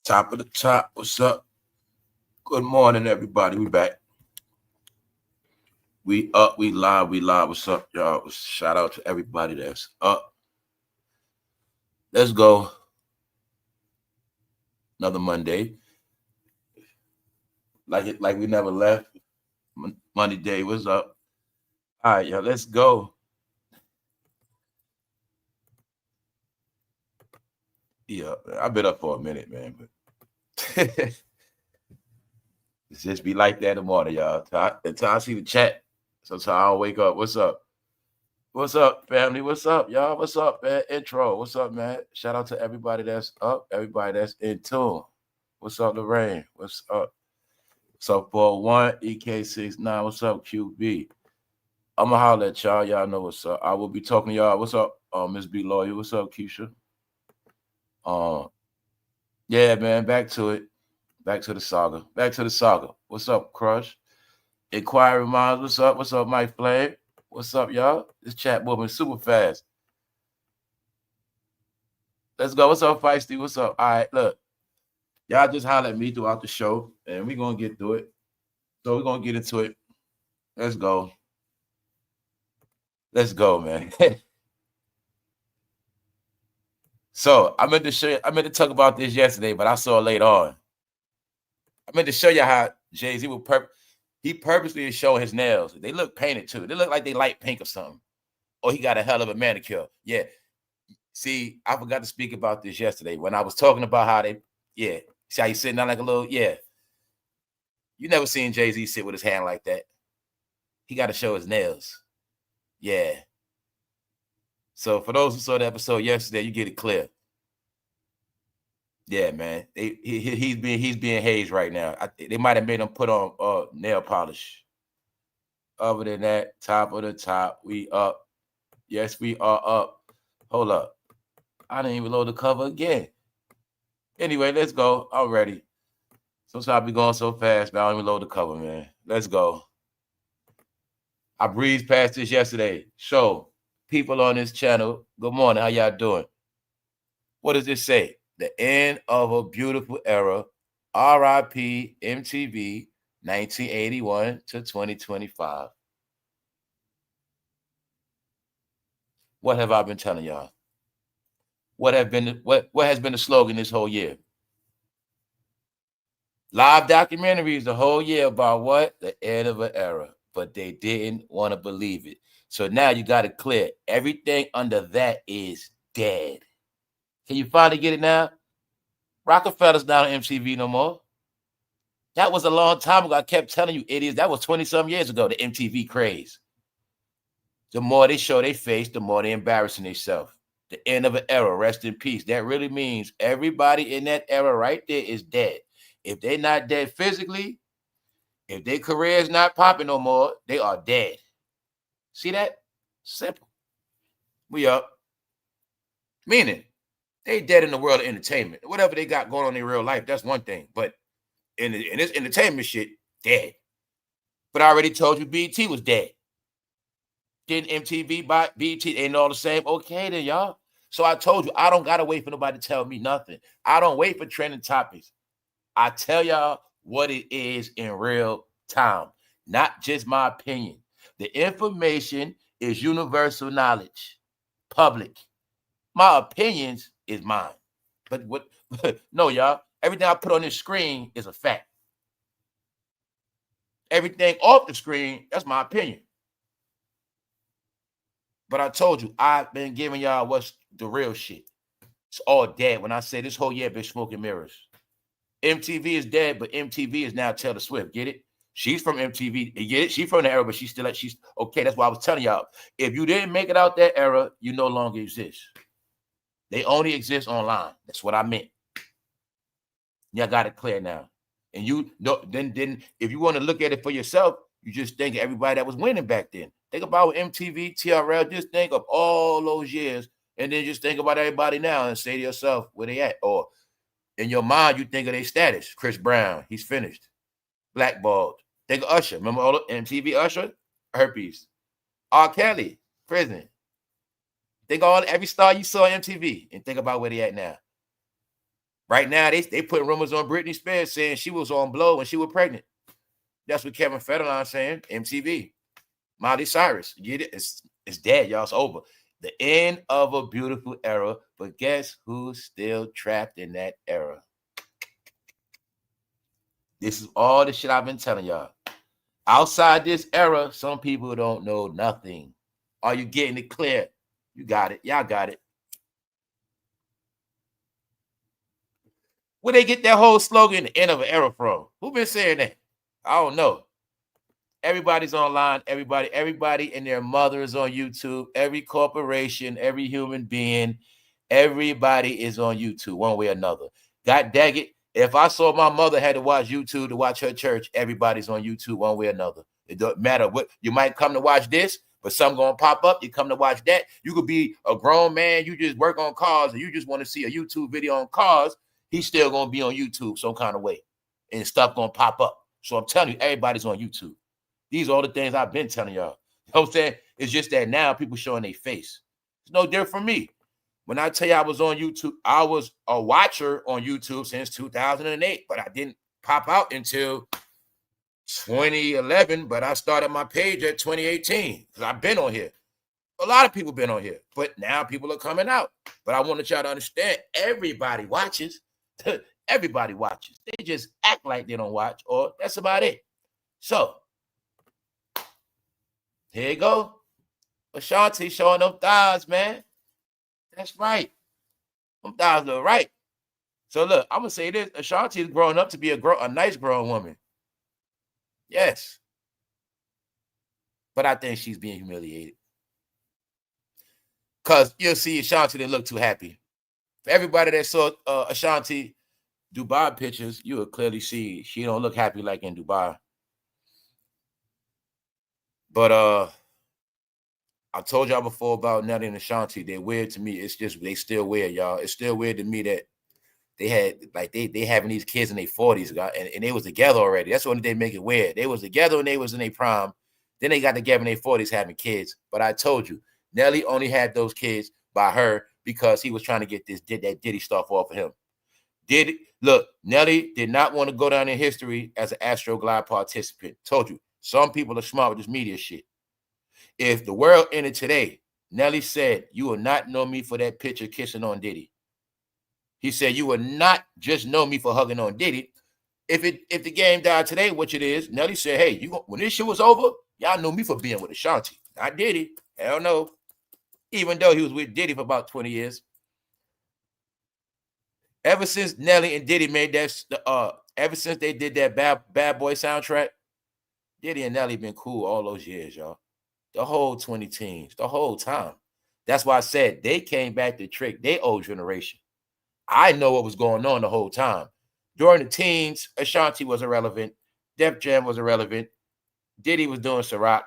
Top of the top. What's up? Good morning, everybody. We back. We up. We live. We live. What's up, y'all? Shout out to everybody that's up. Let's go. Another Monday. Like we never left. Monday day. What's up? All right, y'all. Let's go. Yeah, I've been up for a minute, man. But it's just be like that in the morning, y'all. Until I see the chat. Sometimes I'll wake up. What's up? What's up, family? What's up, y'all? What's up, man? Intro. What's up, man? Shout out to everybody that's up, everybody that's in tune. What's up, Lorraine? What's up? What's up, 401 EK69? What's up, QB? I'm gonna holler at y'all. Y'all know what's up. I will be talking to y'all. What's up, Miss B Lawyer? What's up, Keisha? Yeah, man. Back to it. Back to the saga. Back to the saga. What's up, Crush? Inquiry Minds. What's up? What's up, Mike Flame? What's up, y'all? This chat moving super fast. Let's go. What's up, Feisty? What's up? All right, look. Y'all just holler at me throughout the show, and we're going to get through it. So we're going to get into it. Let's go. Let's go, man. So I meant to talk about this yesterday, but I saw it later on. I meant to show you how Jay-Z would purposely is showing his nails. They look painted too. They look like they light pink or something. Or he got a hell of a manicure. Yeah. See, I forgot to speak about this yesterday when I was talking about how see how he's sitting down like a little, You never seen Jay-Z sit with his hand like that. He got to show his nails. Yeah. So for those who saw the episode yesterday, you get it clear. Yeah, man. He's being hazed right now. They might have made him put on nail polish. Other than that, top of the top, we up. Yes, we are up. Hold up. I didn't even load the cover again. Anyway, let's go already. Sometimes I be going so fast, man. I don't even load the cover, man. Let's go. I breezed past this yesterday. Show people on this channel, good morning. How y'all doing? What does this say? The end of a beautiful era. R.I.P. MTV 1981 to 2025. What have I been telling y'all? What has been the slogan this whole year? Live documentaries the whole year about what? The end of an era. But they didn't want to believe it. So now you got it clear. Everything under that is dead. Can you finally get it now? Rockefeller's not on MTV no more. That was a long time ago. I kept telling you, idiots. That was 20-some years ago, the MTV craze. The more they show their face, the more they're embarrassing themselves. The end of an era. Rest in peace. That really means everybody in that era right there is dead. If they're not dead physically, if their career is not popping no more, they are dead. See that? Simple. We up. Meaning, they dead in the world of entertainment. Whatever they got going on in real life, that's one thing. But in this entertainment shit, dead. But I already told you BET was dead. Didn't MTV buy BET? Ain't all the same? Okay then, y'all. So I told you, I don't got to wait for nobody to tell me nothing. I don't wait for trending topics. I tell y'all what it is in real time, not just my opinion. The information is universal knowledge, public. My opinions is mine. But what? No, y'all. Everything I put on this screen is a fact. Everything off the screen, that's my opinion. But I told you, I've been giving y'all what's the real shit. It's all dead. When I say this whole year been smoking mirrors. MTV is dead, but MTV is now Taylor Swift. Get it? She's from MTV. You get it? She's from the era, but she's okay. That's why I was telling y'all. If you didn't make it out that era, you no longer exist. They only exist online. That's what I meant. Y'all got it clear now. And you know, then if you want to look at it for yourself, you just think of everybody that was winning back then. Think about MTV, TRL. Just think of all those years, and then just think about everybody now and say to yourself where they at. Or in your mind, you think of their status. Chris Brown, he's finished. Blackballed. Think of Usher. Remember all the MTV Usher? Herpes. R. Kelly, prison. Think of every star you saw on MTV and think about where they at now. Right now, they putting rumors on Britney Spears saying she was on blow when she was pregnant. That's what Kevin Federline saying, MTV. Miley Cyrus, get it? It's dead, y'all. It's over. The end of a beautiful era, but guess who's still trapped in that era? This is all the shit I've been telling y'all. Outside this era, some people don't know nothing. Are you getting it clear? You got it. Y'all got it. Where they get that whole slogan, the end of an era, from? Who been saying that? I don't know. Everybody's online. Everybody and their mother is on YouTube. Every corporation, every human being, everybody is on YouTube one way or another. God dang it. If I saw my mother had to watch YouTube to watch her church, everybody's on YouTube one way or another. It doesn't matter what. You might come to watch this, but something gonna pop up. You come to watch that. You could be a grown man. You just work on cars, and you just want to see a YouTube video on cars. He's still gonna be on YouTube some kind of way, and stuff gonna pop up. So I'm telling you, everybody's on YouTube. These are all the things I've been telling y'all. You know what I'm saying? It's just that now people showing their face. It's no different from me. When I tell you I was on YouTube, I was a watcher on YouTube since 2008, but I didn't pop out until 2011, but I started my page at 2018 because I've been on here. A lot of people been on here, but now people are coming out. But I wanted y'all to understand, everybody watches. Everybody watches. They just act like they don't watch, or that's about it. So, here you go. Ashanti showing them thighs, man. That's right. Them thighs look right. So look, I'm gonna say this: Ashanti is growing up to be a nice grown woman. Yes, but I think she's being humiliated because you'll see Ashanti didn't look too happy. For everybody that saw Ashanti Dubai pictures, you will clearly see she don't look happy like in Dubai. But I told y'all before about Nelly and Ashanti. They're weird to me. It's just they still weird, y'all. It's still weird to me that they had like they having these kids in their 40s, and they was together already. That's what they make it weird. They was together when they was in their prime. Then they got together in their 40s having kids. But I told you, Nelly only had those kids by her because he was trying to get that Diddy stuff off of him. Look, Nelly did not want to go down in history as an Astroglide participant. Told you, some people are smart with this media shit. If the world ended today, Nelly said, you will not know me for that picture kissing on Diddy. He said, you will not just know me for hugging on Diddy. If the game died today, which it is, Nelly said, hey, when this shit was over, y'all knew me for being with Ashanti. Not Diddy. Hell no. Even though he was with Diddy for about 20 years. Ever since Nelly and Diddy made that, ever since they did that Bad Boy soundtrack, Diddy and Nelly been cool all those years, y'all. The whole 20 teens, the whole time. That's why I said they came back to trick their old generation. I know what was going on the whole time. During the teens, Ashanti was irrelevant. Def Jam was irrelevant. Diddy was doing Ciroc.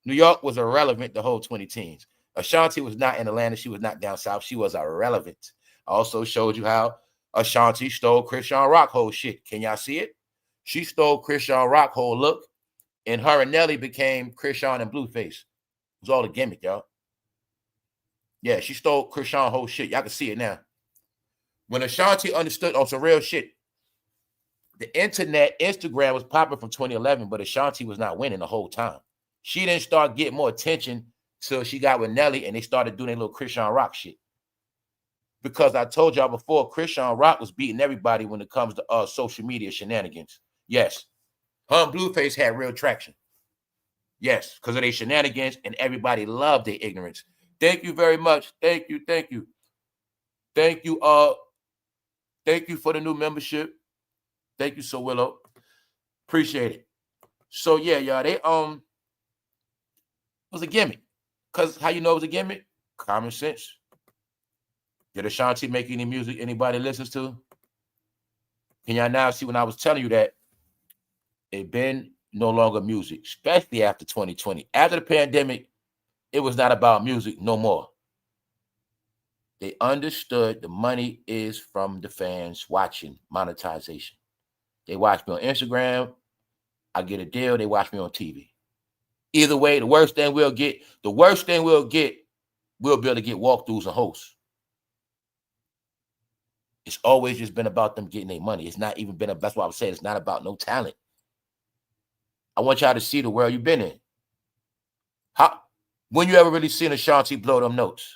New York was irrelevant the whole 20 teens. Ashanti was not in Atlanta. She was not down south. She was irrelevant. I also showed you how Ashanti stole Christian Rock whole shit. Can y'all see it? She stole Christian Rock whole look, and her and Nelly became Christian and Blueface. It was all a gimmick, y'all. Yeah, she stole Christian whole shit. Y'all can see it now. When Ashanti understood on some real shit, the internet, Instagram was popping from 2011, but Ashanti was not winning the whole time. She didn't start getting more attention till she got with Nelly and they started doing their little Christian Rock shit. Because I told y'all before, Christian Rock was beating everybody when it comes to social media shenanigans. Yes, her and Blueface had real traction. Yes, because of their shenanigans, and everybody loved their ignorance. Thank you very much. Thank you. Thank you. Thank you. Thank you for the new membership. Thank you, So Willow. Appreciate it. So yeah, y'all, it was a gimmick. Because how you know it was a gimmick? Common sense. Did Ashanti make any music anybody listens to? Can y'all now see when I was telling you that it been no longer music, especially after 2020. After the pandemic, it was not about music no more. They understood the money is from the fans watching, monetization. They watch me on Instagram. I get a deal. They watch me on TV. Either way, the worst thing we'll get, we'll be able to get walkthroughs and hosts. It's always just been about them getting their money. It's not even been, that's why I was saying it's not about no talent. I want y'all to see the world you've been in. When you ever really seen Ashanti blow them notes?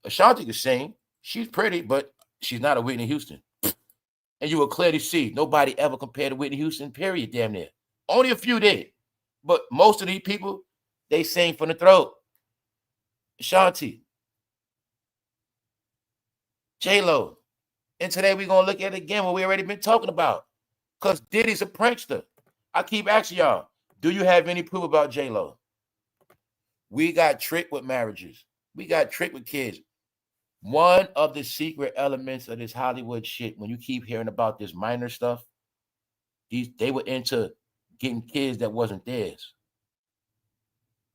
Ashanti can sing. She's pretty, but she's not a Whitney Houston. And you will clearly see nobody ever compared to Whitney Houston, period, damn near. Only a few did. But most of these people, they sing from the throat. Ashanti. J-Lo. And today we're going to look at it again what we already been talking about. Because Diddy's a prankster. I keep asking y'all, do you have any proof about J-Lo? We got tricked with marriages. We got tricked with kids. One of the secret elements of this Hollywood shit, when you keep hearing about this minor stuff, they were into getting kids that wasn't theirs.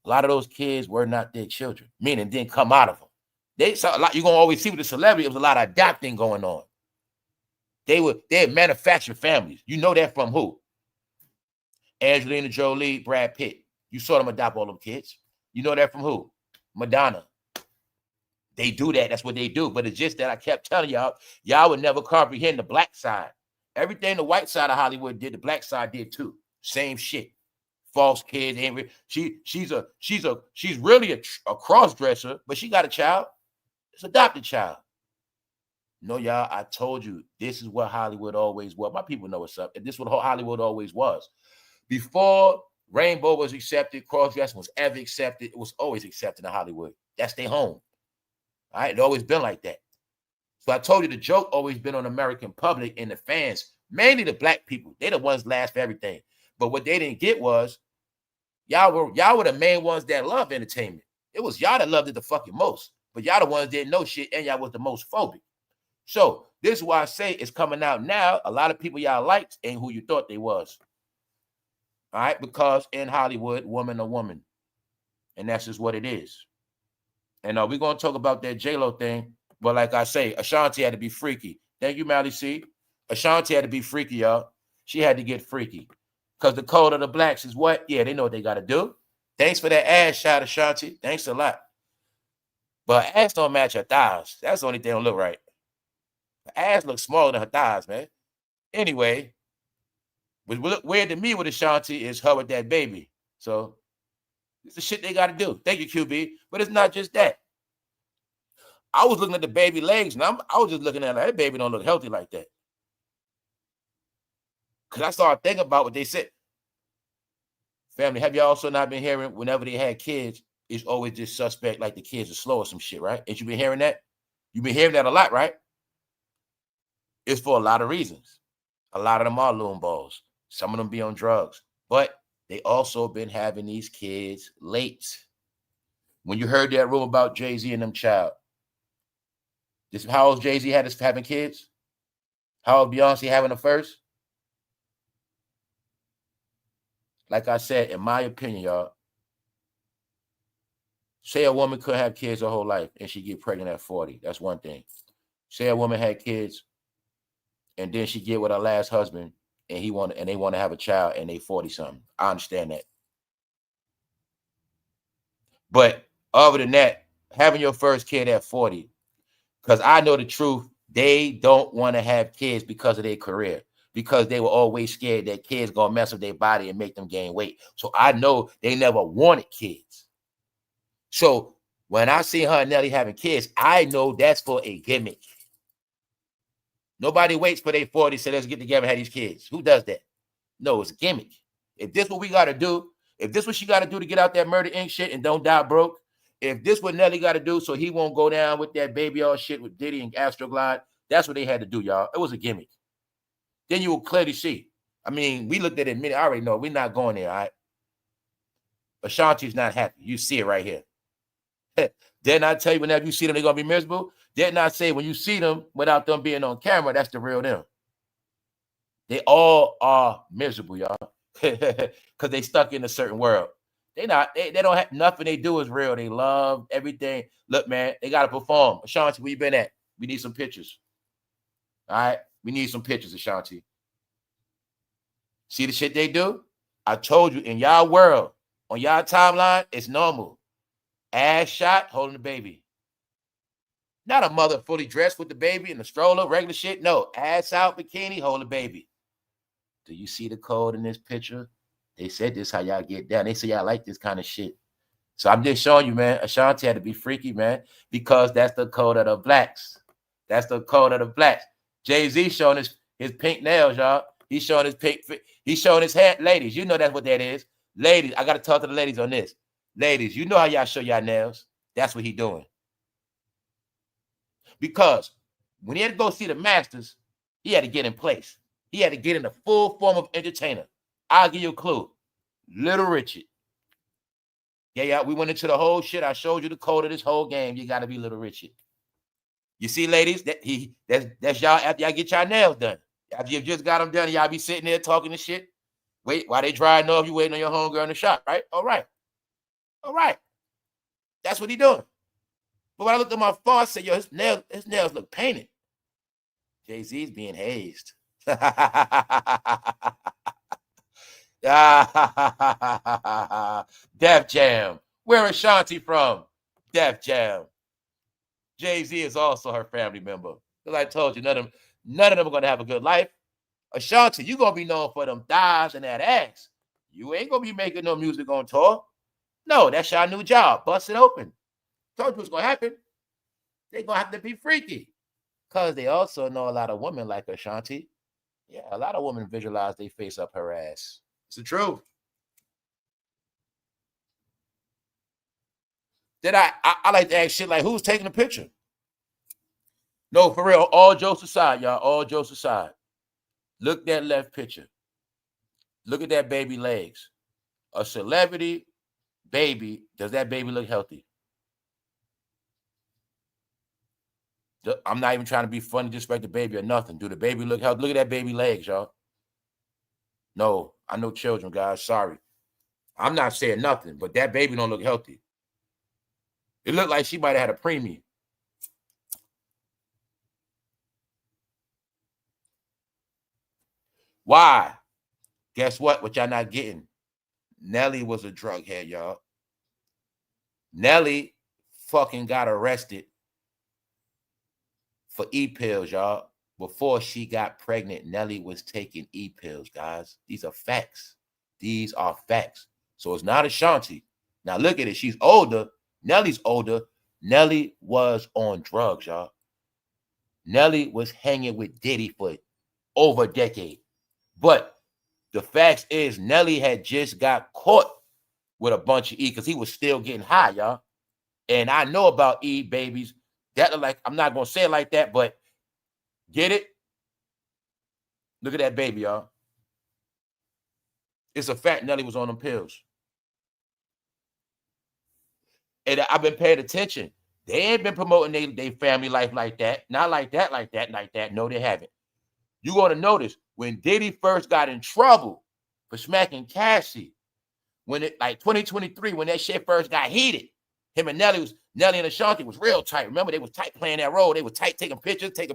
A lot of those kids were not their children, meaning didn't come out of them. They saw a lot. You're gonna always see with the celebrity, it was a lot of adopting going on. They had manufactured families. You know that from who? Angelina Jolie, Brad Pitt. You saw them adopt all them kids. You know that from who? Madonna. They do that. That's what they do. But it's just that I kept telling y'all would never comprehend the black side. Everything the white side of Hollywood did, the black side did too. Same shit. False kids. She's really a cross-dresser, but she got a child. It's an adopted child. No, y'all, I told you, this is what Hollywood always was. My people know what's up. And this is what Hollywood always was. Before rainbow was accepted, cross-dressing was ever accepted, it was always accepted in Hollywood. That's their home. All right, it's always been like that. So I told you the joke always been on American public and the fans, mainly the black people. They the ones last for everything. But what they didn't get was y'all were the main ones that love entertainment. It was y'all that loved it the fucking most. But y'all the ones didn't know shit, and y'all was the most phobic. So this is why I say it's coming out now. A lot of people y'all liked ain't who you thought they was. All right, because in Hollywood, woman a woman. And that's just what it is. And we're going to talk about that J-Lo thing. But like I say, Ashanti had to be freaky. Thank you, MALICE. Ashanti had to be freaky, y'all. She had to get freaky. Because the code of the blacks is what? Yeah, they know what they got to do. Thanks for that ass shot, Ashanti. Thanks a lot. But ass don't match her thighs. That's the only thing that don't look right. Her ass looks smaller than her thighs, man. Anyway, what look weird to me with Ashanti is her with that baby. So it's the shit they got to do. Thank you, QB. But it's not just that. I was looking at the baby legs, and I was just looking at her. That baby don't look healthy like that. Because I started thinking about what they said. Family, have you also not been hearing whenever they had kids, it's always just suspect like the kids are slow or some shit, right? Ain't you been hearing that? You've been hearing that a lot, right? It's for a lot of reasons. A lot of them are loon balls. Some of them be on drugs. But they also been having these kids late. When you heard that rumor about Jay-Z and them child, how old Jay-Z had us having kids? How old Beyonce having the first? Like I said, in my opinion, y'all, say a woman could have kids her whole life and she get pregnant at 40. That's one thing. Say a woman had kids and then she get with her last husband and they want to have a child and they 40 something. I understand that. But other than that, having your first kid at 40, because I know the truth, they don't want to have kids because of their career, because they were always scared that kids gonna mess with their body and make them gain weight. So I know they never wanted kids. So when I see her and Nelly having kids, I know that's for a gimmick. Nobody waits for their 40, so let's get together and have these kids. Who does that? No, it's a gimmick. If this what we got to do, if this what she got to do to get out that Murder Inc. shit and don't die broke, if this what Nelly got to do so he won't go down with that baby all shit with Diddy and Astroglide, that's what they had to do, y'all. It was a gimmick. Then you will clearly see. I mean, we looked at it a minute. I already know we're not going there, all right? Ashanti's not happy. You see it right here. Didn't I tell you whenever you see them, they're going to be miserable? Didn't I say when you see them without them being on camera, that's the real them? They all are miserable, y'all, because they stuck in a certain world. They don't have nothing they do is real. They love everything. Look, man, they got to perform. Ashanti, where you been at? We need some pictures. All right? We need some pictures, Ashanti. See the shit they do? I told you, in y'all world, on y'all timeline, it's normal. Ass shot, holding the baby. Not a mother fully dressed with the baby in the stroller, regular shit. No, ass out, bikini, hold the baby. Do you see the code in this picture? They said this how y'all get down. They say y'all like this kind of shit. So I'm just showing you, man, Ashanti had to be freaky, man, because that's the code of the blacks. That's the code of the blacks. Jay-Z showing his pink nails, y'all. He's showing his pink, he's showing his hand. Ladies, you know that's what that is. Ladies, I got to talk to the ladies on this. Ladies, you know how y'all show y'all nails. That's what he doing. Because when he had to go see the Masters, he had to get in place. He had to get in the full form of entertainer. I'll give you a clue. Little Richard. Yeah, we went into the whole shit. I showed you the code of this whole game. You got to be Little Richard. You see, ladies, that's y'all after y'all get y'all nails done. After you've just got them done, y'all be sitting there talking this shit. Wait, while they drying off, you waiting on your homegirl in the shop, right? All right. All right. That's what he doing. But when I looked at my phone, I said, yo, his nails look painted. Jay-Z's being hazed. Def Jam. Where is Ashanti from? Def Jam. Jay-Z is also her family member. Because I told you, none of them are going to have a good life. Ashanti, you're going to be known for them thighs and that ass. You ain't going to be making no music on tour. No, that's your new job. Bust it open. Told you what's going to happen. They're going to have to be freaky. Because they also know a lot of women like Ashanti. Yeah, a lot of women visualize they face up her ass. It's the truth. Then I like to ask shit like, who's taking the picture? No, for real, all jokes aside, y'all, all jokes aside. Look at that left picture. Look at that baby legs. A celebrity baby, does that baby look healthy? I'm not even trying to be funny, disrespect the baby or nothing. Do the baby look healthy? Look at that baby legs, y'all. No, I know children, guys. Sorry. I'm not saying nothing, but that baby don't look healthy. It looked like she might have had a preemie. Why? Guess what? What y'all not getting? Nelly was a drug head, y'all. Nelly fucking got arrested for E-pills, y'all. Before she got pregnant, Nelly was taking E-pills, guys. These are facts. These are facts. So it's not Ashanti. Now look at it. She's older. Nelly's older. Nelly was on drugs, y'all. Nelly was hanging with Diddy for over a decade. But the fact is, Nelly had just got caught with a bunch of E because he was still getting high, y'all. And I know about E babies. That look like, I'm not going to say it like that, but get it? Look at that baby, y'all. It's a fact Nelly was on them pills. And I've been paying attention. They ain't been promoting their family life like that. Not like that, like that, like that. No, they haven't. You're going to notice when Diddy first got in trouble for smacking Cassie, when it like 2023, when that shit first got heated, him and Nelly and Ashanti was real tight. Remember, they was tight playing that role. They was tight taking pictures. They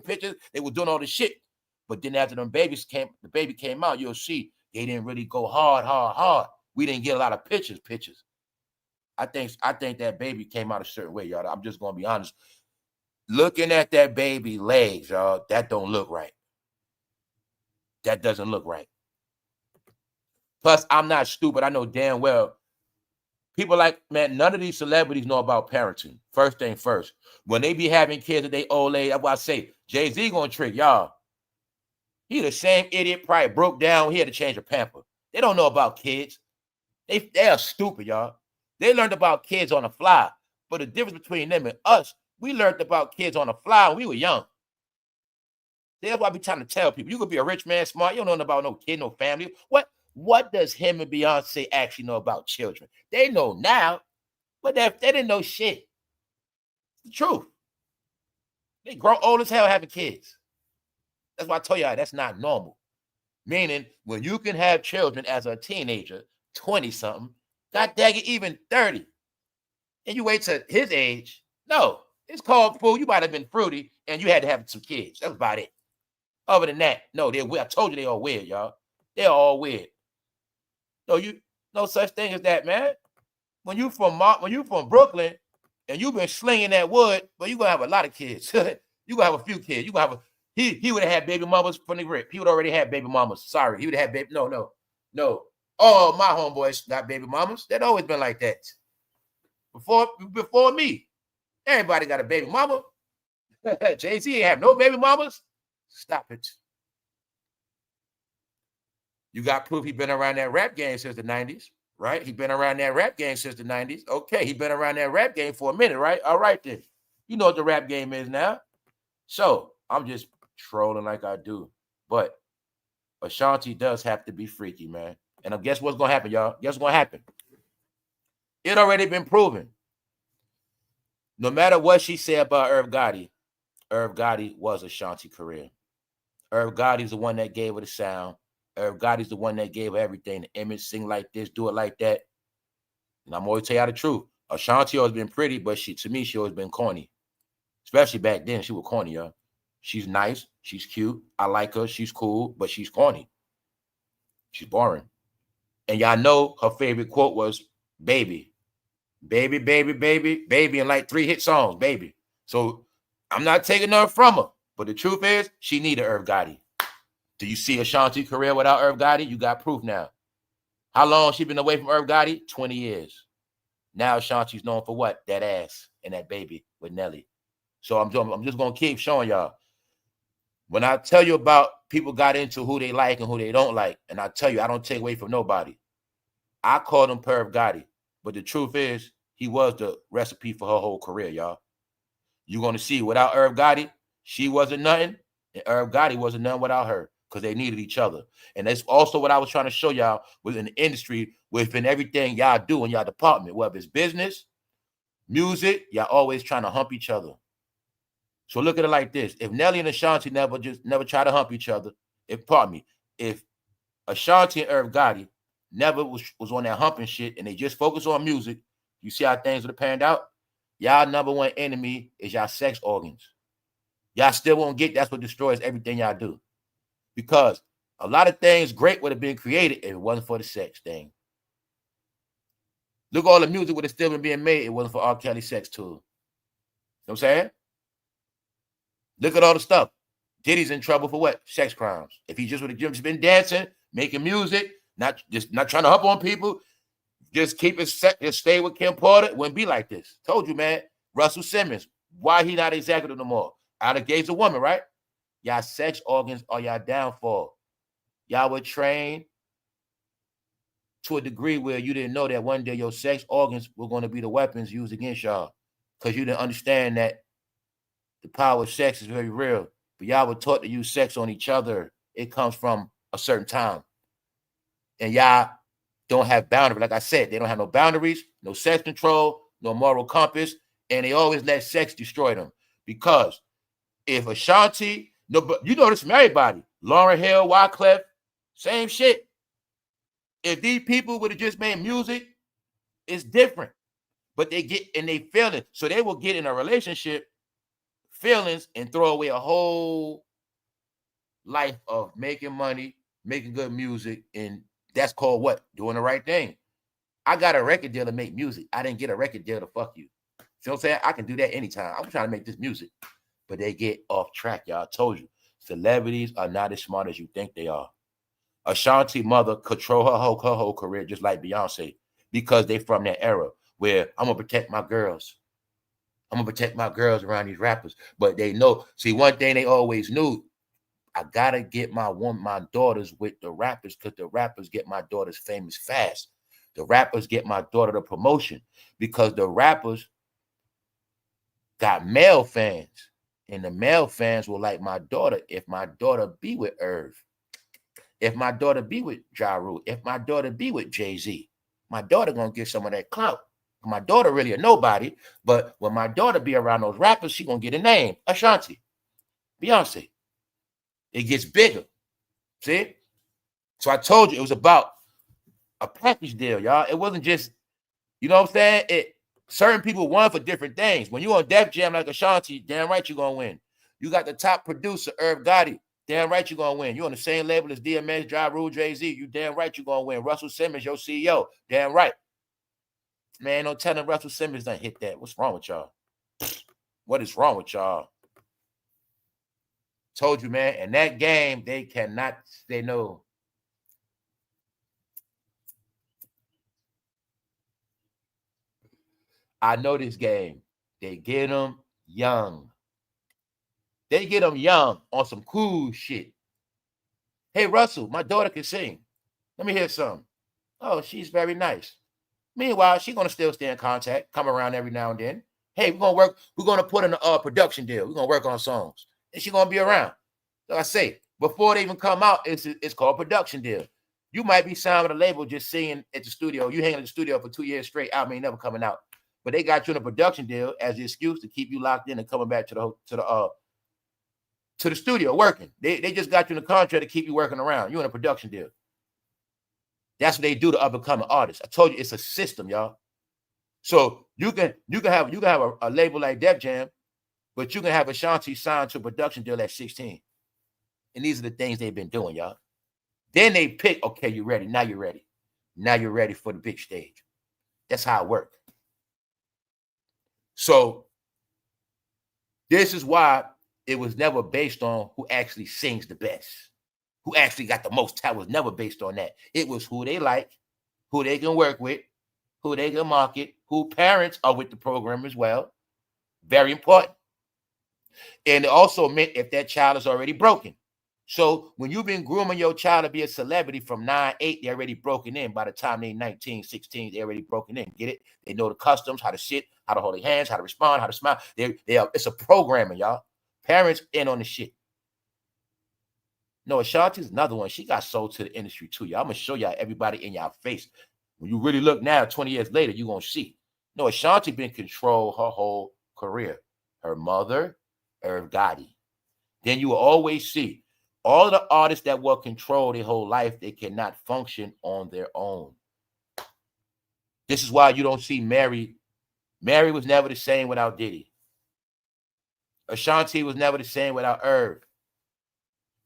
were doing all this shit. But then after the baby came out, you'll see they didn't really go hard. We didn't get a lot of pictures. I think that baby came out a certain way, y'all. I'm just gonna be honest. Looking at that baby legs, y'all, that don't look right. That doesn't look right. Plus, I'm not stupid. I know damn well. People like, man, none of these celebrities know about parenting. First thing first. When they be having kids at their old age, that's why I say Jay-Z gonna trick y'all. He the same idiot, probably broke down. He had to change a pamper. They don't know about kids. They are stupid, y'all. They learned about kids on the fly. But the difference between them and us, we learned about kids on the fly when we were young. That's why I be trying to tell people, you could be a rich man, smart. You don't know nothing about no kid, no family. What does him and Beyonce actually know about children? They know now, but they didn't know shit. It's the truth. They grow old as hell having kids. That's why I told y'all that's not normal. Meaning, when you can have children as a teenager, 20-something, God dang it, even 30, and you wait to his age, no, it's called fool. You might have been fruity, and you had to have some kids. That's about it. Other than that, no, they're weird. I told you they all weird, y'all. They're all weird. No such thing as that, man. When you from Brooklyn, and you've been slinging that wood, but you're gonna have a lot of kids. You gonna have a few kids. You gonna have he would have had baby mamas from the rip. He would already have baby mamas. Sorry, he would have had baby. No. All my homeboys got baby mamas. That always been like that. Before me, everybody got a baby mama. Jay-Z ain't have no baby mamas. Stop it. You got proof he been around that rap game since the 90s, right? He been around that rap game since the 90s. Okay, he been around that rap game for a minute, right? All right then. You know what the rap game is now. So I'm just trolling like I do. But Ashanti does have to be freaky, man. And guess what's going to happen, y'all? Guess what's going to happen? It already been proven. No matter what she said about Irv Gotti was Ashanti's career. Irv Gotti's the one that gave her the sound. Irv Gotti's the one that gave her everything. The image, sing like this, do it like that. And I'm always tell you the truth. Ashanti always been pretty, but to me, she always been corny. Especially back then, she was corny, y'all. She's nice. She's cute. I like her. She's cool, but she's corny. She's boring. And y'all know her favorite quote was, baby. Baby, baby, baby, baby, and like 3 hit songs, baby. So I'm not taking her from her. But the truth is, she needed Irv Gotti. Do you see Ashanti's career without Irv Gotti? You got proof now. How long she been away from Irv Gotti? 20 years. Now Ashanti's known for what? That ass and that baby with Nelly. So I'm just going to keep showing y'all. When I tell you about people got into who they like and who they don't like, and I tell you, I don't take away from nobody. I called him Irv Gotti. But the truth is, he was the recipe for her whole career, y'all. You're going to see, without Irv Gotti, she wasn't nothing, and Irv Gotti wasn't nothing without her, because they needed each other. And that's also what I was trying to show y'all within the industry, within everything y'all do in y'all department, whether it's business, music, y'all always trying to hump each other. So look at it like this. If Nelly and Ashanti never try to hump each other, if Ashanti and Irv Gotti never was on that humping shit and they just focus on music, you see how things would have panned out? Y'all number one enemy is y'all sex organs. Y'all still won't get that's what destroys everything y'all do. Because a lot of things great would have been created if it wasn't for the sex thing. Look, all the music would have still been being made if it wasn't for R. Kelly's sex tool. You know what I'm saying? Look at all the stuff. Diddy's in trouble for what? Sex crimes. If he just would have just been dancing, making music, not trying to hump on people, just keep it set, just stay with Kim Porter, it wouldn't be like this. Told you, man. Russell Simmons, why he not executive no more? Out of gays a woman, right? Y'all sex organs are y'all downfall. Y'all were trained to a degree where you didn't know that one day your sex organs were going to be the weapons used against y'all, because you didn't understand that the power of sex is very real. But y'all were taught to use sex on each other. It comes from a certain time. And y'all don't have boundaries. Like I said, they don't have no boundaries, no sex control, no moral compass, and they always let sex destroy them. Because if Ashanti, but you know this from everybody, Lauryn Hill, Wyclef, same shit. If these people would have just made music, it's different. But they feel it. So they will get in a relationship, feelings, and throw away a whole life of making money, making good music, and that's called what? Doing the right thing. I got a record deal to make music. I didn't get a record deal to fuck you. See what I'm saying? I can do that anytime. I'm trying to make this music. But they get off track, y'all. I told you. Celebrities are not as smart as you think they are. Ashanti mother control her whole career just like Beyonce, because they from that era where I'm going to protect my girls. I'm going to protect my girls around these rappers. But they know. See, one thing they always knew, I gotta get my daughters with the rappers, because the rappers get my daughters famous fast. The rappers get my daughter the promotion, because the rappers got male fans, and the male fans will like my daughter if my daughter be with Irv, if my daughter be with Ja Rule, if my daughter be with Jay-Z. My daughter gonna get some of that clout. My daughter really a nobody, but when my daughter be around those rappers, she gonna get a name. Ashanti, Beyonce. It gets bigger. See? So I told you it was about a package deal, y'all. It wasn't just, you know what I'm saying? Certain people won for different things. When you on Def Jam like Ashanti, damn right you're going to win. You got the top producer, Irv Gotti. Damn right you're going to win. You on the same label as DMX, Ja Rule, Jay-Z. You damn right you're going to win. Russell Simmons, your CEO. Damn right. Man, no telling Russell Simmons done hit that. What's wrong with y'all? What is wrong with y'all? Told you, man. In that game, they cannot say no. I know this game. They get them young. They get them young on some cool shit. Hey, Russell, my daughter can sing. Let me hear some. Oh, she's very nice. Meanwhile, she's going to still stay in contact, come around every now and then. Hey, we're going to work. We're going to put in a production deal. We're going to work on songs. And she's going to be around. So I say, before they even come out, it's called production deal. You might be signed with a label just singing at the studio. You hang in the studio for 2 years straight. Album ain't never coming out. But they got you in a production deal as the excuse to keep you locked in and coming back to the studio working. They just got you in a contract to keep you working around. You in a production deal. That's what they do to up-and-coming artists. I told you it's a system, y'all. So you can have a label like Def Jam, but you can have Ashanti signed to a production deal at 16. And these are the things they've been doing, y'all. Then they pick, okay, you're ready. Now you're ready. Now you're ready for the big stage. That's how it works. So this is why it was never based on who actually sings the best, who actually got the most talent. Was never based on that. It was who they like, who they can work with, who they can market, who parents are with the program as well. Very important. And it also meant if that child is already broken. So when you've been grooming your child to be a celebrity from 9, 8, they're already broken in. By the time they're 19, 16, they're already broken in. Get it? They know the customs, how to sit, how to hold their hands, how to respond, how to smile. It's a programming, y'all. Parents in on the shit. No, Ashanti's another one. She got sold to the industry too, y'all. I'm going to show y'all everybody in y'all face. When you really look now, 20 years later, you're going to see. No, Ashanti been control her whole career. Her mother, Irv Gotti. Then you will always see all the artists that were controlled their whole life, they cannot function on their own. This is why you don't see Mary. Mary was never the same without Diddy. Ashanti was never the same without Irv.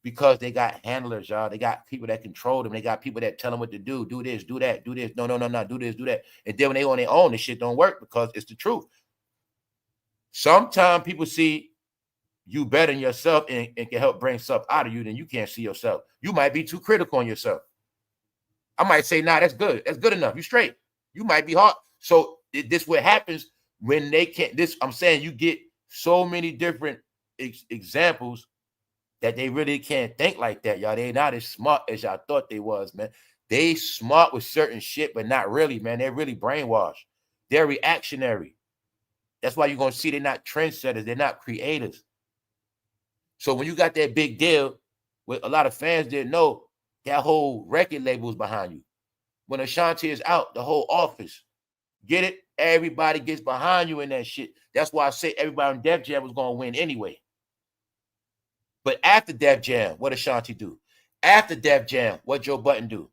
Because they got handlers, y'all. They got people that control them. They got people that tell them what to do. Do this, do that, do this. No, do this, do that. And then when they on their own, this shit don't work because it's the truth. Sometimes people see you better than yourself and can help bring stuff out of you than you can't see yourself. You might be too critical on yourself. I might say, nah, that's good. That's good enough. You straight. You might be hard. So this what happens when they can't. This I'm saying you get so many different examples that they really can't think like that, y'all. They not as smart as y'all thought they was, man. They smart with certain shit, but not really, man. They're really brainwashed. They're reactionary. That's why you're going to see they're not trendsetters. They're not creators. So when you got that big deal, what a lot of fans didn't know, that whole record label is behind you. When Ashanti is out, the whole office, get it? Everybody gets behind you in that shit. That's why I say everybody on Def Jam was going to win anyway. But after Def Jam, what Ashanti do? After Def Jam, what Joe Budden do?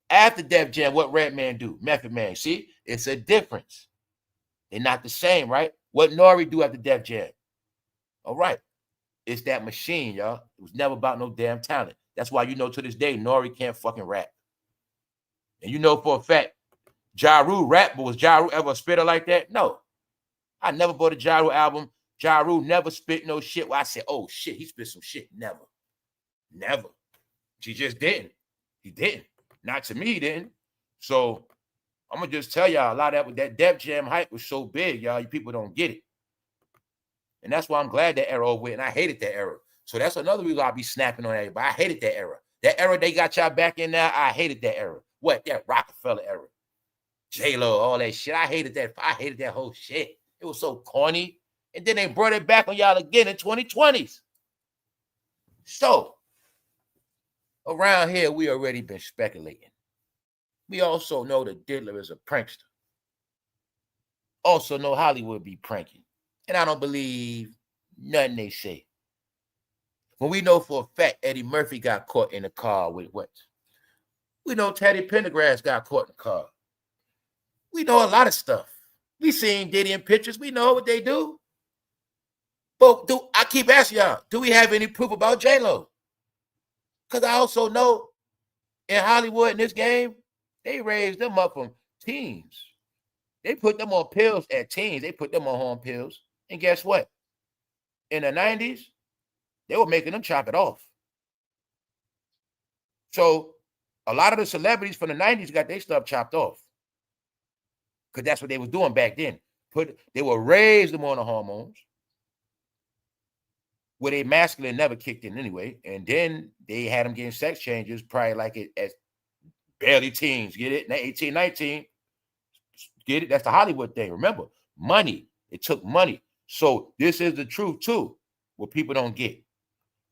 After Def Jam, what Redman do? Method Man. See, it's a difference. They're not the same, right? What Nori do after Def Jam? All right. It's that machine, y'all. It was never about no damn talent. That's why you know to this day, Nori can't fucking rap. And you know for a fact, Ja Rule rap, but was Ja Rule ever a spitter like that? No. I never bought a Ja Rule album. Ja Rule never spit no shit where I said, oh shit, he spit some shit. Never. Never. He just didn't. He didn't. Not to me, he didn't. So I'm going to just tell y'all a lot of that Def Jam hype was so big, y'all. You people don't get it. And that's why I'm glad that era over with. And I hated that era. So that's another reason I'll be snapping on everybody. I hated that era. That era they got y'all back in now, I hated that era. What? That Rockefeller era. J-Lo, all that shit. I hated that. I hated that whole shit. It was so corny. And then they brought it back on y'all again in 2020s. So, around here, we already been speculating. We also know the Diddler is a prankster. Also know Hollywood be pranking. And I don't believe nothing they say. When we know for a fact Eddie Murphy got caught in the car with what? We know Teddy Pendergrass got caught in the car. We know a lot of stuff. We seen Diddy in pictures. We know what they do. But I keep asking y'all, do we have any proof about J-Lo? Because I also know in Hollywood in this game, they raised them up from teens. They put them on pills at teens. They put them on home pills. And guess what? In the 90s, they were making them chop it off. So a lot of the celebrities from the 90s got their stuff chopped off. Because that's what they was doing back then. They were raised them on the hormones. Where they masculine never kicked in anyway. And then they had them getting sex changes, probably like it as barely teens. Get it? 18, 19. Get it? That's the Hollywood thing. Remember, money. It took money. So this is the truth too, what people don't get.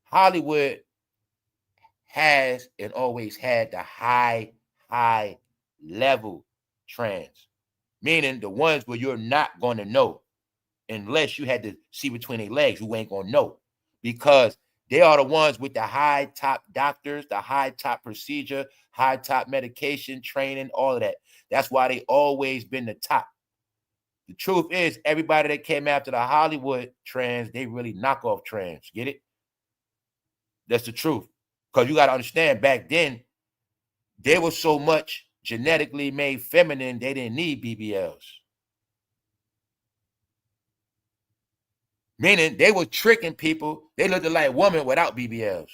Hollywood has and always had the high level trans, meaning the ones where you're not going to know unless you had to see between their legs. You ain't going to know, because they are the ones with the high top doctors, the high top procedure, high top medication, training, all of that. That's why they always been the top. The truth is, everybody that came after the Hollywood trans, they really knock off trans. Get it? That's the truth. Because you got to understand, back then, they were so much genetically made feminine, they didn't need BBLs. Meaning they were tricking people. They looked like women without BBLs.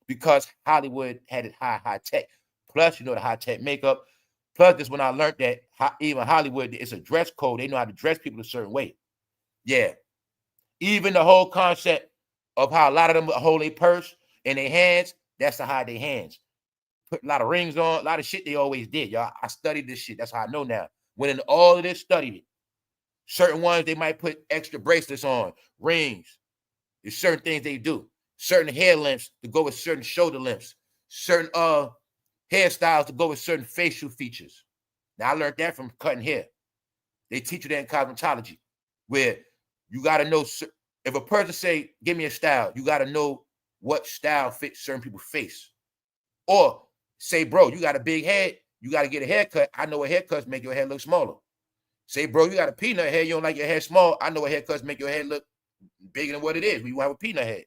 Because Hollywood had it high tech. Plus, the high tech makeup. Plus, this when I learned that even Hollywood, it's a dress code. They know how to dress people a certain way. Yeah. Even the whole concept of how a lot of them hold their purse in their hands, that's to hide their hands. Put a lot of rings on, a lot of shit they always did, y'all. I studied this shit. That's how I know now. When in all of this, studied it. Certain ones, they might put extra bracelets on, rings. There's certain things they do. Certain hair lengths to go with certain shoulder lengths. Certain hairstyles to go with certain facial features. Now, I learned that from cutting hair. They teach you that in cosmetology, where you got to know, if a person say, give me a style, you got to know what style fits certain people's face. Or say, bro, you got a big head, you got to get a haircut. I know what haircuts make your head look smaller. Say, bro, you got a peanut head, you don't like your hair small. I know what haircuts make your head look bigger than what it is. You have a peanut head.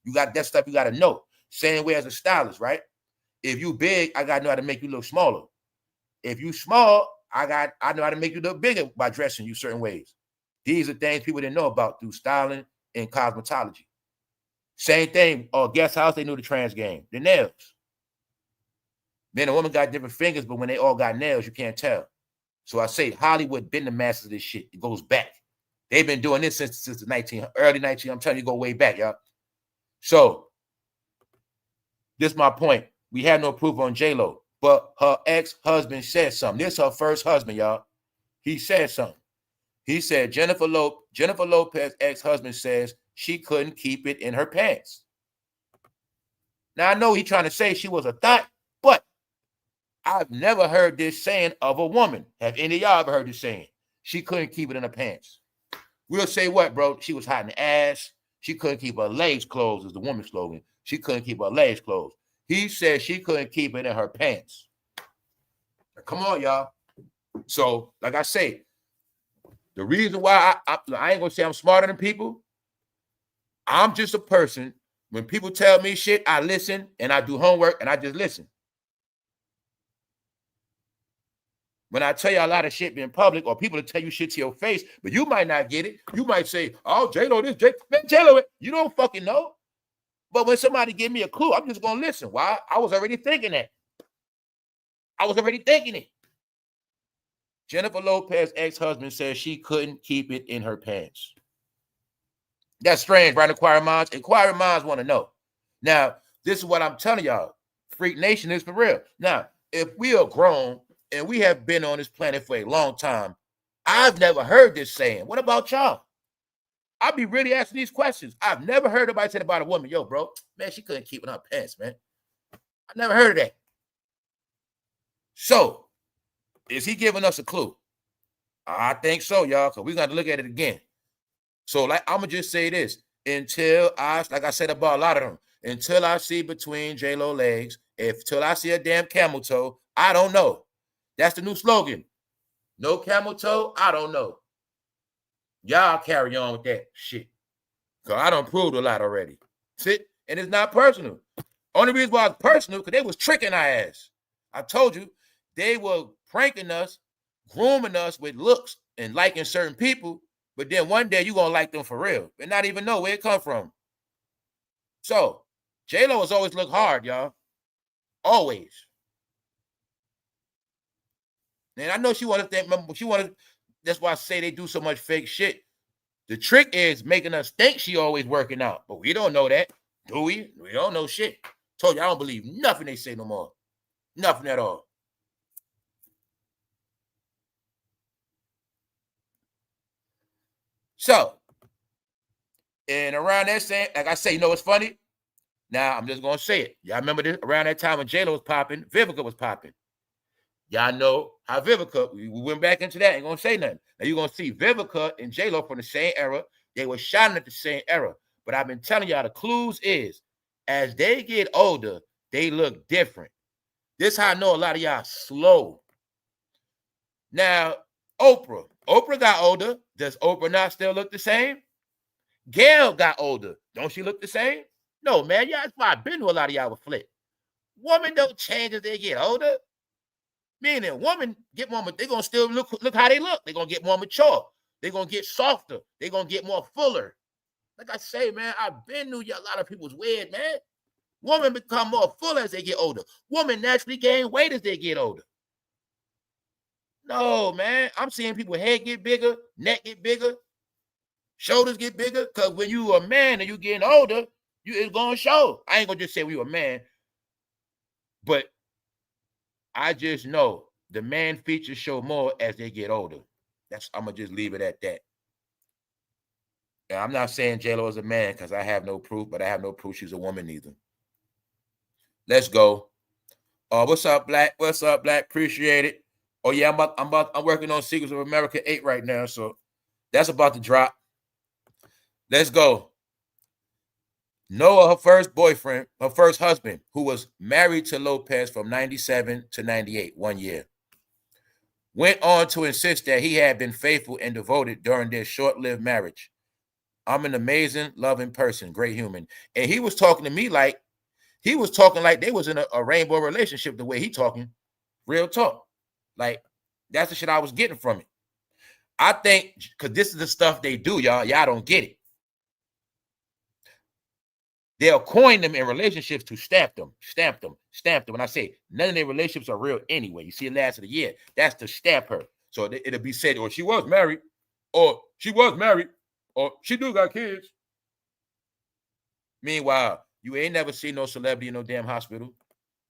You got that stuff you got to know. Same way as a stylist, right? If you big, I got to know how to make you look smaller. If you small, I know how to make you look bigger by dressing you certain ways. These are things people didn't know about through styling and cosmetology. Same thing, guest house, they knew the trans game. The nails. Then a woman got different fingers, but when they all got nails, you can't tell. So I say Hollywood been the masters of this shit. It goes back. They've been doing this since the early 19. I'm telling you, go way back, y'all. So this is my point. We have no proof on J-Lo, but her ex-husband said something. This is her first husband, y'all. He said something. He said Jennifer Lopez ex-husband says she couldn't keep it in her pants. Now, I know he's trying to say she was a thought, but I've never heard this saying of a woman. Have any of y'all ever heard this saying? She couldn't keep it in her pants. We'll say what, bro? She was hiding the ass. She couldn't keep her legs closed is the woman's slogan. She couldn't keep her legs closed. He said she couldn't keep it in her pants. Now, come on, y'all. So, like I say, the reason why I ain't going to say I'm smarter than people, I'm just a person. When people tell me shit, I listen and I do homework and I just listen. When I tell you a lot of shit being public, or people to tell you shit to your face, but you might not get it. You might say, oh, J-Lo this, man, J-Lo, you don't fucking know. But when somebody give me a clue, I'm just going to listen. Why? I was already thinking that. I was already thinking it. Jennifer Lopez's ex-husband says she couldn't keep it in her pants. That's strange, right? Inquiring minds want to know. Now, this is what I'm telling y'all. Freak Nation is for real. Now, if we are grown and we have been on this planet for a long time, I've never heard this saying. What about y'all? I'll be really asking these questions. I've never heard anybody say about a woman, yo, bro, man, she couldn't keep it in her pants, man. I never heard of that. So, is he giving us a clue? I think so, y'all, because we're going to look at it again. So, like, I'm going to just say this. Like I said about a lot of them, until I see between J-Lo legs, till I see a damn camel toe, I don't know. That's the new slogan. No camel toe, I don't know. Y'all carry on with that shit. Because I done proved a lot already. See? And it's not personal. Only reason why it's personal, because they was tricking our ass. I told you, they were pranking us, grooming us with looks and liking certain people, but then one day you're gonna like them for real and not even know where it come from. So J-Lo has always looked hard, y'all. Always. And I know she wanted to think, she wanted, that's why I say they do so much fake shit. The trick is making us think she always working out, but we don't know that, do we? We don't know shit. Told you I don't believe nothing they say no more. Nothing at all. So, and around that same, like I say, you know what's funny? Now I'm just gonna say it. Y'all remember this? Around that time when J-Lo was popping, Vivica was popping. Y'all know how Vivica, we went back into that, ain't gonna say nothing. Now you're gonna see Vivica and J-Lo from the same era. They were shining at the same era. But I've been telling y'all the clues is, as they get older, they look different. This how I know a lot of y'all slow. Now, Oprah got older. Does Oprah not still look the same? Gail got older. Don't she look the same? No, man. Yeah, that's why I've been to a lot of y'all with Flip. Women don't change as they get older. Meaning, women get more, they're going to still look how they look. They're going to get more mature. They're going to get softer. They're going to get more fuller. Like I say, man, I've been to a lot of people's weird, man. Women become more full as they get older. Women naturally gain weight as they get older. No, man. I'm seeing people head get bigger, neck get bigger, shoulders get bigger. Because when you a man and you getting older, it's going to show. I ain't going to just say we were a man, but I just know the man features show more as they get older. I'm going to just leave it at that. And I'm not saying J-Lo is a man because I have no proof, but I have no proof she's a woman either. Let's go. What's up, Black? What's up, Black? Appreciate it. Oh yeah, I'm working on Secrets of America 8 right now, so that's about to drop. Let's go. Noah, her first boyfriend, her first husband, who was married to Lopez from 97 to 98, 1 year, went on to insist that he had been faithful and devoted during their short-lived marriage. I'm an amazing, loving person, great human. And he was talking to me like, they was in a rainbow relationship the way he talking. Real talk. Like, that's the shit I was getting from it. I think, because this is the stuff they do, y'all. Y'all don't get it. They'll coin them in relationships to stamp them. And I say, none of their relationships are real anyway. You see it last of the year. That's to stamp her. So it'll be said, or she was married, or she do got kids. Meanwhile, you ain't never seen no celebrity in no damn hospital.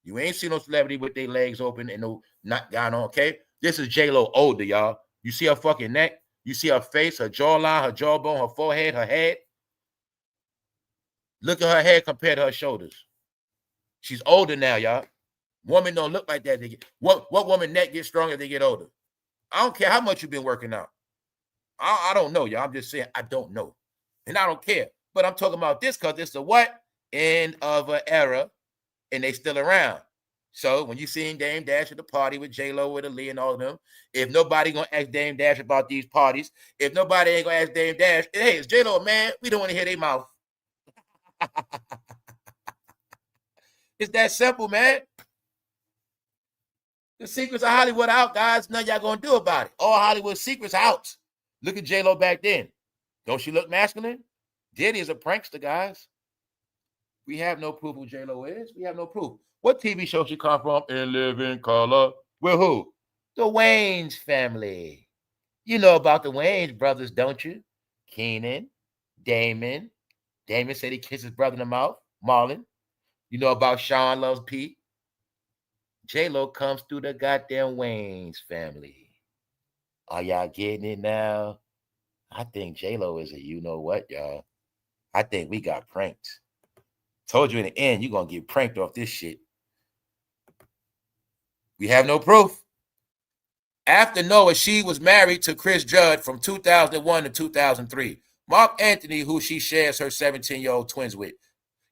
You ain't seen no celebrity with their legs open and no not down on, okay? This is J-Lo older, y'all. You see her fucking neck? You see her face, her jawline, her jawbone, her forehead, her head? Look at her head compared to her shoulders. She's older now, y'all. Women don't look like that. What woman neck gets stronger as they get older? I don't care how much you've been working out. I don't know, y'all. I'm just saying I don't know. And I don't care. But I'm talking about this because it's the what? End of an era, and they still around. So when you seen Dame Dash at the party with J-Lo, with Aaliyah and all of them, if nobody gonna ask Dame Dash about these parties, if nobody ain't gonna ask Dame Dash, hey, it's J-Lo, man, we don't want to hear their mouth. It's that simple, man. The secrets of Hollywood out, guys. Nothing y'all gonna do about it. All Hollywood secrets out. Look at J-Lo back then. Don't she look masculine? Diddy is a prankster, guys. We have no proof who J-Lo is. We have no proof. What TV show she come from? In Living Color. With who? The Wayans family. You know about the Wayans brothers, don't you? Keenen, Damon. Damon said he kissed his brother in the mouth. Marlon. You know about Sean loves Pete. J-Lo comes through the goddamn Wayans family. Are y'all getting it now? I think J-Lo is a you know what, y'all. I think we got pranked. Told you in the end, you're going to get pranked off this shit. We have no proof. After Noah, she was married to Chris Judd from 2001 to 2003. Mark Anthony, who she shares her 17-year-old twins with.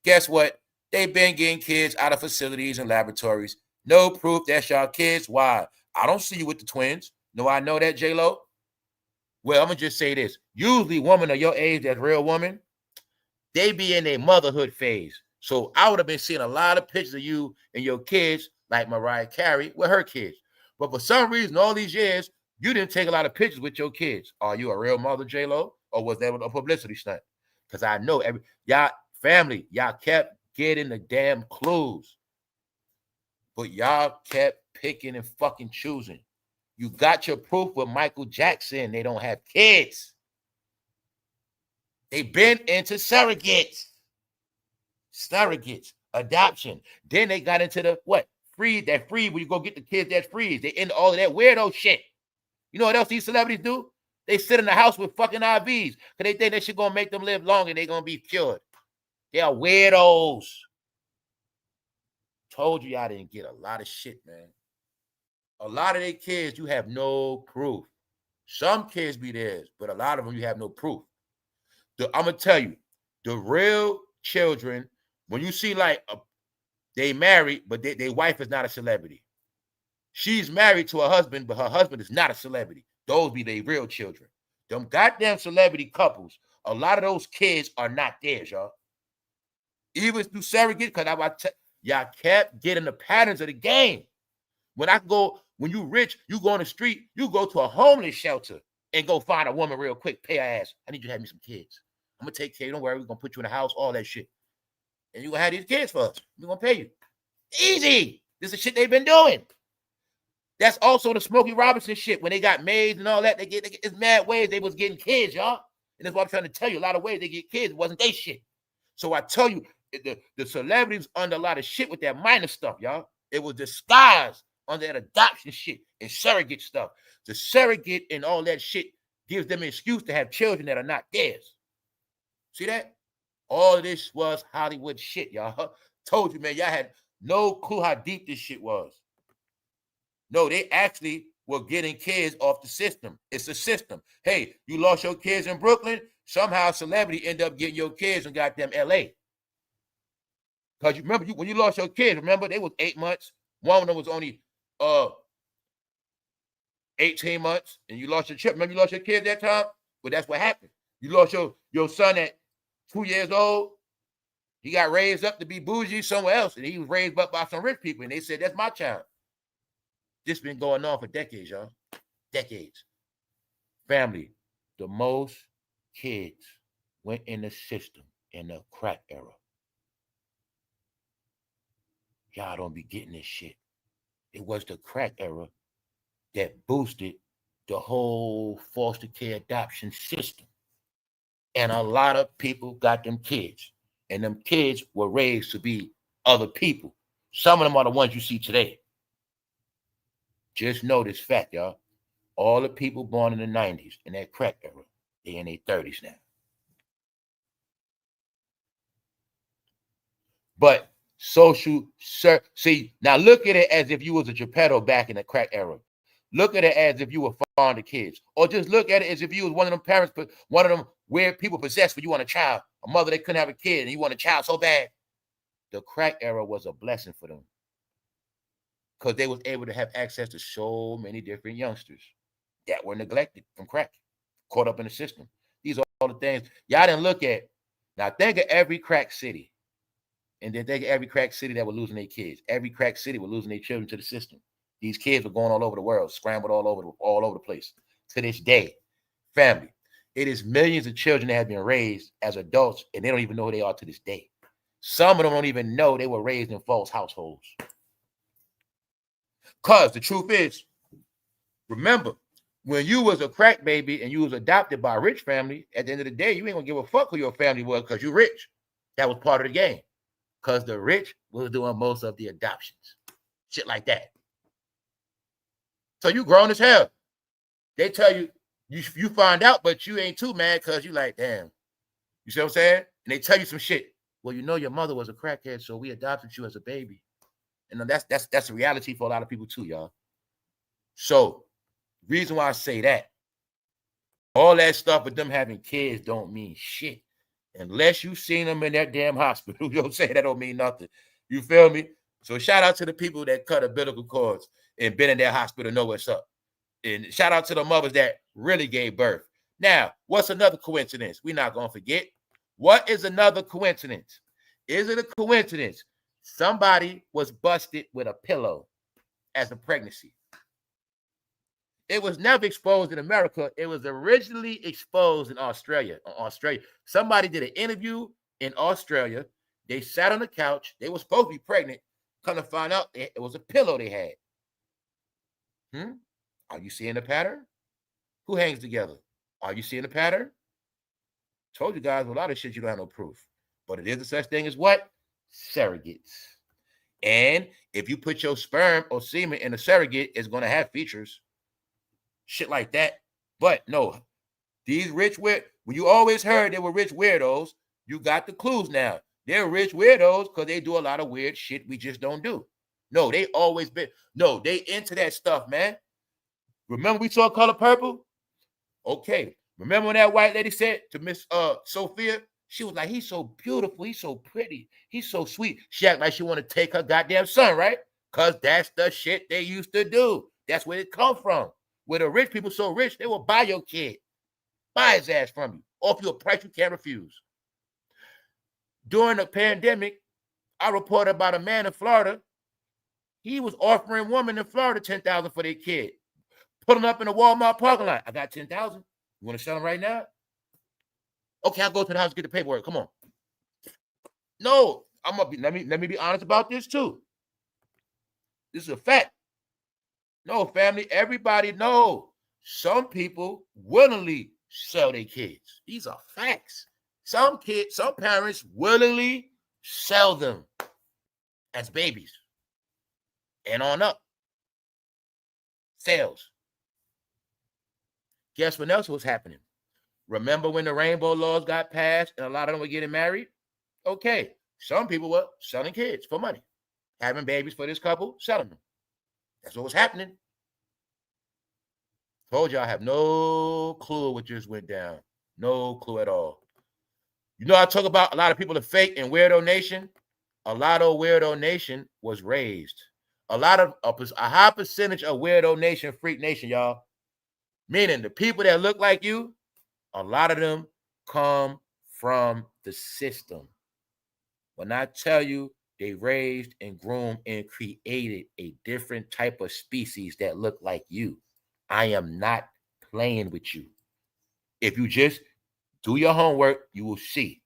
Guess what? They've been getting kids out of facilities and laboratories. No proof that's y'all kids. Why? I don't see you with the twins. No, I know that, J-Lo. Well, I'm going to just say this. Usually women of your age, that's real woman, they be in a motherhood phase. So I would have been seeing a lot of pictures of you and your kids, like Mariah Carey, with her kids. But for some reason, all these years, You didn't take a lot of pictures with your kids. Are you a real mother, J-Lo? Or was that a publicity stunt? Because I know y'all family, y'all kept getting the damn clues. But y'all kept picking and fucking choosing. You got your proof with Michael Jackson. They don't have kids. They've been into surrogates, adoption. Then they got into the what? Free, that free when you go get the kids, that's free. They into all of that weirdo shit. You know what else these celebrities do? They sit in the house with fucking IVs because they think that shit gonna make them live longer and they gonna be cured. They are weirdos. Told you y'all didn't get a lot of shit, man. A lot of their kids, you have no proof. Some kids be theirs, but a lot of them you have no proof. I'm gonna tell you, the real children, when you see like they married, but their wife is not a celebrity. She's married to her husband, but her husband is not a celebrity. Those be their real children. Them goddamn celebrity couples, a lot of those kids are not theirs, y'all. Even through surrogate, because y'all kept getting the patterns of the game. When you rich, you go on the street, you go to a homeless shelter and go find a woman real quick, pay her ass. I need you to have me some kids. I'm going to take care of you. Don't worry, we're going to put you in a house, all that shit. And you're going to have these kids for us. We're going to pay you. Easy. This is shit they've been doing. That's also the Smokey Robinson shit. When they got maids and all that, they get it's mad ways they was getting kids, y'all. And that's what I'm trying to tell you. A lot of ways they get kids. It wasn't they shit. So I tell you, the celebrities under a lot of shit with that minor stuff, y'all. It was disguised under that adoption shit and surrogate stuff. The surrogate and all that shit gives them an excuse to have children that are not theirs. See that? All of this was Hollywood shit, y'all. Told you, man, y'all had no clue how deep this shit was. No, they actually were getting kids off the system. It's a system. Hey, you lost your kids in Brooklyn. Somehow celebrity end up getting your kids in goddamn L.A. Because you remember, when you lost your kids, remember, they was 8 months. One of them was only 18 months, and you lost your chip. Remember you lost your kid that time? But that's what happened. You lost your son at 2 years old. He got raised up to be bougie somewhere else, and he was raised up by some rich people, and they said, that's my child. This been going on for decades, y'all. Decades. Family, the most kids went in the system in the crack era. Y'all don't be getting this shit. It was the crack era that boosted the whole foster care adoption system. And a lot of people got them kids. And them kids were raised to be other people. Some of them are the ones you see today. Just know this fact, y'all. All the people born in the 90s, in that crack era, they in their 30s now. But see, now look at it as if you was a Geppetto back in the crack era. Look at it as if you were fond of kids. Or just look at it as if you was one of them parents, one of them weird people possessed when you want a child. A mother, they couldn't have a kid, and you want a child so bad. The crack era was a blessing for them. Because they was able to have access to so many different youngsters that were neglected from crack, caught up in the system. These are all the things y'all didn't look at. Now think of every crack city. And then think of every crack city that were losing their kids. Every crack city were losing their children to the system. These kids were going all over the world, scrambled all over the place. To this day, family, it is millions of children that have been raised as adults, and they don't even know who they are to this day. Some of them don't even know they were raised in false households. Because the truth is, remember, when you was a crack baby and you was adopted by a rich family, at the end of the day, you ain't gonna give a fuck who your family was because you're rich. That was part of the game. Because the rich was doing most of the adoptions. Shit like that. So you grown as hell. They tell you, you find out, but you ain't too mad because you like, damn. You see what I'm saying? And they tell you some shit. Well, you know your mother was a crackhead, so we adopted you as a baby. And that's a reality for a lot of people too, y'all. So, reason why I say that, all that stuff with them having kids don't mean shit. Unless you seen them in that damn hospital. You know what I'm saying? That don't mean nothing. You feel me? So shout out to the people that cut umbilical cords and been in that hospital, know what's up. And shout out to the mothers that really gave birth. Now, what's another coincidence? We're not going to forget. What is another coincidence? Is it a coincidence somebody was busted with a pillow as a pregnancy? It was never exposed in America. It was originally exposed in Australia. Somebody did an interview in Australia. They sat on the couch. They were supposed to be pregnant. Come to find out, it was a pillow they had. Are you seeing the pattern? Who hangs together? Are you seeing the pattern? Told you guys a lot of shit you don't have no proof. But it is a such thing as what? Surrogates. And if you put your sperm or semen in a surrogate, it's going to have features. Shit like that. But no, these rich when you always heard they were rich weirdos, you got the clues now. They're rich weirdos because they do a lot of weird shit we just don't do. No, they always been. No, they into that stuff, man. Remember we saw Color Purple? Okay. Remember when that white lady said to Miss Sophia, she was like, he's so beautiful, he's so pretty, he's so sweet. She act like she want to take her goddamn son, right? Because that's the shit they used to do. That's where it come from. Where the rich people so rich, they will buy your kid. Buy his ass from you. Offer you a price you can't refuse. During the pandemic, I reported about a man in Florida. He was offering women in Florida $10,000 for their kid. Put them up in a Walmart parking lot. I got $10,000. You want to sell them right now? Okay, I'll go to the house and get the paperwork. Come on. No, I'm gonna be. Let me be honest about this too. This is a fact. No, family, everybody know some people willingly sell their kids. These are facts. Some parents willingly sell them as babies and on up. Sales. Guess what else was happening? Remember when the rainbow laws got passed and a lot of them were getting married? Okay, some people were selling kids for money, having babies for this couple, selling them. That's what was happening. Told you I have no clue what just went down. No clue at all. You know, I talk about a lot of people are fake in Weirdo Nation. A lot of Weirdo Nation was raised. A high percentage of Weirdo Nation, Freak Nation, y'all. Meaning the people that look like you, a lot of them come from the system. When I tell you they raised and groomed and created a different type of species that look like you, I am not playing with you. If you just do your homework, you will see.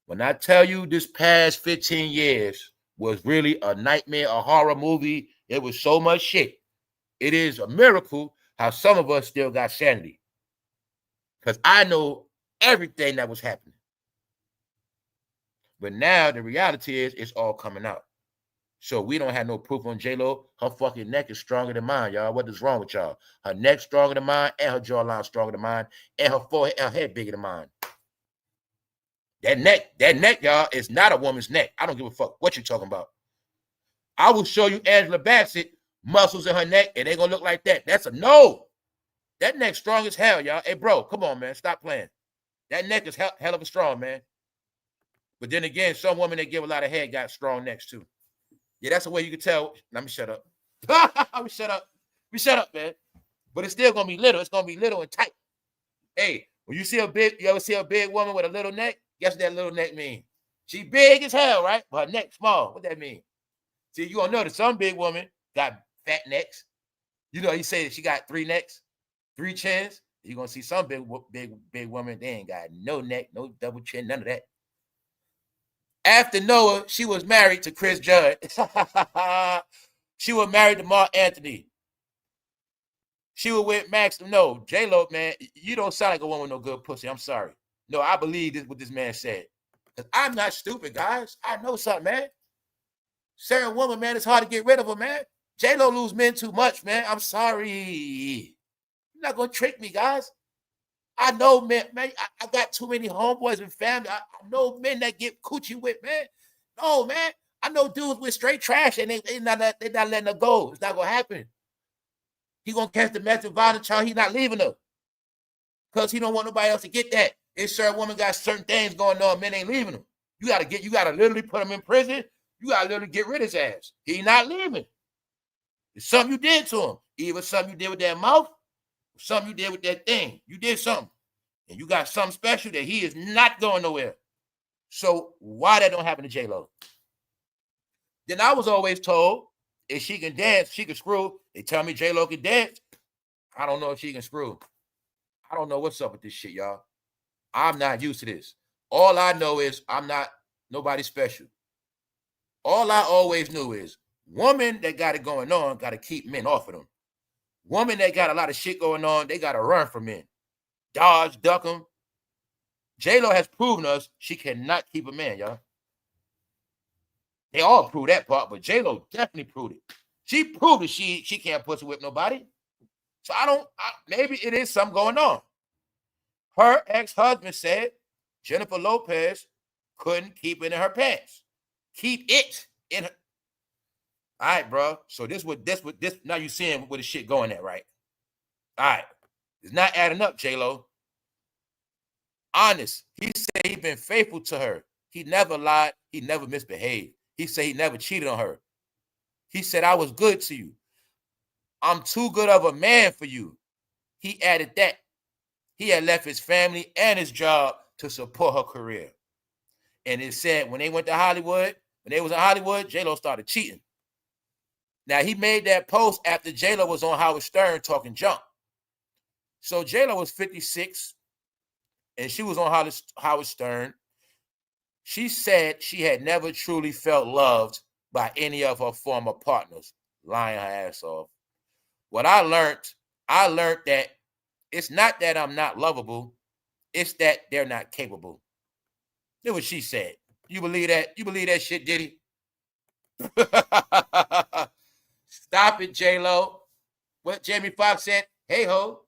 When I tell you this past 15 years was really a nightmare, a horror movie, it was so much shit. It is a miracle how some of us still got sanity. Because I know everything that was happening. But now the reality is it's all coming out. So we don't have no proof on J-Lo. Her fucking neck is stronger than mine, y'all. What is wrong with y'all? Her neck stronger than mine, and her jawline stronger than mine, and her forehead, her head bigger than mine. That neck, y'all, is not a woman's neck. I don't give a fuck what you're talking about. I will show you Angela Bassett muscles in her neck, and they gonna look like that. That's a no. That neck strong as hell, y'all. Hey, bro, come on, man. Stop playing. That neck is hell of a strong, man. But then again, some women that give a lot of head got strong necks too. Yeah, that's the way you can tell. Let me shut up. We shut up, man. But it's still gonna be little. It's gonna be little and tight. Hey, when you ever see a big woman with a little neck? Guess what that little neck mean? She big as hell, right? But her neck small. What that mean? See, you gonna notice some big women got fat necks. You know, you say that she got 3 necks, 3 chins. You're gonna see some big woman, they ain't got no neck, no double chin, none of that. After Noah, she was married to Chris Judd. She was married to Mark Anthony. She was with Max. No, J-Lo, man, you don't sound like a woman with no good pussy. I'm sorry. No, I believe this what this man said. I'm not stupid, guys. I know something, man. Certain woman, man, it's hard to get rid of her, man. J-Lo lose men too much, man. I'm sorry. You're not going to trick me, guys. I know, man, I got too many homeboys and family. I know men that get coochie with, man. No, man. I know dudes with straight trash and they're not letting her go. It's not going to happen. He going to catch the domestic violence charge. He's not leaving her. Because he don't want nobody else to get that. If certain woman got certain things going on, men ain't leaving him. You got to literally put him in prison. You got to literally get rid of his ass. He not leaving. It's something you did to him. Either something you did with that mouth, or something you did with that thing. You did something. And you got something special that he is not going nowhere. So why that don't happen to J-Lo? Then I was always told, if she can dance, she can screw. They tell me J-Lo can dance. I don't know if she can screw. I don't know what's up with this shit, y'all. I'm not used to this. All I know is I'm not nobody special. All I always knew is woman that got it going on got to keep men off of them. Woman that got a lot of shit going on, they got to run from men. Dodge, duck them. J-Lo has proven us she cannot keep a man, y'all. They all proved that part, but J-Lo definitely proved it. She proved that she can't pussy whip nobody. So maybe it is something going on. Her ex-husband said Jennifer Lopez couldn't keep it in her pants. Keep it in her. All right, bro. So this now you seeing where the shit going at, right? All right. It's not adding up, J-Lo. Honest. He said he been faithful to her. He never lied. He never misbehaved. He said he never cheated on her. He said, I was good to you. I'm too good of a man for you. He added that. He had left his family and his job to support her career. And it said when they went to Hollywood, when they was in Hollywood, J-Lo started cheating. Now, he made that post after J-Lo was on Howard Stern talking junk. So J-Lo was 56, and she was on Howard Stern. She said she had never truly felt loved by any of her former partners, lying her ass off. What I learned that it's not that I'm not lovable, it's that they're not capable. That's what she said. You believe that? You believe that shit, Diddy? Stop it, J-Lo. What Jamie Foxx said, hey ho.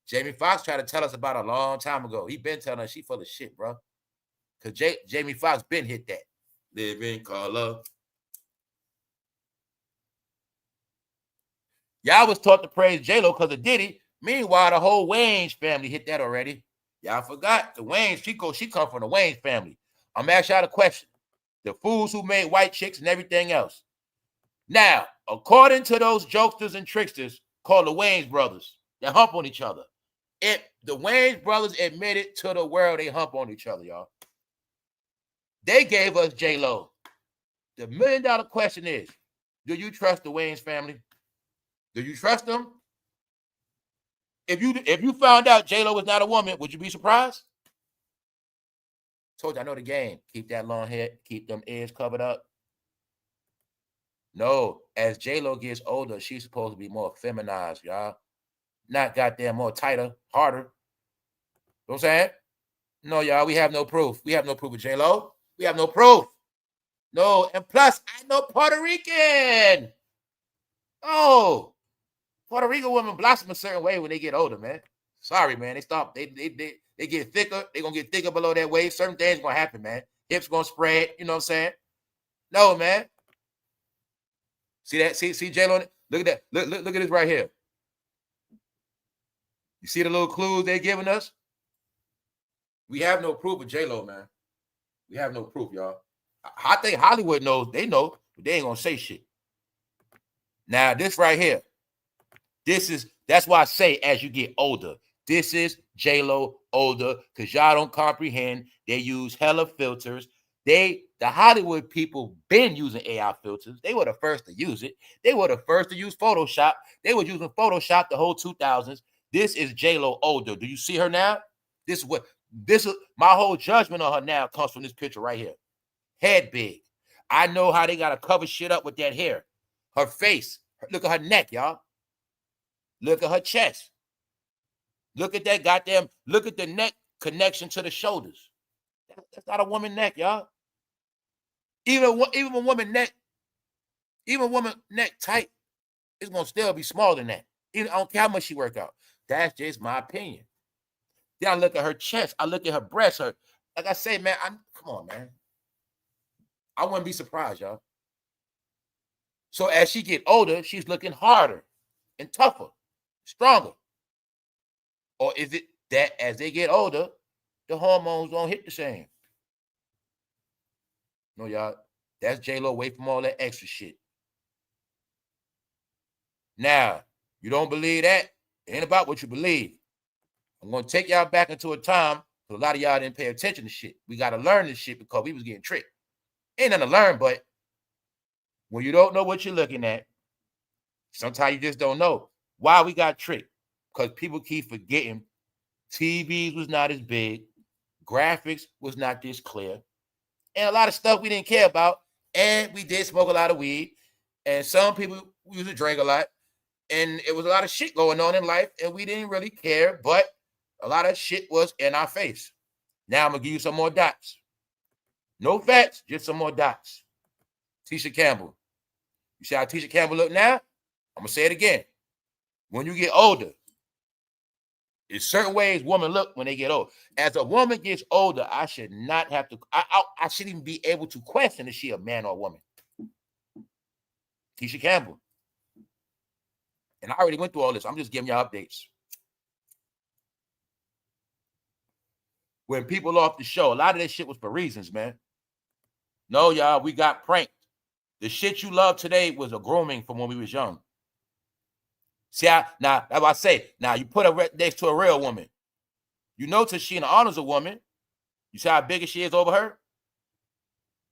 Jamie Foxx tried to tell us about a long time ago. He been telling us she full of shit, bro. Because Jamie Foxx been hit that. Live in color. Y'all was taught to praise J-Lo because of Diddy. Meanwhile, the whole Wayans family hit that already. Y'all forgot the Wayans. She come from the Wayans family. I'm gonna ask y'all a question. The fools who made white chicks and everything else. Now, according to those jokesters and tricksters called the Wayans brothers, they hump on each other. If the Wayans brothers admitted to the world they hump on each other, y'all. They gave us J-Lo. The $1 million question is, do you trust the Wayans family? Do you trust them? If you found out J-Lo was not a woman, would you be surprised? Told you I know the game. Keep that long hair, keep them ears covered up. No, as J-Lo gets older, she's supposed to be more feminized, y'all. Not goddamn more tighter, harder. You know what I'm saying? No, y'all, we have no proof. We have no proof of J-Lo. We have no proof. No, and plus, I know Puerto Rican. Oh, Puerto Rican women blossom a certain way when they get older, man. Sorry, man. They stop. They get thicker. They're going to get thicker below that waist. Certain things going to happen, man. Hips going to spread. You know what I'm saying? No, man. See that? See J-Lo? Look at that. Look at this right here. You see the little clues they're giving us? We have no proof of J-Lo, man. We have no proof, y'all. I think Hollywood knows. They know, but they ain't going to say shit. Now, this right here. That's why I say as you get older, this is J-Lo older, because y'all don't comprehend. They use hella filters. The Hollywood people been using AI filters. They were the first to use it. They were the first to use Photoshop. They were using Photoshop the whole 2000s. This is J-Lo older. Do you see her now? This is my whole judgment on her now comes from this picture right here. Head big. I know how they got to cover shit up with that hair. Her face. Look at her neck, y'all. Look at her chest. Look at that goddamn, look at the neck connection to the shoulders. That's not a woman neck, y'all. Even a woman neck tight, it's gonna still be smaller than that. I don't care how much she work out. That's just my opinion. Then I look at her chest. I look at her breasts. Like I say, man, come on, man. I wouldn't be surprised, y'all. So as she get older, she's looking harder and tougher, stronger. Or is it that as they get older, the hormones don't hit the same? No, y'all. That's J-Lo away from all that extra shit. Now, you don't believe that? It ain't about what you believe. I'm going to take y'all back into a time because a lot of y'all didn't pay attention to shit. We got to learn this shit because we was getting tricked. Ain't nothing to learn, but when you don't know what you're looking at, sometimes you just don't know why we got tricked. because people keep forgetting TVs was not as big, graphics was not this clear, and a lot of stuff we didn't care about, and we did smoke a lot of weed, and some people used to drink a lot, and it was a lot of shit going on in life, and we didn't really care, but a lot of shit was in our face. Now I'm going to give you some more dots. No facts, just some more dots. Tisha Campbell. You see how Tisha Campbell look now? I'm going to say it again. When you get older, there's certain ways women look when they get old. As a woman gets older, I should not have to, I shouldn't even be able to question if she a man or a woman. Tisha Campbell. And I already went through all this. I'm just giving y'all updates. When people off the show, a lot of that shit was for reasons, man. No, y'all, we got pranked. The shit you love today was a grooming from when we was young. See, now, that's what I say. Now, you put her next to a real woman. You know Tashina Arnold's a woman. You see how big she is over her?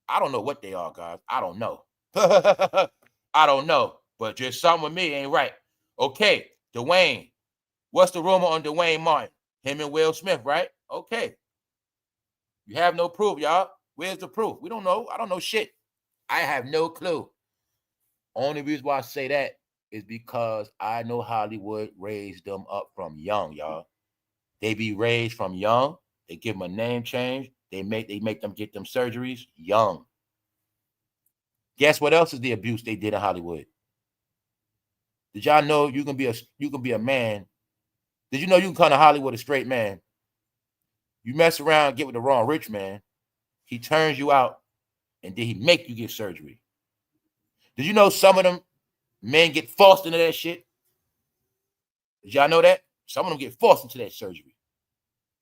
I don't know what they are, guys. I don't know. I don't know. But just something with me ain't right. Okay, Dwayne. What's the rumor on Dwayne Martin? Him and Will Smith, right? Okay. You have no proof, y'all. Where's the proof? We don't know. I don't know shit. I have no clue. Only reason why I say that is because I know Hollywood raised them up from young, y'all. They be raised from young. They give them a name change. They make them get them surgeries young. Guess what else is the abuse they did in Hollywood? Did y'all know you can be a man? Did you know you can come to Hollywood a straight man? You mess around, get with the wrong rich man, he turns you out, and then he make you get surgery. Did you know some of them men get forced into that shit? Did y'all know that? Some of them get forced into that surgery.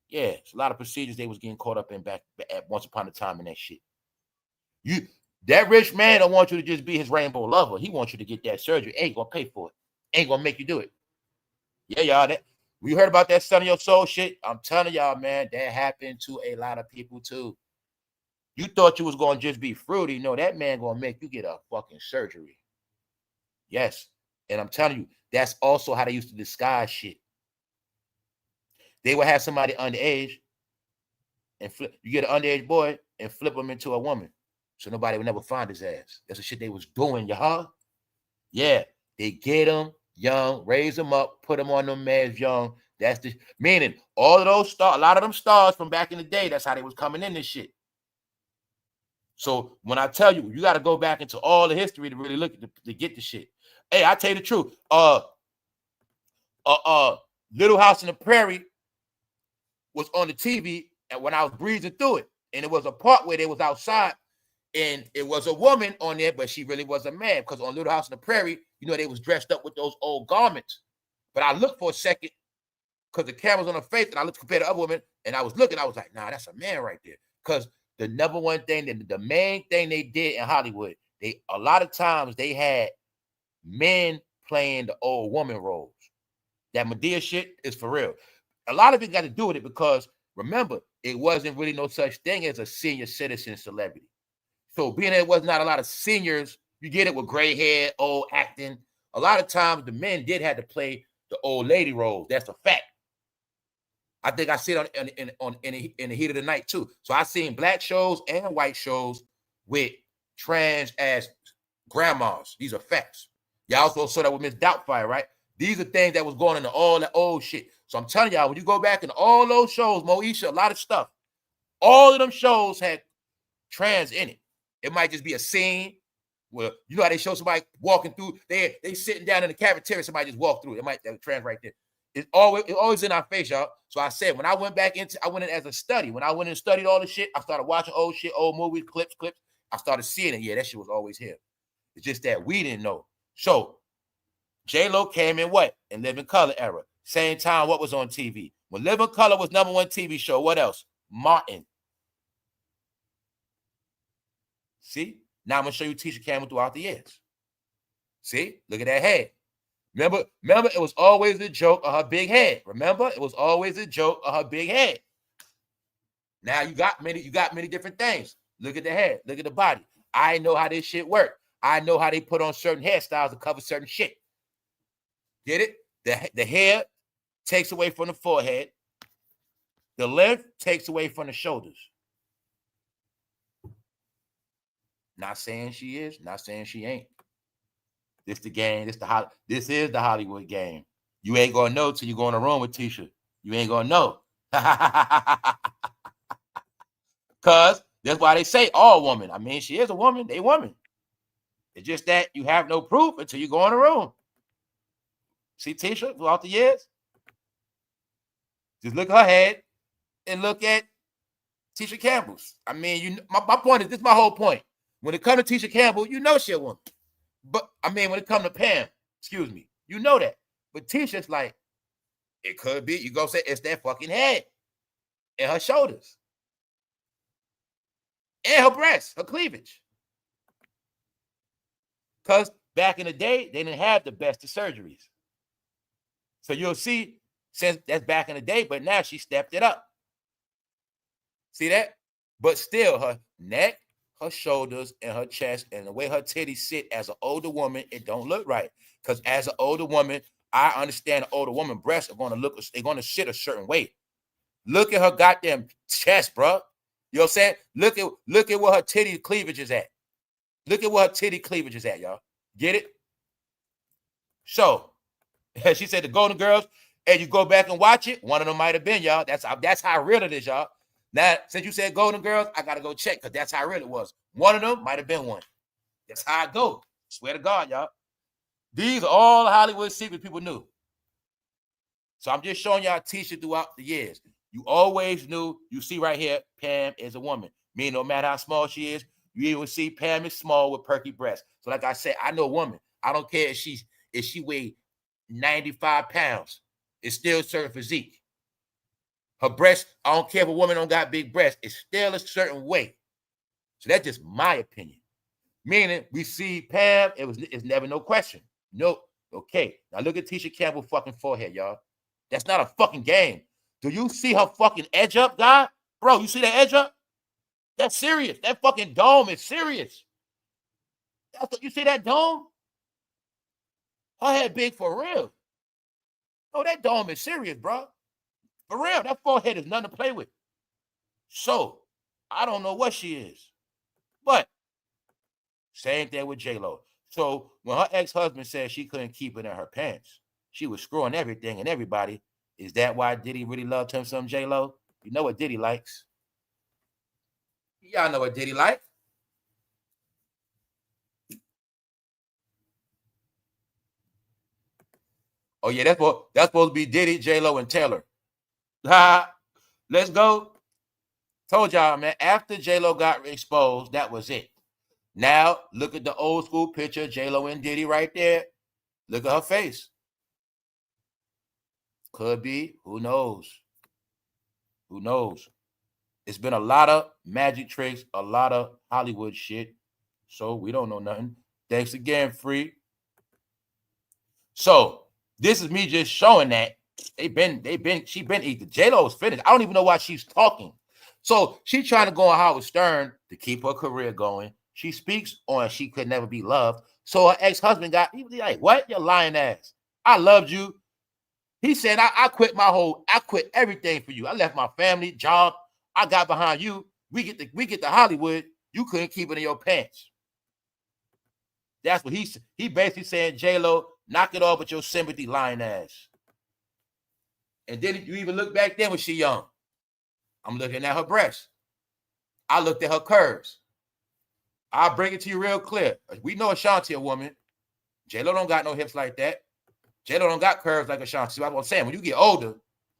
Yeah, it's a lot of procedures they was getting caught up in back at once upon a time in that shit. That rich man don't want you to just be his rainbow lover. He wants you to get that surgery. Ain't gonna pay for it. Ain't gonna make you do it. Yeah, y'all. We heard about that son of your soul shit. I'm telling y'all, man, that happened to a lot of people too. You thought you was gonna just be fruity. No, that man gonna make you get a fucking surgery. Yes. And I'm telling you, that's also how they used to disguise shit. They would have somebody underage and you get an underage boy and flip him into a woman. So nobody would never find his ass. That's the shit they was doing, y'all. Yeah, they get him young, raise him up, put him on them meds young. That's the meaning. All of those stars, a lot of them stars from back in the day, that's how they was coming in this shit. So when I tell you, you got to go back into all the history to really look at to get the shit. Hey, I tell you the truth. Little House on the Prairie was on the TV, and when I was breezing through it, and it was a part where they was outside. And it was a woman on there, but she really was a man. Because on Little House on the Prairie, you know, they was dressed up with those old garments. But I looked for a second because the camera's on her face, and I looked compared to other women, and I was looking. I was like, nah, that's a man right there. Because the number one thing, the main thing they did in Hollywood, a lot of times they had men playing the old woman roles. That Medea shit is for real. A lot of it got to do with it because, remember, it wasn't really no such thing as a senior citizen celebrity. So being there was not a lot of seniors, you get it with gray hair, old acting. A lot of times the men did have to play the old lady roles. That's a fact. I think I see it in the heat of the night too. So I seen black shows and white shows with trans as grandmas. These are facts. Y'all also saw that with Miss Doubtfire, right? These are things that was going into all that old shit. So I'm telling y'all, when you go back in all those shows, Moesha, a lot of stuff, all of them shows had trans in it. It might just be a scene where, you know how they show somebody walking through, they sitting down in the cafeteria, somebody just walked through. It might have trans right there. It's always in our face, y'all. So I said, when I went in as a study. When I went and studied all the shit, I started watching old shit, old movies, clips. I started seeing it. Yeah, that shit was always here. It's just that we didn't know. So J-Lo came in what? In Living Color era. Same time, what was on TV? When Living Color was #1 TV show, what else? Martin. See? Now I'm going to show you Tisha Campbell throughout the years. See? Look at that head. Remember, it was always a joke of her big head. Remember? It was always a joke of her big head. Now you got many different things. Look at the head. Look at the body. I know how this shit work. I know how they put on certain hairstyles to cover certain shit. Get it? The hair takes away from the forehead. The length takes away from the shoulders. Not saying she is, not saying she ain't. This the game. This is the Hollywood game. You ain't gonna know till you go in the room with Tisha. You ain't gonna know. Cause that's why they say all women. I mean, she is a woman. They woman. It's just that you have no proof until you go in the room. See Tisha throughout the years? Just look at her head and look at Tisha Campbell's. I mean, my point is, this is my whole point. When it comes to Tisha Campbell, you know she a woman. But, I mean, when it comes to Pam, excuse me, you know that. But Tisha's like, it could be, you go say, it's that fucking head and her shoulders and her breasts, her cleavage. Because back in the day, they didn't have the best of surgeries. So you'll see, since that's back in the day, but now she stepped it up. See that? But still, her neck, her shoulders, and her chest, and the way her titties sit as an older woman, it don't look right. Because as an older woman, I understand an older woman breasts are they're gonna sit a certain way. Look at her goddamn chest, bro. You know what I'm saying? Look at where her titty cleavage is at. Look at where her titty cleavage is at, y'all. Get it? So, she said the Golden Girls, and you go back and watch it, one of them might have been, y'all. That's how real it is, y'all. Now, since you said Golden Girls, I got to go check because that's how real it was. One of them might have been one. That's how I go. Swear to God, y'all. These are all Hollywood secrets people knew. So I'm just showing y'all Tisha throughout the years. You always knew, you see right here, Pam is a woman. Meaning no matter how small she is, you even see Pam is small with perky breasts. So like I said, I know a woman. I don't care if she weighed 95 pounds. It's still a certain physique. Her breasts, I don't care if a woman don't got big breasts. It's still a certain way. So that's just my opinion. Meaning we see Pam, it's never no question. Nope. Okay. Now look at Tisha Campbell's fucking forehead, y'all. That's not a fucking game. Do you see her fucking edge up, God? Bro, you see that edge up? That's serious. That fucking dome is serious. You see that dome? Her head big for real. Oh, that dome is serious, bro. For real, that forehead is nothing to play with. So, I don't know what she is. But, same thing with J-Lo. So, when her ex-husband said she couldn't keep it in her pants, she was screwing everything and everybody. Is that why Diddy really loved him some, J-Lo? You know what Diddy likes. Y'all know what Diddy likes. Oh, yeah, that's supposed to be Diddy, J-Lo, and Taylor. Let's go. Told y'all, man, after J-Lo got exposed, that was it. Now, look at the old school picture, J-Lo and Diddy right there. Look at her face. Could be. Who knows? Who knows? It's been a lot of magic tricks, a lot of Hollywood shit. So we don't know nothing. Thanks again, Free. So this is me just showing that she been eating. J-Lo is finished. I don't even know why she's talking. So she's trying to go on Howard Stern to keep her career going. She speaks on she could never be loved. So her ex-husband he was like, what? You lying ass. I loved you. He said, I quit everything for you. I left my family, job. I got behind you. We get to Hollywood. You couldn't keep it in your pants. That's what he basically saying, J-Lo, knock it off with your sympathy lying ass. And then you even look back then when she young. I'm looking at her breasts. I looked at her curves. I'll bring it to you real clear. We know Ashanti a woman. J-Lo don't got no hips like that. J-Lo don't got curves like Ashanti. That's what I'm saying. When you get older,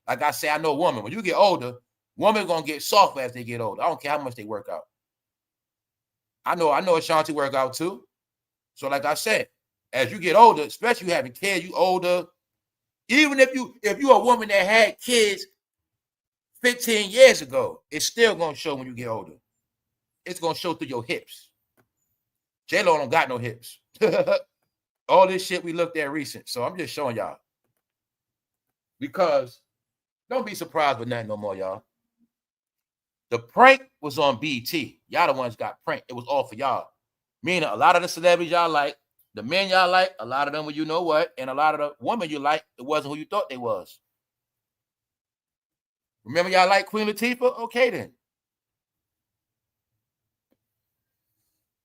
like I say, I know a woman. When you get older, women gonna get soft as they get older. I don't care how much they work out. I know Ashanti work out too. So like I said, as you get older, especially you having kids, you older. Even if you're a woman that had kids 15 years ago, it's still gonna show when you get older. It's gonna show through your hips. J-Lo don't got no hips. All this shit we looked at recent. So I'm just showing y'all. Because don't be surprised with nothing no more, y'all. The prank was on BT. Y'all the ones got pranked. It was all for y'all. Meaning a lot of the celebrities y'all like, the men y'all like, a lot of them were you know what, and a lot of the women you like, it wasn't who you thought they was. Remember y'all like Queen Latifah? Okay then.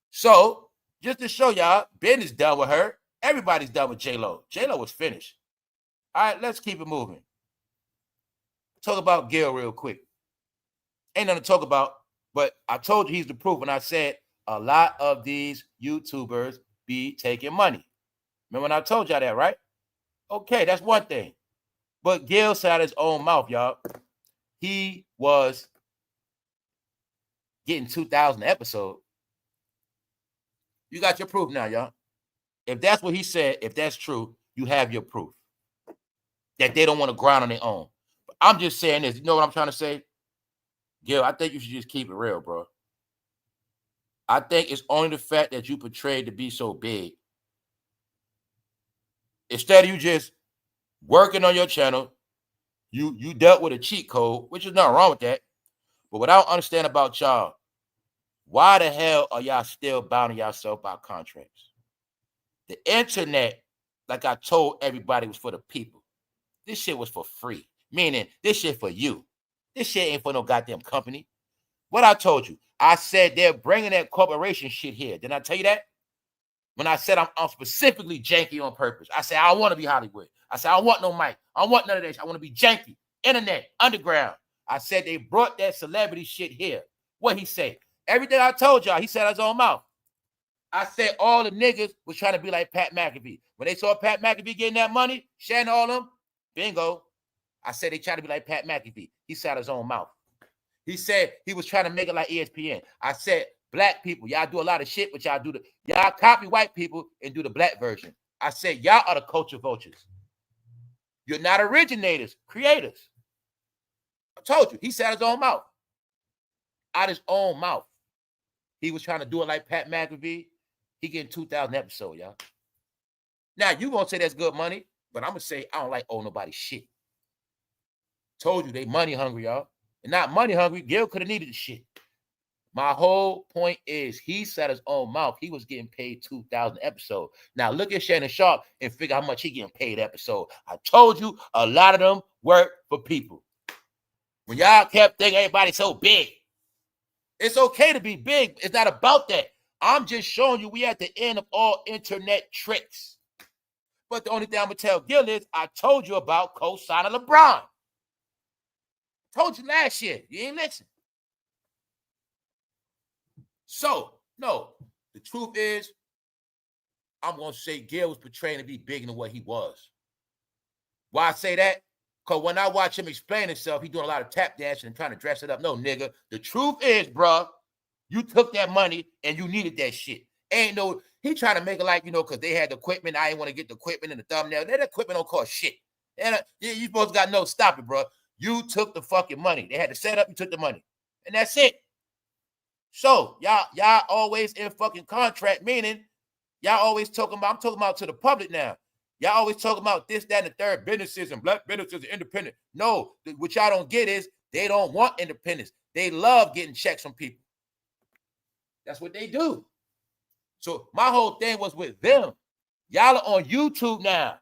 So, just to show y'all, Ben is done with her. Everybody's done with J-Lo. J-Lo was finished. All right, let's keep it moving. Talk about Gil real quick. Ain't nothing to talk about, but I told you he's the proof when I said a lot of these YouTubers be taking money. Remember when I told y'all that, right? Okay, that's one thing. But Gil said out his own mouth, y'all. He was getting 2,000 episode. You got your proof now, y'all. If that's what he said, if that's true, you have your proof that they don't want to grind on their own. But I'm just saying this. You know what I'm trying to say? Gil, I think you should just keep it real, bro. I think it's only the fact that you portrayed to be so big. Instead of you just working on your channel, you dealt with a cheat code, which is nothing wrong with that. But what I don't understand about y'all, why the hell are y'all still bounding yourself by contracts? The internet, like I told everybody, was for the people. This shit was for free, meaning this shit for you. This shit ain't for no goddamn company. What I told you, I said they're bringing that corporation shit here. Didn't I tell you that? When I said I'm specifically janky on purpose. I said I want to be Hollywood. I said I want no mic. I want none of that. I want to be janky, internet, underground. I said they brought that celebrity shit here. What he said? Everything I told y'all, he said out his own mouth. I said all the niggas was trying to be like Pat McAfee. When they saw Pat McAfee getting that money, Shannon, all them, bingo. I said they tried to be like Pat McAfee. He said out his own mouth. He said he was trying to make it like ESPN. I said, black people, y'all do a lot of shit, but y'all copy white people and do the black version. I said, y'all are the culture vultures. You're not originators, creators. I told you, he said his own mouth. Out his own mouth. He was trying to do it like Pat McAfee. He getting 2,000 episodes, y'all. Now, you gonna say that's good money, but I'm gonna say I don't like owe nobody shit. Told you, they money hungry, y'all. And not money hungry, Gil could have needed the shit. My whole point is he said his own mouth. He was getting paid 2,000 episodes. Now look at Shannon Sharp and figure how much he getting paid episode. I told you a lot of them work for people. When y'all kept thinking everybody's so big, it's okay to be big. It's not about that. I'm just showing you we at the end of all internet tricks. But the only thing I'm gonna tell Gil is I told you about co-signing LeBron. Told you last year. You ain't listen. So, no, the truth is, I'm going to say Gil was portraying to be bigger than what he was. Why I say that? Because when I watch him explain himself, he's doing a lot of tap dancing and trying to dress it up. No, nigga, the truth is, bro, you took that money and you needed that shit. Ain't no, he trying to make it like, because they had the equipment. I didn't want to get the equipment and the thumbnail. That equipment don't cost shit. And you supposed to got no, stop it, bro. You took the fucking money. They had to set up, you took the money. And that's it. So y'all always in fucking contract, meaning y'all always talking about, I'm talking about to the public now. Y'all always talking about this, that, and the third, businesses and black businesses are independent. No, what y'all don't get is they don't want independence. They love getting checks from people. That's what they do. So my whole thing was with them. Y'all are on YouTube now.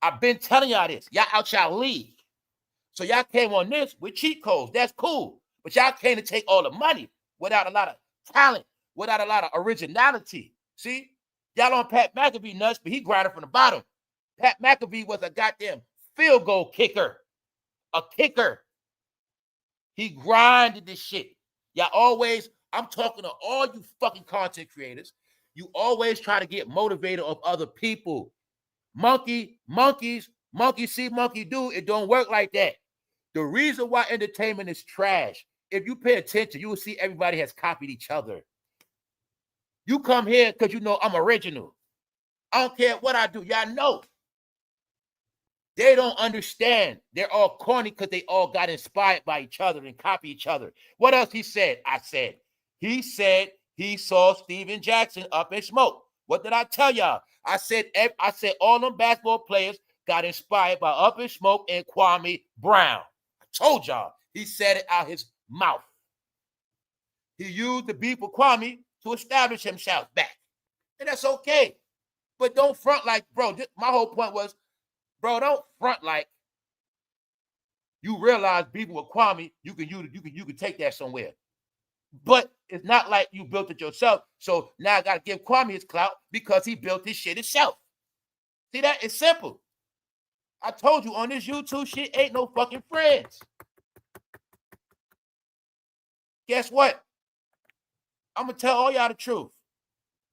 I've been telling y'all this. Y'all out y'all league. So y'all came on this with cheat codes. That's cool. But y'all came to take all the money without a lot of talent, without a lot of originality. See? Y'all on Pat McAfee nuts, but he grinded from the bottom. Pat McAfee was a goddamn field goal kicker. A kicker. He grinded this shit. Y'all always, I'm talking to all you fucking content creators. You always try to get motivated of other people. Monkey see, monkey do. It don't work like that. The reason why entertainment is trash, if you pay attention, you will see everybody has copied each other. You come here because you know I'm original. I don't care what I do. Y'all know. They don't understand. They're all corny because they all got inspired by each other and copy each other. What else he said? He said he saw Steven Jackson up in smoke. What did I tell y'all? I said all them basketball players got inspired by Up in Smoke and Kwame Brown. I told y'all. He said it out his mouth. He used the beef with Kwame to establish himself back. And that's okay. But don't front like, bro, my whole point was, bro, don't front like you realize beefing with Kwame, you can take that somewhere. But it's not like you built it yourself. So now I gotta give Kwame his clout because he built his shit himself. See that? It's simple. I told you on this YouTube shit ain't no fucking friends. Guess what? I'm gonna tell all y'all the truth.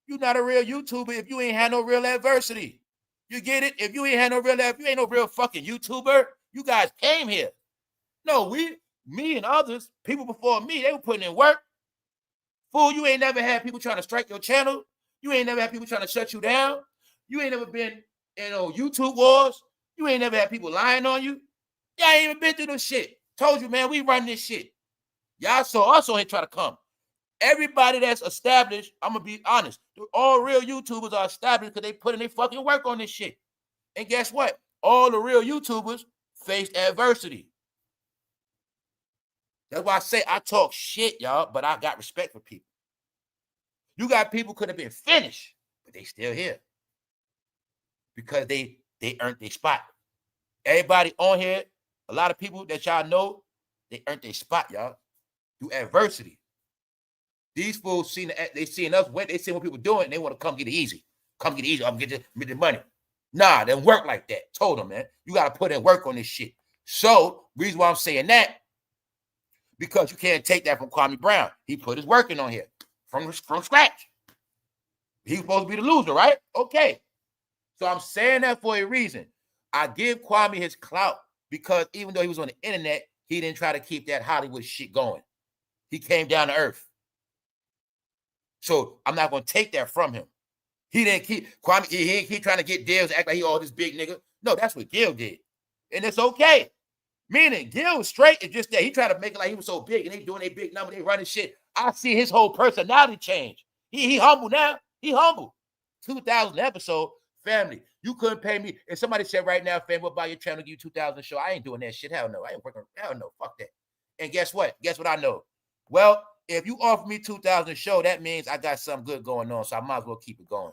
You're not a real YouTuber if you ain't had no real adversity. You get it? If you ain't had no real, if you ain't no real fucking YouTuber, you guys came here. No, me and others, people before me, they were putting in work. Fool, you ain't never had people trying to strike your channel. You ain't never had people trying to shut you down. You ain't never been in YouTube wars. You ain't never had people lying on you. Y'all ain't even been through this shit. Told you, man, we run this shit. Y'all saw us on here try to come. Everybody that's established, I'm going to be honest, all real YouTubers are established because they put in their fucking work on this shit. And guess what? All the real YouTubers faced adversity. That's why I say I talk shit, y'all, but I got respect for people. You got people could have been finished, but they still here because they earned their spot. Everybody on here, a lot of people that y'all know, they earned their spot, y'all, through adversity. These fools seeing us when they see what people doing, and they want to come get it easy. Come get it easy. I'm get the money. Nah, they don't work like that. Told them, man, you got to put in work on this shit. So, reason why I'm saying that, because you can't take that from Kwame Brown. He put his work in on here from scratch. He's supposed to be the loser, right? Okay. So I'm saying that for a reason. I give Kwame his clout because even though he was on the internet, he didn't try to keep that Hollywood shit going. He came down to earth. So I'm not going to take that from him. He didn't keep Kwame. He trying to get deals, act like he all this big nigga. No, that's what Gil did, and it's okay. Meaning Gil was straight. It's just that he tried to make it like he was so big, and they doing a big number, they running shit. I see his whole personality change. He humble now. He humble. 2,000 episode, family. You couldn't pay me. If somebody said right now, fam, we'll buy your channel, give you 2,000 show. I ain't doing that shit. Hell no. I ain't working. Hell no. Fuck that. And guess what? Guess what I know? Well, if you offer me 2,000 show, that means I got something good going on, so I might as well keep it going.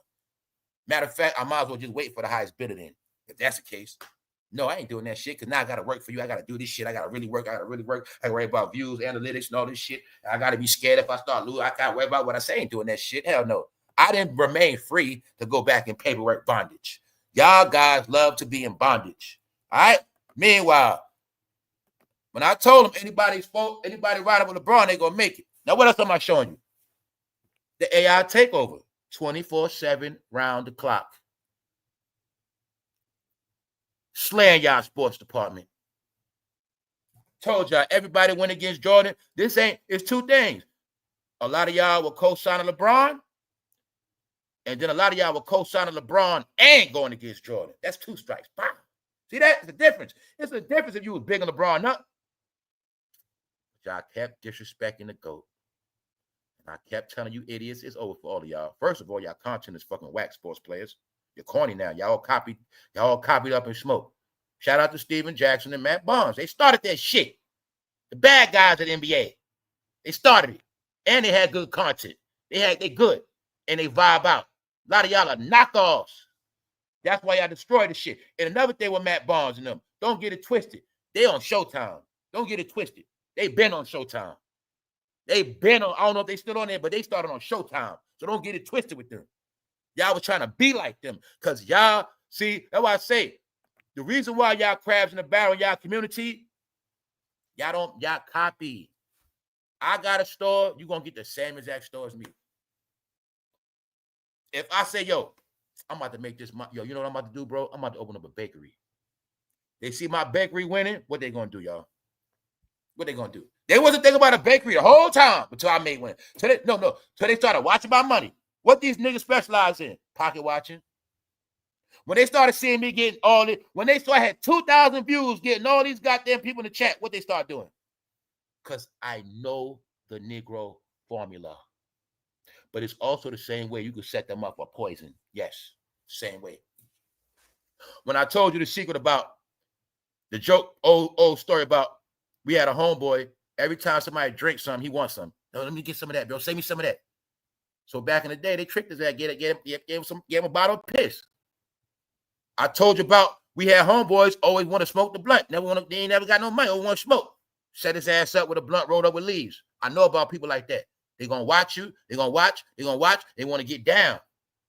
Matter of fact, I might as well just wait for the highest bidder then, if that's the case. No, I ain't doing that shit because now I got to work for you. I got to do this shit. I got to really work. I got to worry about views, analytics, and all this shit. I got to be scared if I start losing. I got to worry about what I say. I ain't doing that shit. Hell no. I didn't remain free to go back in paperwork bondage. Y'all guys love to be in bondage. All right? Meanwhile, when I told them anybody riding with LeBron, they going to make it. Now, what else am I showing you? The AI takeover. 24/7 round the clock. Slaying y'all sports department. Told y'all everybody went against Jordan. It's two things. A lot of y'all were co-signing LeBron, and then a lot of y'all were co-signing LeBron and going against Jordan. That's two strikes. Bam. See that? It's a difference. It's a difference if you was big on LeBron, not. But y'all kept disrespecting the GOAT. I kept telling you idiots, it's over for all of y'all. First of all, y'all content is fucking whack, sports players. You're corny now. Y'all copied up in smoke. Shout out to Steven Jackson and Matt Barnes. They started that shit. The bad guys at NBA. They started it. And they had good content. They good. And they vibe out. A lot of y'all are knockoffs. That's why y'all destroyed the shit. And another thing with Matt Barnes and them, don't get it twisted. They on Showtime. Don't get it twisted. They been on Showtime. They've been on, I don't know if they still on there, but they started on Showtime. So don't get it twisted with them. Y'all was trying to be like them. Because y'all, see, that's why I say, the reason why y'all crabs in the barrel in y'all community, y'all copy. I got a store, you're going to get the same exact store as me. If I say, yo, I'm about to make this, you know what I'm about to do, bro? I'm about to open up a bakery. They see my bakery winning, what they going to do, y'all? What they going to do? They wasn't thinking about a bakery the whole time until I made one. So they started watching my money. What these niggas specialize in? Pocket watching. When they started seeing me getting all it, when they started had 2,000 views, getting all these goddamn people in the chat, what they start doing? Because I know the Negro formula. But it's also the same way you can set them up for poison. Yes, same way. When I told you the secret about the joke, old story about we had a homeboy. Every time somebody drinks something, he wants some. No, let me get some of that, bro. Save me some of that. So back in the day, they tricked us at gave him a bottle of piss. I told you about We had homeboys always want to smoke the blunt. They ain't never got no money. Always want to smoke. Set his ass up with a blunt rolled up with leaves. I know about people like that. They're going to watch you. They're going to watch. They're going to watch. They want to get down.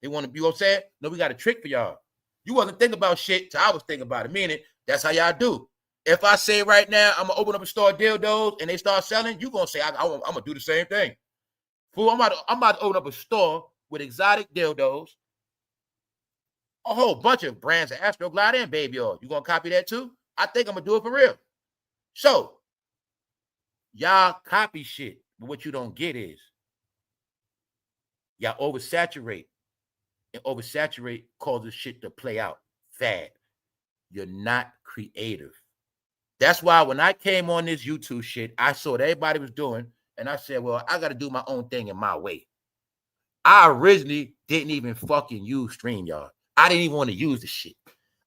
They want to, you know what I'm saying? No, we got a trick for y'all. You wasn't thinking about shit till I was thinking about it. Meaning, that's how y'all do. If I say right now, I'm going to open up a store of dildos and they start selling, you going to say, I'm going to do the same thing. Fool, I'm about to open up a store with exotic dildos, a whole bunch of brands of Astroglide and Baby Oil. You going to copy that too? I think I'm going to do it for real. So, y'all copy shit, but what you don't get is y'all oversaturate, and oversaturate causes shit to play out fad. You're not creative. That's why when I came on this YouTube shit, I saw what everybody was doing, and I said, well, I got to do my own thing in my way. I originally didn't even fucking use StreamYard. I didn't even want to use the shit.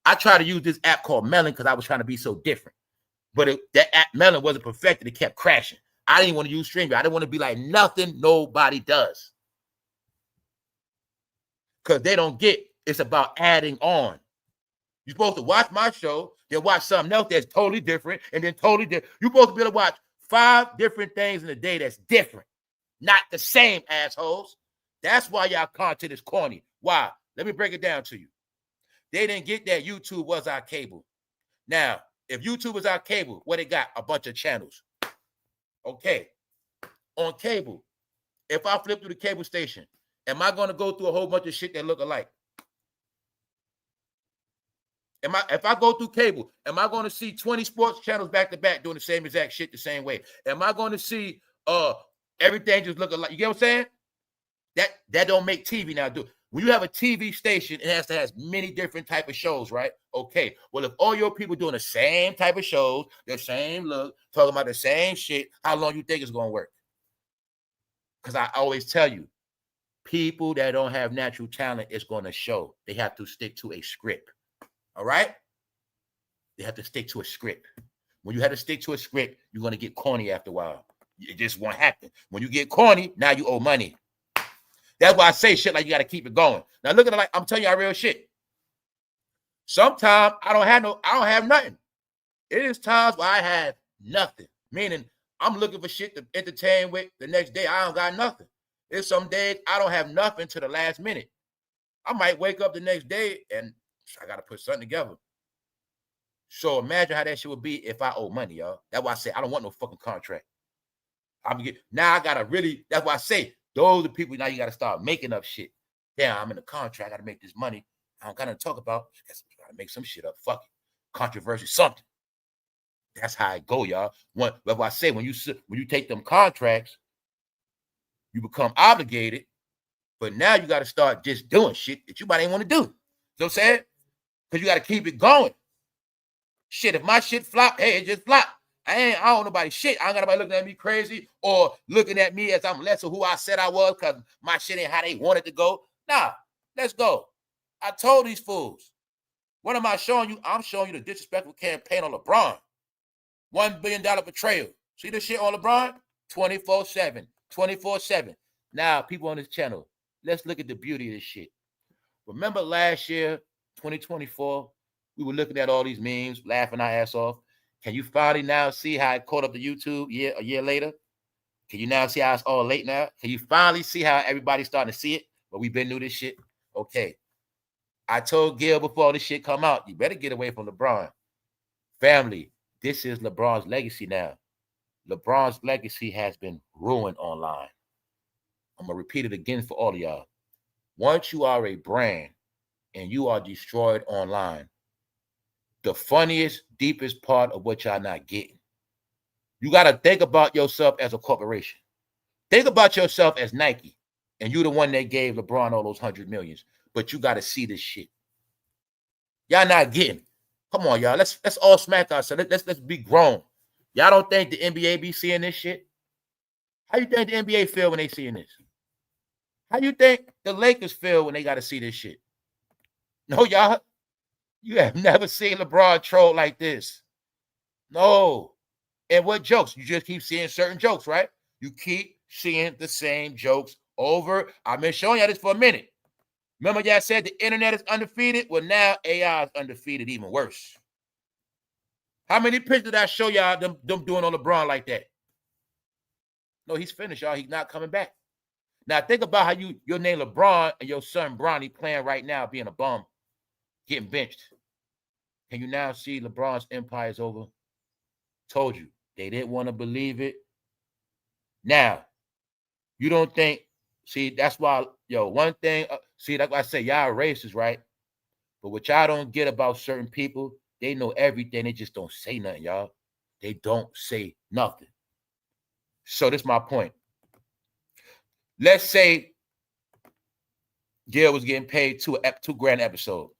I tried to use this app called Melon because I was trying to be so different. But that app Melon wasn't perfected. It kept crashing. I didn't want to use StreamYard. I didn't want to be like nothing nobody does. Because they don't get it's about adding on. You're supposed to watch my show, then watch something else that's totally different, and then totally different. You're supposed to be able to watch 5 different things in a day that's different. Not the same, assholes. That's why y'all content is corny. Why? Let me break it down to you. They didn't get that YouTube was our cable. Now, if YouTube was our cable, what it got? A bunch of channels. Okay. On cable, if I flip through the cable station, am I going to go through a whole bunch of shit that look alike? If I go through cable, am I going to see 20 sports channels back to back doing the same exact shit the same way? Am I going to see everything just look alike? You get what I'm saying? That don't make TV now, do. When you have a TV station, it has to have many different type of shows, right? Okay. Well, if all your people doing the same type of shows, the same look, talking about the same shit, how long you think it's going to work? Because I always tell you, people that don't have natural talent is going to show. They have to stick to a script. All right? They have to stick to a script. When you have to stick to a script, you're going to get corny after a while. It just won't happen. When you get corny, now you owe money. That's why I say shit like you got to keep it going. Now look at it like I'm telling you real shit. Sometimes I don't have nothing. It is times where I have nothing. Meaning I'm looking for shit to entertain with. The next day I don't got nothing. There's some days I don't have nothing to the last minute. I might wake up the next day and I got to put something together. So imagine how that shit would be if I owe money, y'all. That's why I say I don't want no fucking contract. Now I got to really, that's why I say, those are the people now you got to start making up shit. Damn, I'm in a contract. I got to make this money. I don't got to talk about. I got to make some shit up. Fuck it. Controversy, something. That's how it go, y'all. That's why I say when you take them contracts, you become obligated. But now you got to start just doing shit that you might ain't want to do. You know what I'm saying? Because you got to keep it going. Shit, if my shit flop, hey, it just flop. I don't know nobody shit. I ain't got nobody looking at me crazy or looking at me as I'm less of who I said I was because my shit ain't how they wanted to go. Nah, let's go. I told these fools. What am I showing you? I'm showing you the disrespectful campaign on LeBron. $1 billion betrayal. See this shit on LeBron? 24/7. 24/7. Now, people on this channel, let's look at the beauty of this shit. Remember last year, 2024, we were looking at all these memes, laughing our ass off. Can you finally now see how it caught up to YouTube a year later? Can you now see how it's all late now? Can you finally see how everybody's starting to see it? But we've been through this shit. Okay. I told Gil before all this shit come out, you better get away from LeBron. Family, this is LeBron's legacy now. LeBron's legacy has been ruined online. I'm going to repeat it again for all of y'all. Once you are a brand and you are destroyed online, the funniest, deepest part of what y'all not getting. You got to think about yourself as a corporation. Think about yourself as Nike, and you're the one that gave LeBron all those $100 million. But you got to see this shit. Y'all not getting. Come on, y'all. Let's all smack ourselves. Let's be grown. Y'all don't think the NBA be seeing this shit? How you think the NBA feel when they seeing this? How you think the Lakers feel when they got to see this shit? No, y'all. You have never seen LeBron troll like this. No. And what jokes? You just keep seeing certain jokes, right? You keep seeing the same jokes over. I've been showing you this for a minute. Remember y'all said the internet is undefeated? Well, now AI is undefeated, even worse. How many pictures did I show y'all them doing on LeBron like that? No, he's finished, y'all. He's not coming back. Now think about how your name LeBron and your son Bronny playing right now, being a bum, getting benched. Can you now see LeBron's empire is over? Told you. They didn't want to believe it. Now, you don't think, see, that's why, one thing, see, like I say, y'all racist, right? But what y'all don't get about certain people, they know everything. They just don't say nothing, y'all. They don't say nothing. So this is my point. Let's say Gil was getting paid $2,000 an episode.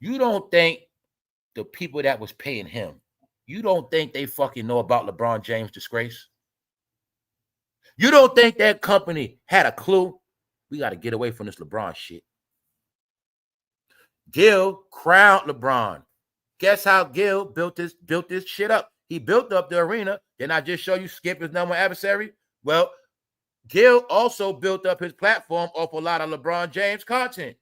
You don't think the people that was paying him, you don't think they fucking know about LeBron James' disgrace? You don't think that company had a clue? We got to get away from this LeBron shit. Gil crowned LeBron. Guess how Gil built this shit up? He built up the arena. Didn't I just show you Skip his number one adversary? Well, Gil also built up his platform off a lot of LeBron James content.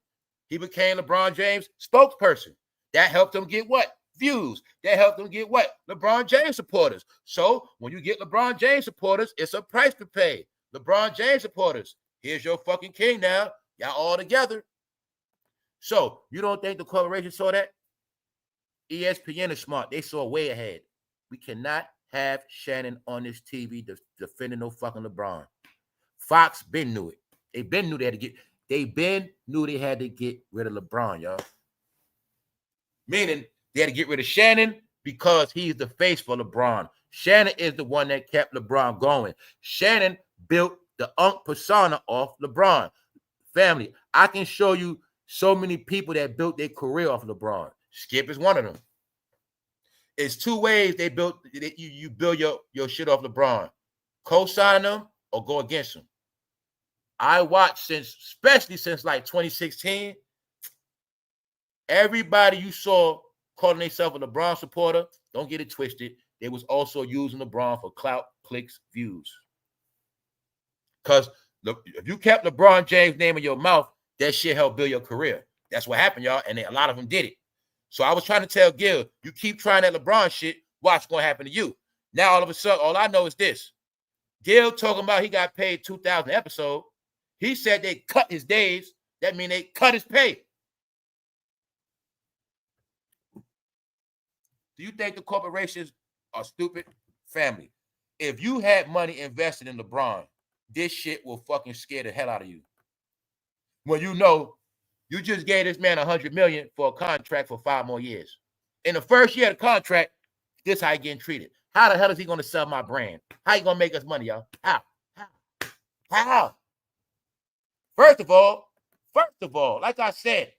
He became LeBron James' spokesperson. That helped him get what? Views. That helped him get what? LeBron James supporters. So when you get LeBron James supporters, it's a price to pay. LeBron James supporters, here's your fucking king now. Y'all all together. So you don't think the corporation saw that? ESPN is smart. They saw way ahead. We cannot have Shannon on this TV defending no fucking LeBron. Fox been knew it. They been knew they had to get. They been knew they had to get rid of LeBron, y'all. Meaning they had to get rid of Shannon because he's the face for LeBron. Shannon is the one that kept LeBron going. Shannon built the persona off LeBron. Family, I can show you so many people that built their career off LeBron. Skip is one of them. It's two ways they built. You build your shit off LeBron: co-sign them or go against them. I watched especially since like 2016. Everybody you saw calling themselves a LeBron supporter, don't get it twisted. They was also using LeBron for clout, clicks, views. Because if you kept LeBron James' name in your mouth, that shit helped build your career. That's what happened, y'all, and a lot of them did it. So I was trying to tell Gil, you keep trying that LeBron shit, watch what's going to happen to you. Now, all of a sudden, all I know is this. Gil talking about he got paid $2,000 an episode. He said they cut his days. That means they cut his pay. Do you think the corporations are stupid? Family, if you had money invested in LeBron, this shit will fucking scare the hell out of you. When you know you just gave this man $100 million for a contract for 5 more years. In the first year of the contract, this how he getting treated. How the hell is he going to sell my brand? How he going to make us money, y'all? How? First of all, like I said,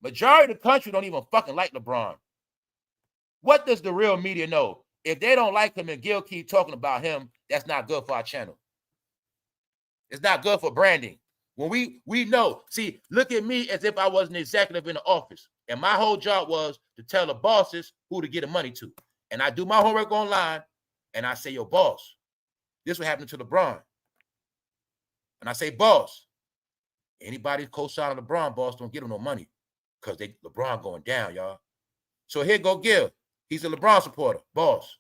majority of the country don't even fucking like LeBron. What does the real media know? If they don't like him and Gil keep talking about him, that's not good for our channel. It's not good for branding. When we know, see, look at me as if I was an executive in the office. And my whole job was to tell the bosses who to get the money to. And I do my homework online, and I say, yo, boss, this what happened to LeBron. And I say, boss, anybody co-signing LeBron, boss, don't give him no money because LeBron going down, y'all. So here go Gil. He's a LeBron supporter, boss.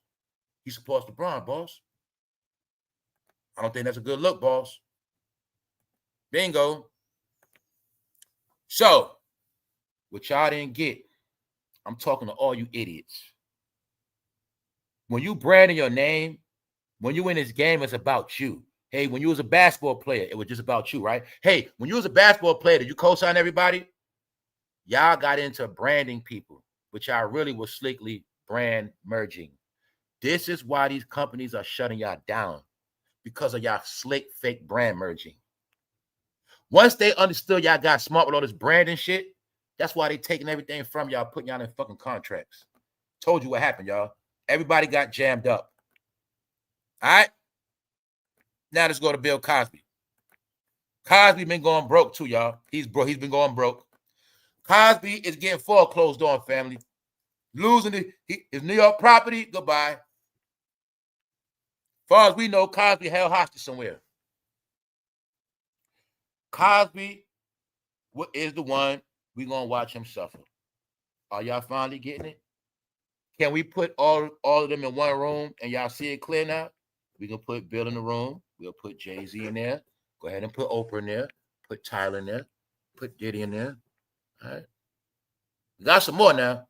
He supports LeBron, boss. I don't think that's a good look, boss. Bingo. So, what y'all didn't get, I'm talking to all you idiots. When you branding your name, when you in this game, it's about you. Hey, when you was a basketball player, it was just about you, right? Hey, when you was a basketball player, did you co-sign everybody? Y'all got into branding people, but y'all really was slickly brand merging. This is why these companies are shutting y'all down, because of y'all slick, fake brand merging. Once they understood y'all got smart with all this branding shit, that's why they taking everything from y'all, putting y'all in fucking contracts. Told you what happened, y'all. Everybody got jammed up. All right? Now let's go to Bill Cosby. Cosby been going broke too, y'all. He's been going broke. Cosby is getting foreclosed on, family. Losing his New York property, goodbye. As far as we know, Cosby held hostage somewhere. Cosby what is the one we gonna watch him suffer? Are y'all finally getting it? Can we put all of them in one room and y'all see it clear now? We can put BiLL in the room. We'll put Jay-Z in there. Go ahead and put Oprah in there. Put Tyler in there. Put Diddy in there. All right. We got some more now.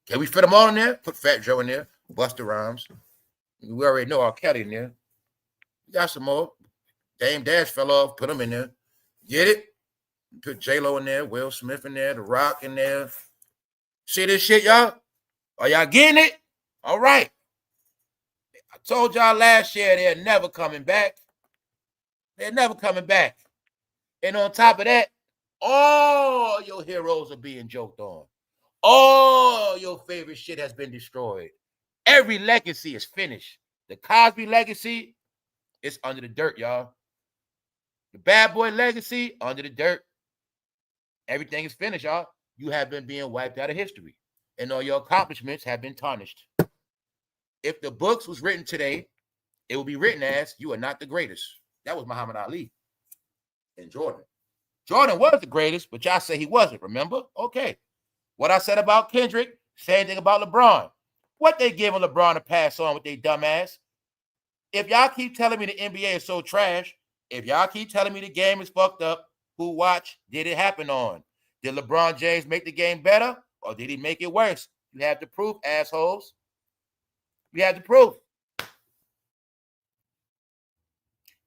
Can we fit them all in there? Put fatjoe in there. Busta Rhymes. We already know R. Kelly in there. We got some more. Damedash fell off. Put them in there. Get it? Put J-Lo in there. Will Smith in there. The Rock in there. See this shit, y'all? Are y'all getting it? All right. I told y'all last year they're never coming back. They're never coming back. And on top of that, all your heroes are being joked on. All your favorite shit has been destroyed. Every legacy is finished. The Cosby legacy is under the dirt, y'all. The Bad Boy legacy, under the dirt. Everything is finished, y'all. You have been being wiped out of history. And all your accomplishments have been tarnished. If the books was written today, it would be written as, you are not the greatest. That was Muhammad Ali and Jordan. Jordan was the greatest, but y'all say he wasn't, remember? Okay. What I said about Kendrick, same thing about LeBron. What they giving LeBron to pass on with their dumb ass? If y'all keep telling me the NBA is so trash, if y'all keep telling me the game is fucked up, who watch did it happen on? Did LeBron James make the game better or did he make it worse? You have the proof, assholes. You have the proof.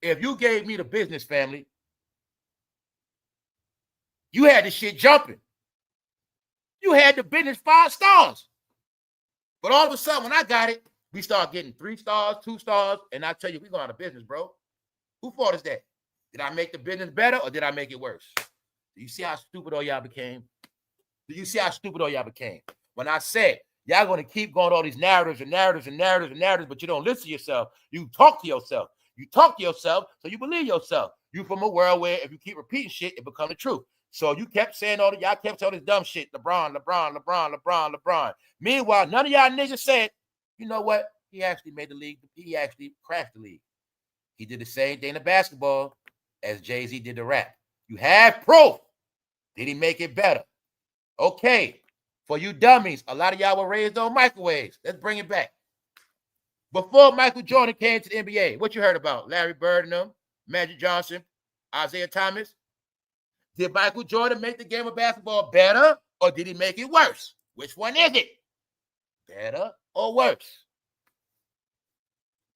If you gave me the business, family, you had the shit jumping. You had the business 5 stars. But all of a sudden, when I got it, we start getting 3 stars, 2 stars, and I tell you, we going out of business, bro. Who fault is that? Did I make the business better or did I make it worse? Do you see how stupid all y'all became? Do you see how stupid all y'all became? When I said, y'all going to keep going all these narratives and narratives and narratives and narratives, but you don't listen to yourself. You talk to yourself. You talk to yourself, so you believe yourself. You from a world where if you keep repeating shit, it becomes the truth. So you kept saying all that, y'all kept saying all this dumb shit. LeBron. Meanwhile, none of y'all niggas said, you know what? He actually made the league. He actually crashed the league. He did the same thing in basketball as Jay-Z did the rap. You have proof. Did he make it better? Okay. For you dummies, a lot of y'all were raised on microwaves. Let's bring it back. Before Michael Jordan came to the NBA, what you heard about? Larry Bird and them, Magic Johnson, Isaiah Thomas. Did Michael Jordan make the game of basketball better or did he make it worse? Which one is it? Better or worse?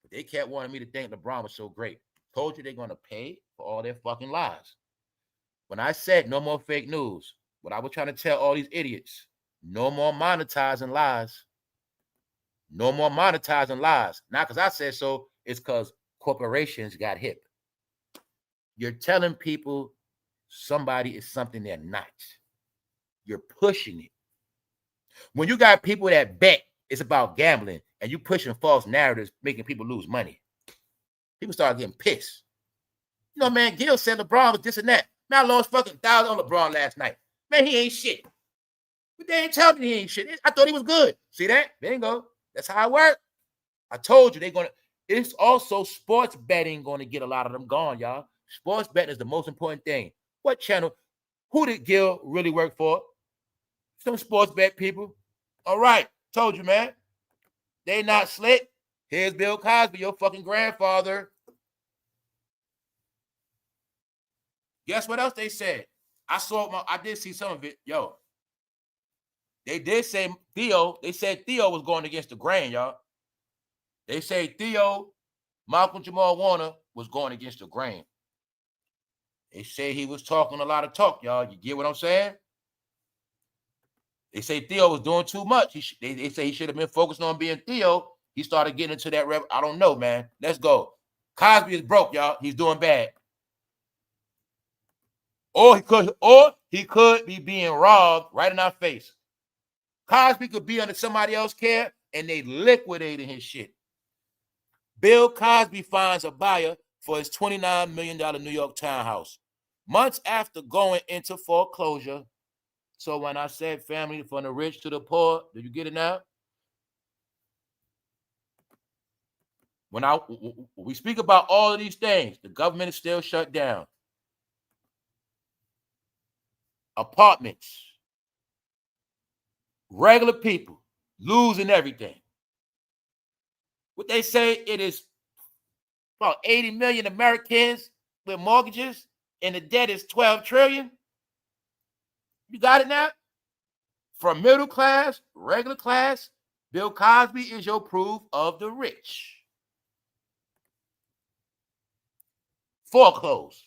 But they kept wanting me to think LeBron was so great. Told you they're going to pay for all their fucking lies. When I said no more fake news, what I was trying to tell all these idiots, no more monetizing lies. No more monetizing lies. Not because I said so, it's because corporations got hip. You're telling people somebody is something they're not. You're pushing it. When you got people that bet it's about gambling and you pushing false narratives, making people lose money, people start getting pissed. You know, man, Gil said LeBron was this and that. Man, I lost fucking $1,000 on LeBron last night. Man, he ain't shit. But they ain't telling me he ain't shit. I thought he was good. See that? Bingo. That's how it works. I told you they're going to. It's also sports betting going to get a lot of them gone, y'all. Sports betting is the most important thing. What channel? Who did Gil really work for? Some sports bet people. All right. Told you, man. They not slick. Here's Bill Cosby, your fucking grandfather. Guess what else they said? I did see some of it. Yo. They did say Theo. They said Theo was going against the grain, y'all. They say Theo, Malcolm Jamal Warner, was going against the grain. They say he was talking a lot of talk, y'all. You get what I'm saying? They say Theo was doing too much. They say he should have been focused on being Theo. He started getting into that I don't know, man. Let's go. Cosby is broke, y'all. He's doing bad. Or he could be being robbed right in our face. Cosby could be under somebody else's care and they liquidating his shit. Bill Cosby finds a buyer for his $29 million New York townhouse months after going into foreclosure. So when I said family from the rich to the poor, did you get it now? When we speak about all of these things, the government is still shut down. apartments, regular people losing everything. What they say, it is about 80 million Americans with mortgages, and the debt is 12 trillion. You got it now? From middle class, regular class, Bill Cosby is your proof of the rich. Foreclosed.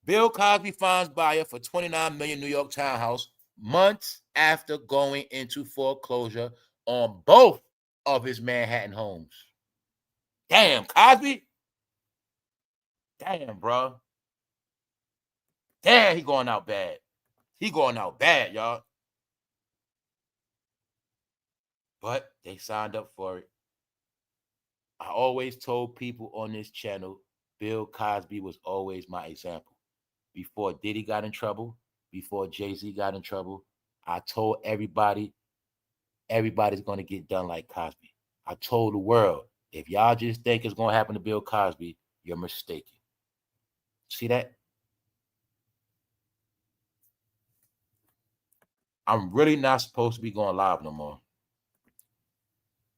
Bill Cosby finds buyer for $29 million New York townhouse months after going into foreclosure on both of his Manhattan homes. Damn, Cosby. Damn, bro. Damn, he going out bad. He going out bad, y'all. But they signed up for it. I always told people on this channel, Bill Cosby was always my example. Before Diddy got in trouble, before Jay-Z got in trouble, I told everybody, everybody's going to get done like Cosby. I told the world, if y'all just think it's going to happen to Bill Cosby, you're mistaken. See that? I'm really not supposed to be going live no more.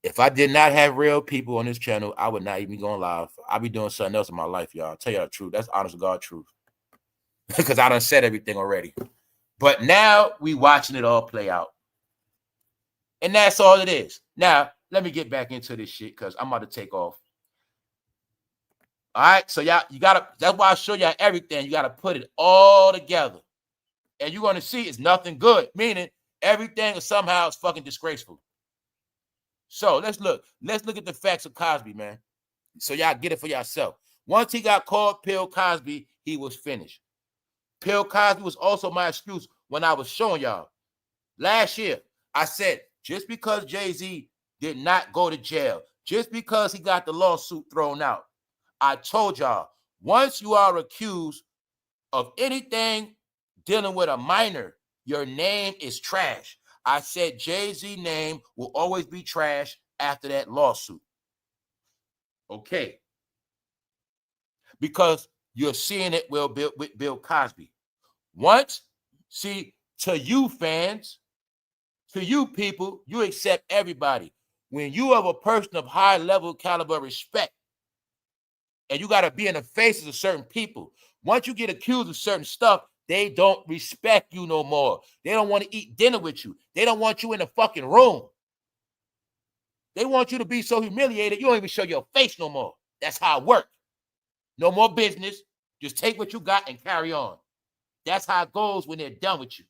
If I did not have real people on this channel, I would not even be going live. I'd be doing something else in my life, y'all. I'll tell you the truth. That's honest to God truth. Because I done said everything already. But now we watching it all play out. And that's all it is. Now, let me get back into this shit because I'm about to take off. All right, so y'all, you gotta, that's why I show y'all everything. You gotta put it all together. And you're gonna see it's nothing good, meaning everything is somehow is fucking disgraceful. So let's look at the facts of Cosby, man. So y'all get it for yourself. Once he got called Bill Cosby, he was finished. Bill Cosby was also my excuse when I was showing y'all. Last year, I said, just because Jay-Z did not go to jail, just because he got the lawsuit thrown out, I told y'all, once you are accused of anything dealing with a minor, your name is trash. I said Jay-Z's name will always be trash after that lawsuit. Okay. Because you're seeing it with Bill Cosby. Once, see, to you fans, to you people, you accept everybody. When you have a person of high level caliber respect, and you got to be in the faces of certain people, once you get accused of certain stuff, they don't respect you no more. They don't want to eat dinner with you. They don't want you in the fucking room. They want you to be so humiliated, you don't even show your face no more. That's how it works. No more business. Just take what you got and carry on. That's how it goes when they're done with you.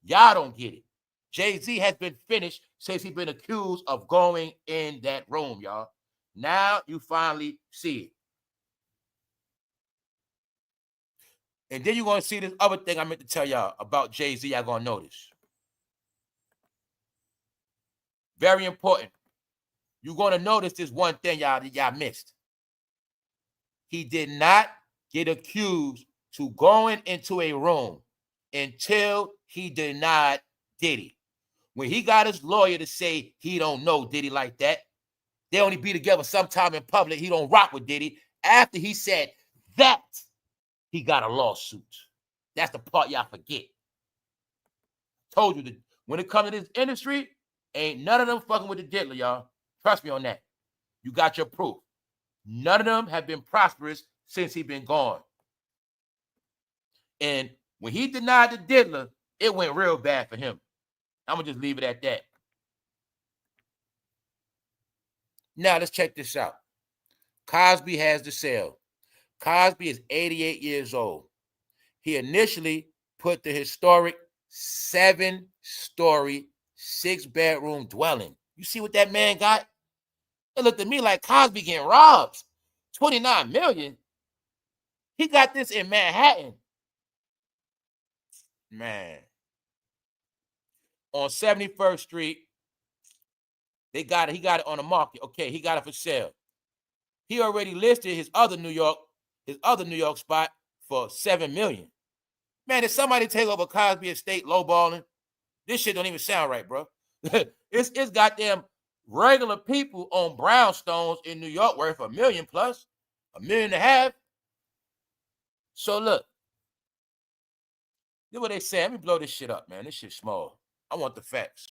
Y'all don't get it. Jay-Z has been finished since he's been accused of going in that room, y'all. Now you finally see it. And then you're going to see this other thing I meant to tell y'all about Jay-Z. Y'all going to notice. Very important. You're going to notice this one thing y'all missed. He did not get accused to going into a room until he denied Diddy. When he got his lawyer to say he don't know Diddy like that, they only be together sometime in public, he don't rock with Diddy. After he said that, he got a lawsuit. That's the part y'all forget. Told you that when it comes to this industry, ain't none of them fucking with the diddler, y'all. Trust me on that. You got your proof. None of them have been prosperous since he been gone. And when he denied the diddler, it went real bad for him. I'm going to just leave it at that. Now, let's check this out. Cosby has the sale. Cosby is 88 years old. He initially put the historic 7-story, 6-bedroom dwelling. You see what that man got? It looked at me like Cosby getting robbed. $29 million. He got this in Manhattan. Man. On 71st Street, he got it on the market. Okay, he got it for sale. He already listed his other New York spot for $7 million. Man, if somebody take over Cosby estate lowballing, this shit don't even sound right, bro. it's goddamn regular people on brownstones in New York worth $1 million plus, $1.5 million. So look, This is what they say. Let me blow this shit up, man. This shit's small. I want the facts.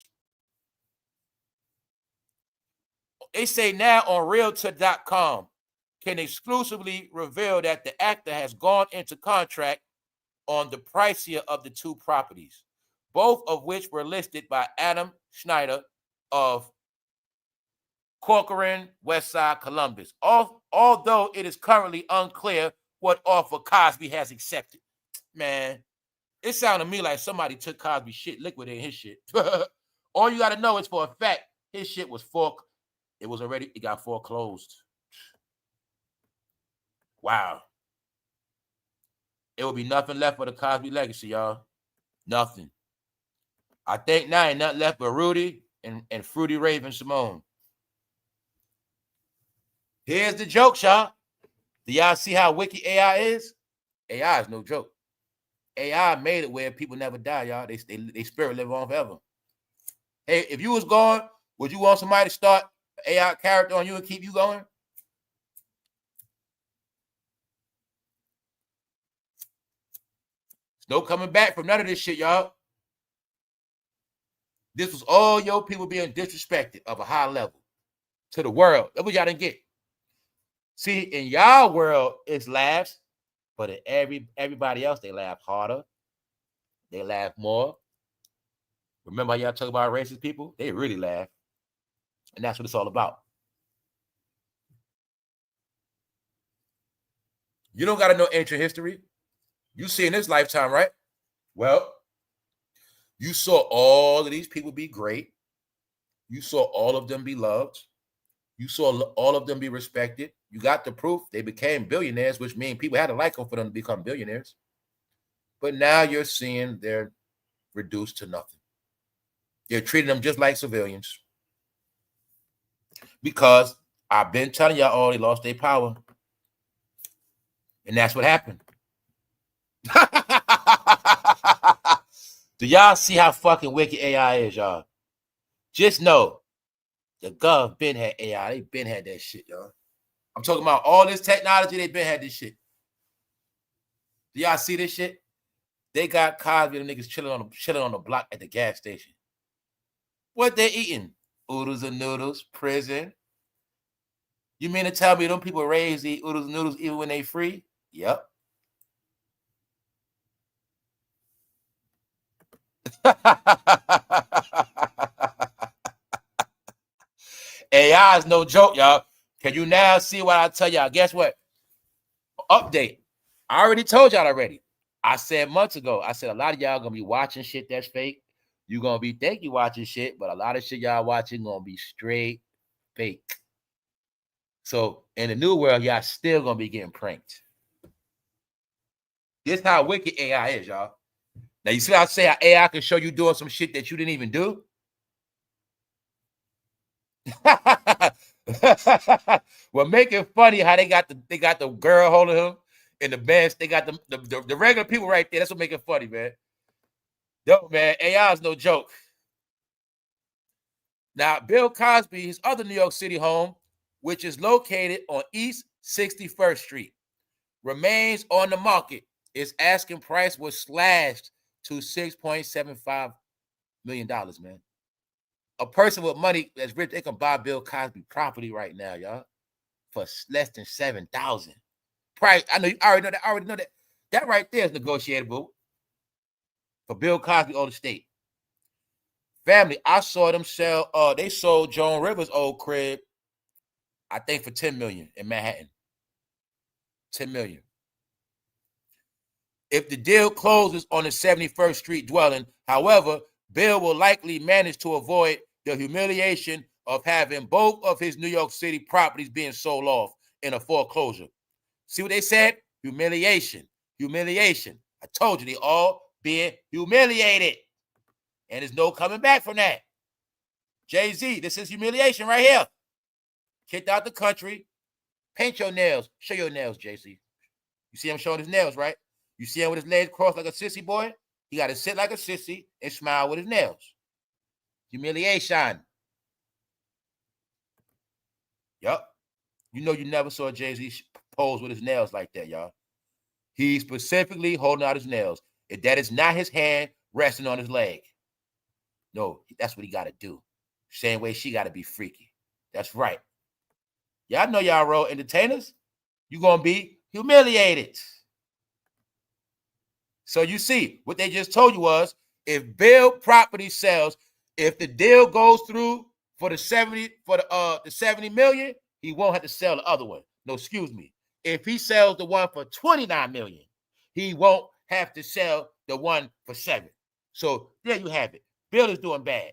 They say now on Realtor.com can exclusively reveal that the actor has gone into contract on the pricier of the two properties, both of which were listed by Adam Schneider of Corcoran, Westside, Columbus. Although it is currently unclear what offer Cosby has accepted. Man, it sounded to me like somebody took Cosby's shit, liquidated his shit. All you got to know is for a fact, his shit was it got foreclosed. Wow. It will be nothing left for the Cosby legacy, y'all. Nothing. I think now ain't nothing left but Rudy and Fruity Raven Simone. Here's the joke, y'all. Do y'all see how wicked AI is? AI is no joke. AI made it where people never die, y'all. They spirit live on forever. Hey, if you was gone, would you want somebody to start an AI character on you and keep you going? There's no coming back from none of this shit, y'all. This was all your people being disrespected of a high level to the world. That's what y'all didn't get. See, in y'all world, it's laughs, but in everybody else, they laugh harder. They laugh more. Remember how y'all talk about racist people? They really laugh. And that's what it's all about. You don't got to know ancient history. You see in this lifetime, right? Well, you saw all of these people be great. You saw all of them be loved. You saw all of them be respected. You got the proof. They became billionaires, which means people had to like them for them to become billionaires. But now you're seeing they're reduced to nothing. They're treating them just like civilians. Because I've been telling y'all all they lost their power. And that's what happened. Do y'all see how fucking wicked AI is, y'all? Just know the gov been had AI. They been had that shit, y'all. I'm talking about all this technology. They been had this shit. Do y'all see this shit? They got Cosby and niggas chilling on the block at the gas station. What they eating? Oodles and noodles, prison. You mean to tell me them people raised to eat oodles and noodles even when they free? Yep. AI is no joke, y'all. Can you now see what I tell y'all? Guess what? Update. I already told y'all already. I said months ago, I said a lot of y'all gonna be watching shit that's fake. You're gonna be think you watching shit, but a lot of shit y'all watching gonna be straight fake. So in the new world, y'all still gonna be getting pranked. This how wicked AI is, y'all. Now you see how I say how AI can show you doing some shit that you didn't even do? Well, make it funny how they got the girl holding him in the bench. They got the regular people right there. That's what make it funny, man. Yo, man, AI is no joke. Now, Bill Cosby, his other New York City home, which is located on East 61st Street, remains on the market. Its asking price was slashed to $6.75 million, man. A person with money that's rich, they can buy Bill Cosby property right now, y'all, for less than $7,000. Price, I know you already know that. I already know that. That right there is negotiable for Bill Cosby on the state. Family, I saw them sell. They sold Joan Rivers' old crib, I think, for $10 million in Manhattan. $10 million. If the deal closes on the 71st Street dwelling, however, Bill will likely manage to avoid the humiliation of having both of his New York City properties being sold off in a foreclosure. See what they said? Humiliation. Humiliation. I told you, they all being humiliated. And there's no coming back from that. Jay-Z, this is humiliation right here. Kicked out the country. Paint your nails. Show your nails, Jay-Z. You see him showing his nails, right? You see him with his legs crossed like a sissy boy? He got to sit like a sissy and smile with his nails. Humiliation. Yup. You know you never saw Jay-Z pose with his nails like that, y'all. He's specifically holding out his nails. If that is not his hand resting on his leg. No, that's what he got to do. Same way she got to be freaky. That's right. Y'all know y'all role entertainers. You're going to be humiliated. So you see, what they just told you was, if BiLL property sells, if the deal goes through for the 70 million, he won't have to sell the other one. No, excuse me. If he sells the one for 29 million, he won't have to sell the one for 7. So there you have it. BiLL is doing bad.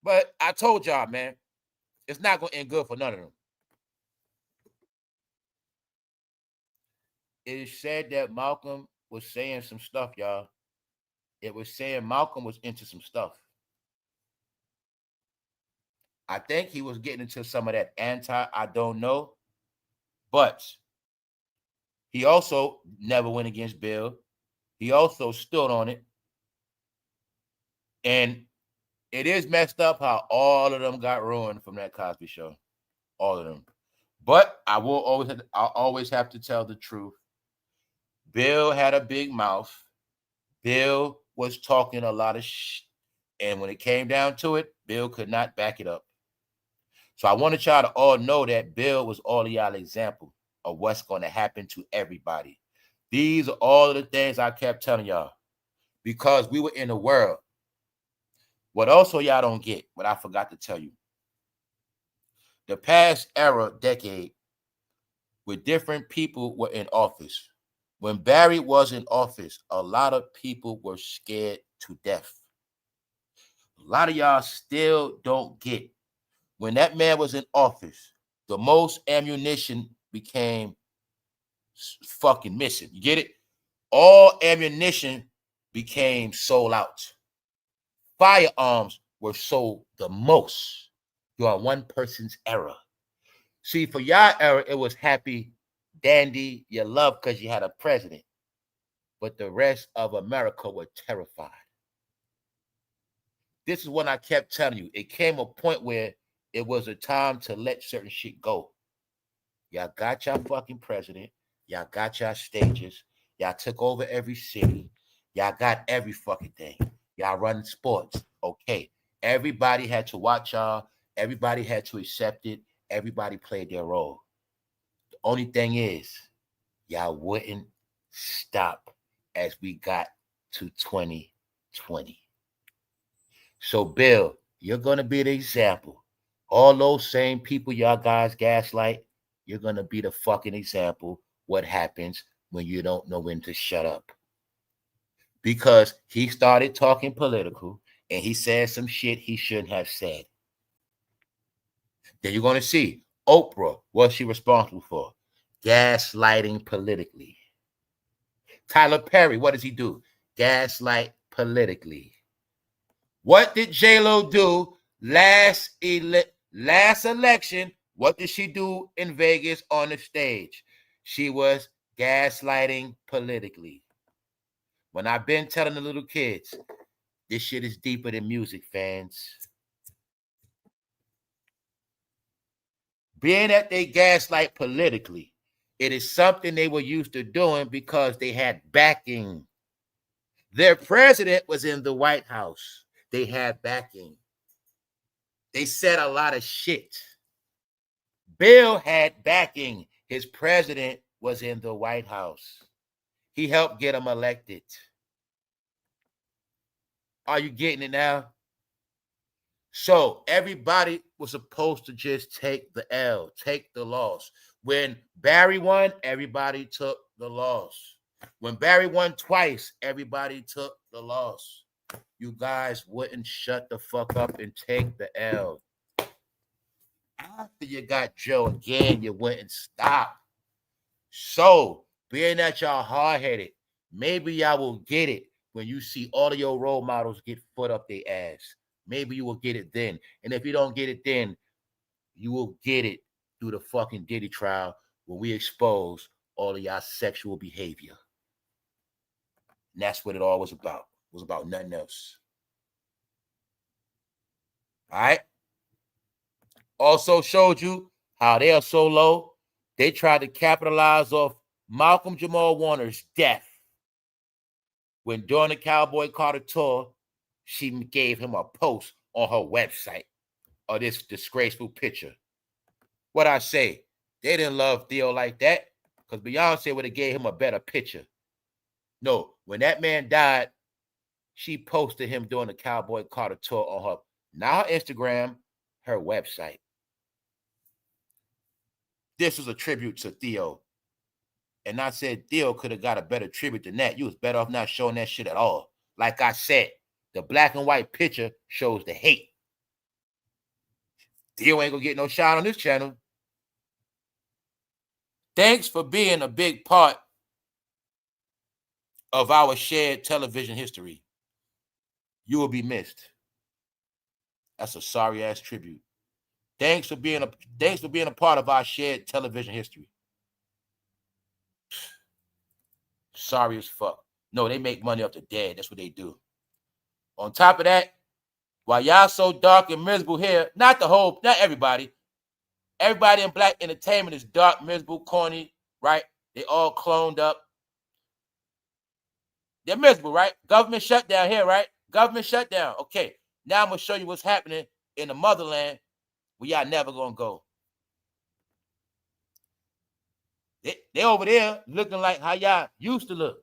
But I told y'all, man, it's not going to end good for none of them. It is said that Malcolm was saying some stuff, y'all. It was saying Malcolm was into some stuff. I think he was getting into some of that I don't know. But he also never went against BiLL. He also stood on it. And it is messed up how all of them got ruined from that Cosby show. All of them. But I'll always have to tell the truth. BiLL had a big mouth. BiLL was talking a lot of shit. And when it came down to it, BiLL could not back it up. So I wanted y'all to all know that BiLL was all of y'all example of what's going to happen to everybody. These are all of the things I kept telling y'all because we were in a world. What also y'all don't get, what I forgot to tell you. The past decade, where different people were in office. When Barry was in office, a lot of people were scared to death. A lot of y'all still don't get. When that man was in office, the most ammunition became fucking missing. You get it? All ammunition became sold out. Firearms were sold the most. You're on one person's era. See, for y'all era, it was happy, dandy, you love because you had a president. But the rest of America were terrified. This is what I kept telling you. It came a point where it was a time to let certain shit go. Y'all got your fucking president. Y'all got your stages. Y'all took over every city. Y'all got every fucking thing. Y'all run sports. Okay. Everybody had to watch y'all. Everybody had to accept it. Everybody played their role. The only thing is, y'all wouldn't stop as we got to 2020. So, BiLL, you're going to be the example. All those same people y'all guys gaslight, you're going to be the fucking example what happens when you don't know when to shut up. Because he started talking political and he said some shit he shouldn't have said. Then you're going to see Oprah, what's she responsible for? Gaslighting politically. Tylerperry, what does he do? Gaslight politically. What did J-Lo do last election? What did she do in Vegas on the stage? She was gaslighting politically. When I've been telling the little kids, this shit is deeper than music, fans. Being that they gaslight politically, it is something they were used to doing because they had backing. Their president was in the White House. They had backing. They said a lot of shit. BiLL had backing. His president was in the White House. He helped get him elected. Are you getting it now? So everybody was supposed to just take the L, take the loss. When Barry won, everybody took the loss. When Barry won twice, everybody took the loss. You guys wouldn't shut the fuck up and take the L. After you got Joe again, you wouldn't stop. So, being that y'all hard-headed, maybe y'all will get it when you see all of your role models get foot up their ass. Maybe you will get it then. And if you don't get it then, you will get it through the fucking Diddy trial when we expose all of y'all sexual behavior. And that's what it all was about. It was about nothing else. All right? Also showed you how they are so low. They tried to capitalize off Malcolm Jamal Warner's death. when during the Cowboy Carter tour, she gave him a post on her website of this disgraceful picture. What I say, they didn't love Theo like that because Beyonce would have gave him a better picture. No, when that man died, she posted him doing the Cowboy Carter tour on her, not her Instagram, her website. This was a tribute to Theo. And I said Theo could have got a better tribute than that. You was better off not showing that shit at all. Like I said, the black and white picture shows the hate. Theo ain't gonna get no shine on this channel. Thanks for being a big part of our shared television history. You will be missed. That's a sorry ass tribute. Thanks for being a part of our shared television history. Sorry as fuck. No, they make money off the dead. That's what they do. On top of that, while y'all so dark and miserable here, not everybody. Everybody in black entertainment is dark, miserable, corny, right? They all cloned up. They're miserable, right? Government shutdown here, right? Government shutdown. Okay, now I'm going to show you what's happening in the motherland where y'all never going to go. They over there looking like how y'all used to look.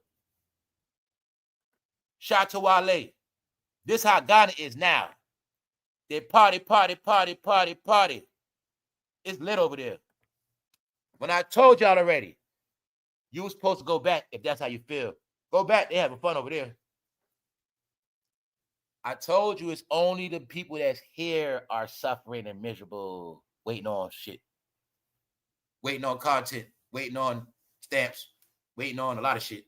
Shout to Wale. This how Ghana is now. They party. It's lit over there. When I told y'all already, you was supposed to go back if that's how you feel. Go back. They having fun over there. I told you it's only the people that's here are suffering and miserable, waiting on shit, waiting on content, waiting on stamps, waiting on a lot of shit.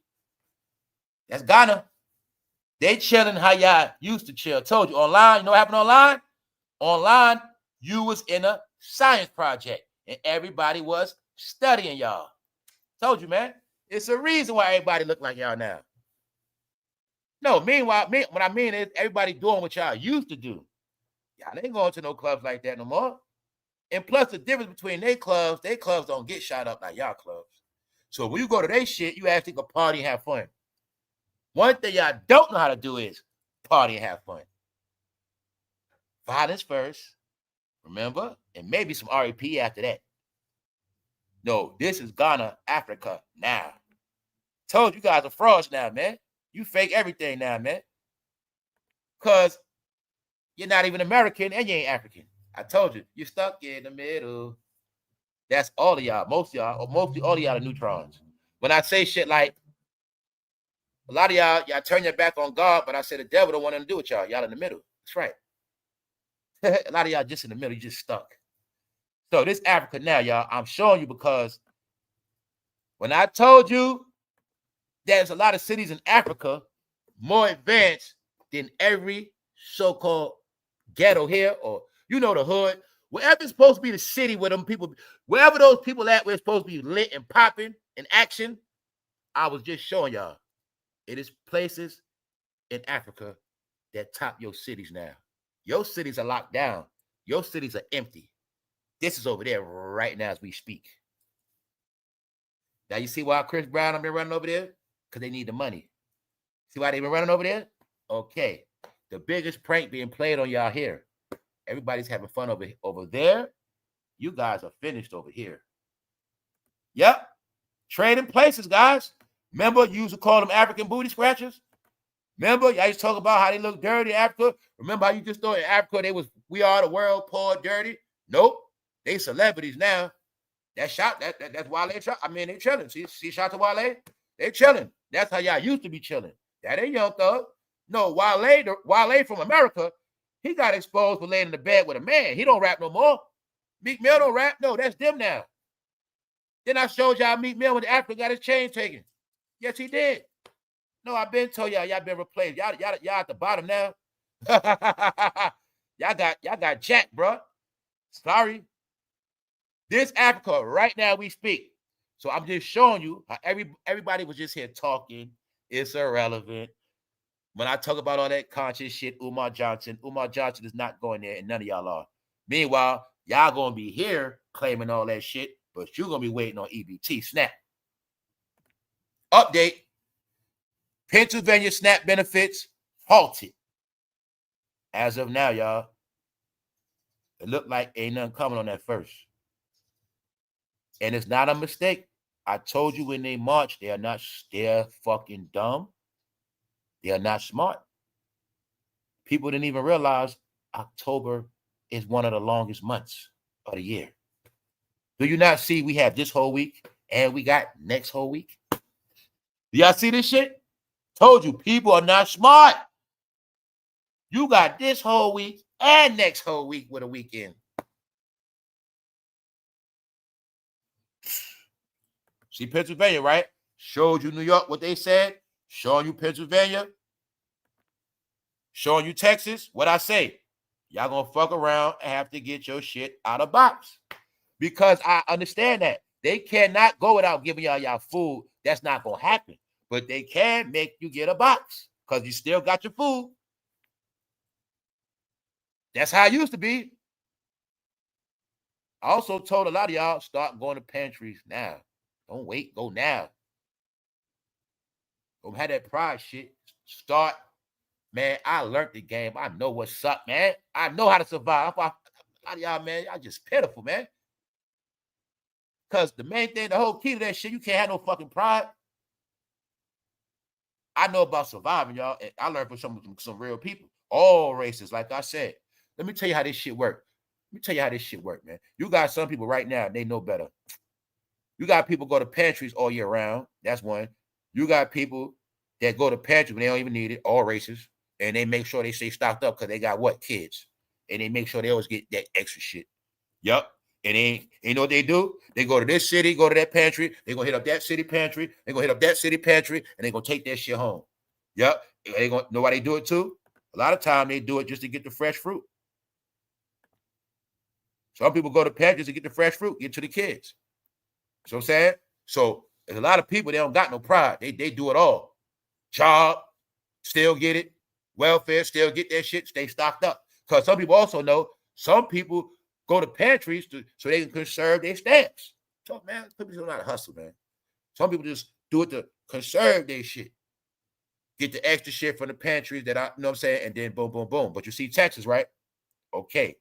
That's Ghana. They chilling how y'all used to chill. Told you online. You know what happened online? Online, you was in a science project and everybody was studying y'all. Told you, man. It's a reason why everybody look like y'all now. No, meanwhile, what I mean is everybody doing what y'all used to do. Y'all ain't going to no clubs like that no more. And plus, the difference between their clubs don't get shot up like y'all clubs. So when you go to their shit, you actually can party and have fun. One thing y'all don't know how to do is party and have fun. Violence first, remember? And maybe some RAP after that. No, this is Ghana, Africa now. Told you guys are frauds now, man. You fake everything now, man. Because you're not even American and you ain't African. I told you, you're stuck in the middle. That's all of y'all. Most of y'all, or mostly all of y'all are neutrons. When I say shit like, a lot of y'all turn your back on God, but I say the devil don't want nothing to do with y'all. Y'all in the middle. That's right. A lot of y'all just in the middle. You just stuck. So this Africa now, y'all, I'm showing you because when I told you there's a lot of cities in Africa more advanced than every so-called ghetto here, or you know, the hood, wherever it's supposed to be the city where them people, wherever those people at, where it's supposed to be lit and popping in action, I was just showing y'all. It is places in Africa that top your cities now. Your cities are locked down. Your cities are empty. This is over there right now as we speak. Now you see why Chris Brown have been running over there? Because they need the money. See why they've been running over there? Okay. The biggest prank being played on y'all here. Everybody's having fun over there. You guys are finished over here. Yep. Trading places, guys. Remember, you used to call them African booty scratchers? Remember, y'all used to talk about how they look dirty in Africa? Remember how you just thought in Africa we are the world, poor, dirty? Nope. They celebrities now. That's Wale. I mean, they chilling. See shout to Wale? They chilling. That's how y'all used to be chilling. That ain't Young Thug. No, Wale from America, he got exposed for laying in the bed with a man. He don't rap no more. Meek Mill don't rap. No, that's them now. Then I showed y'all Meek Mill when Africa got his chain taken. Yes, he did. No, I've been told y'all been replaced. Y'all at the bottom now. y'all got jacked, bro. Sorry. This Africa, right now we speak. So I'm just showing you how everybody was just here talking. It's irrelevant. When I talk about all that conscious shit, Umar Johnson is not going there, and none of y'all are. Meanwhile, y'all gonna be here claiming all that shit, but you're gonna be waiting on EBT. Snap. Update. Pennsylvania SNAP benefits halted. As of now, y'all, it looked like ain't nothing coming on that first. And it's not a mistake. I told you when they march, they're fucking dumb. They are not smart. People didn't even realize October is one of the longest months of the year. Do you not see we have this whole week and we got next whole week? Do y'all see this shit? Told you, people are not smart. You got this whole week and next whole week with a weekend. See Pennsylvania, right? Showed you New York, what they said. Showing you Pennsylvania. Showing you Texas. What I say? Y'all gonna fuck around and have to get your shit out of box. Because I understand that. They cannot go without giving y'all food. That's not gonna happen. But they can make you get a box because you still got your food. That's how it used to be. I also told a lot of y'all, start going to pantries now. Don't wait, go now. Don't have that pride shit. Start, man. I learned the game. I know what's up, man. I know how to survive. A lot of y'all, man, y'all just pitiful, man. Because the main thing, the whole key to that shit, you can't have no fucking pride. I know about surviving, y'all. And I learned from some real people. All races, like I said. Let me tell you how this shit work. Let me tell you how this shit work, man. You got some people right now, they know better. You got people go to pantries all year round. That's one. You got people that go to pantries when they don't even need it, all races. And they make sure they stay stocked up because they got what? Kids. And they make sure they always get that extra shit. Yup. And you know what they do? They go to this city, go to that pantry. They're going to hit up that city pantry. They're going to hit up that city pantry. And they're going to take that shit home. Yup. They gonna know why they do it too? A lot of time they do it just to get the fresh fruit. Some people go to pantries to get the fresh fruit, get to the kids. You know what I'm saying? So there's a lot of people, they don't got no pride. They do it all. Job, still get it. Welfare, still get that shit, stay stocked up. Because some people also know some people go to pantries so they can conserve their stamps. So, man, people don't know how to hustle, man. Some people just do it to conserve their shit. Get the extra shit from the pantries that you know what I'm saying, and then boom, boom, boom. But you see Texas, right? Okay.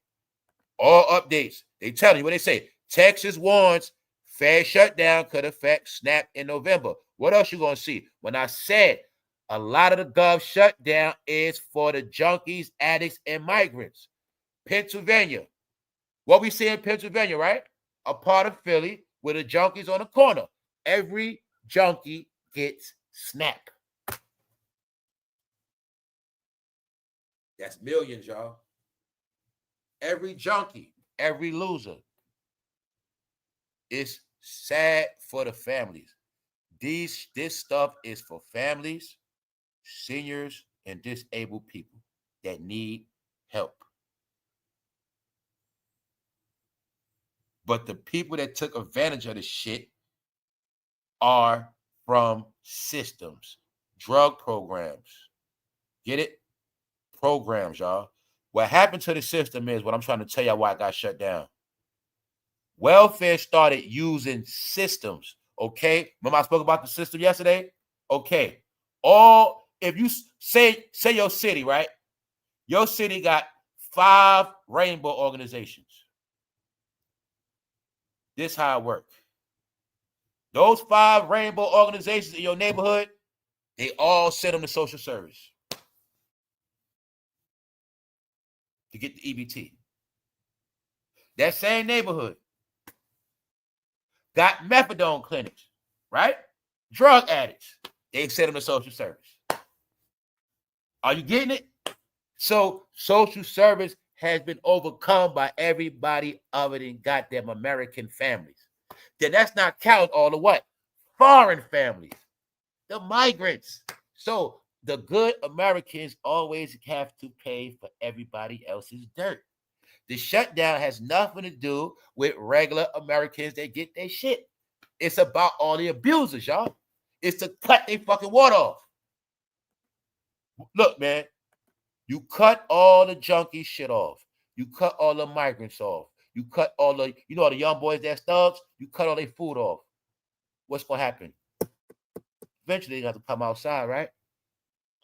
All updates. They tell you what they say. Texas warns fast shutdown could affect SNAP in November. What else you gonna see? When I said a lot of the gov shutdown is for the junkies, addicts, and migrants. Pennsylvania. What we see in Pennsylvania, right? A part of Philly with the junkies on the corner. Every junkie gets SNAP. That's millions, y'all. Every junkie, every loser. It's sad for the families. This stuff is for families, seniors, and disabled people that need help. But the people that took advantage of the shit are from systems, drug programs. Get it? Programs, y'all. What happened to the system is what I'm trying to tell y'all why it got shut down. Welfare started using systems, okay? Remember I spoke about the system yesterday? Okay. If you say your city, right? Your city got 5 rainbow organizations. This how it works. Those 5 rainbow organizations in your neighborhood, they all send them to social service to get the EBT. That same neighborhood got methadone clinics, right? Drug addicts, they send them to social service. Are you getting it? So social service has been overcome by everybody other than goddamn American families. Then that's not counting all the what? Foreign families, the migrants. So the good Americans always have to pay for everybody else's dirt. The shutdown has nothing to do with regular Americans that get their shit. It's about all the abusers, y'all. It's to cut their fucking water off. Look, man, you cut all the junkie shit off. You cut all the migrants off. You cut all the, all the young boys that's thugs, you cut all their food off. What's going to happen? Eventually, they have to come outside, right?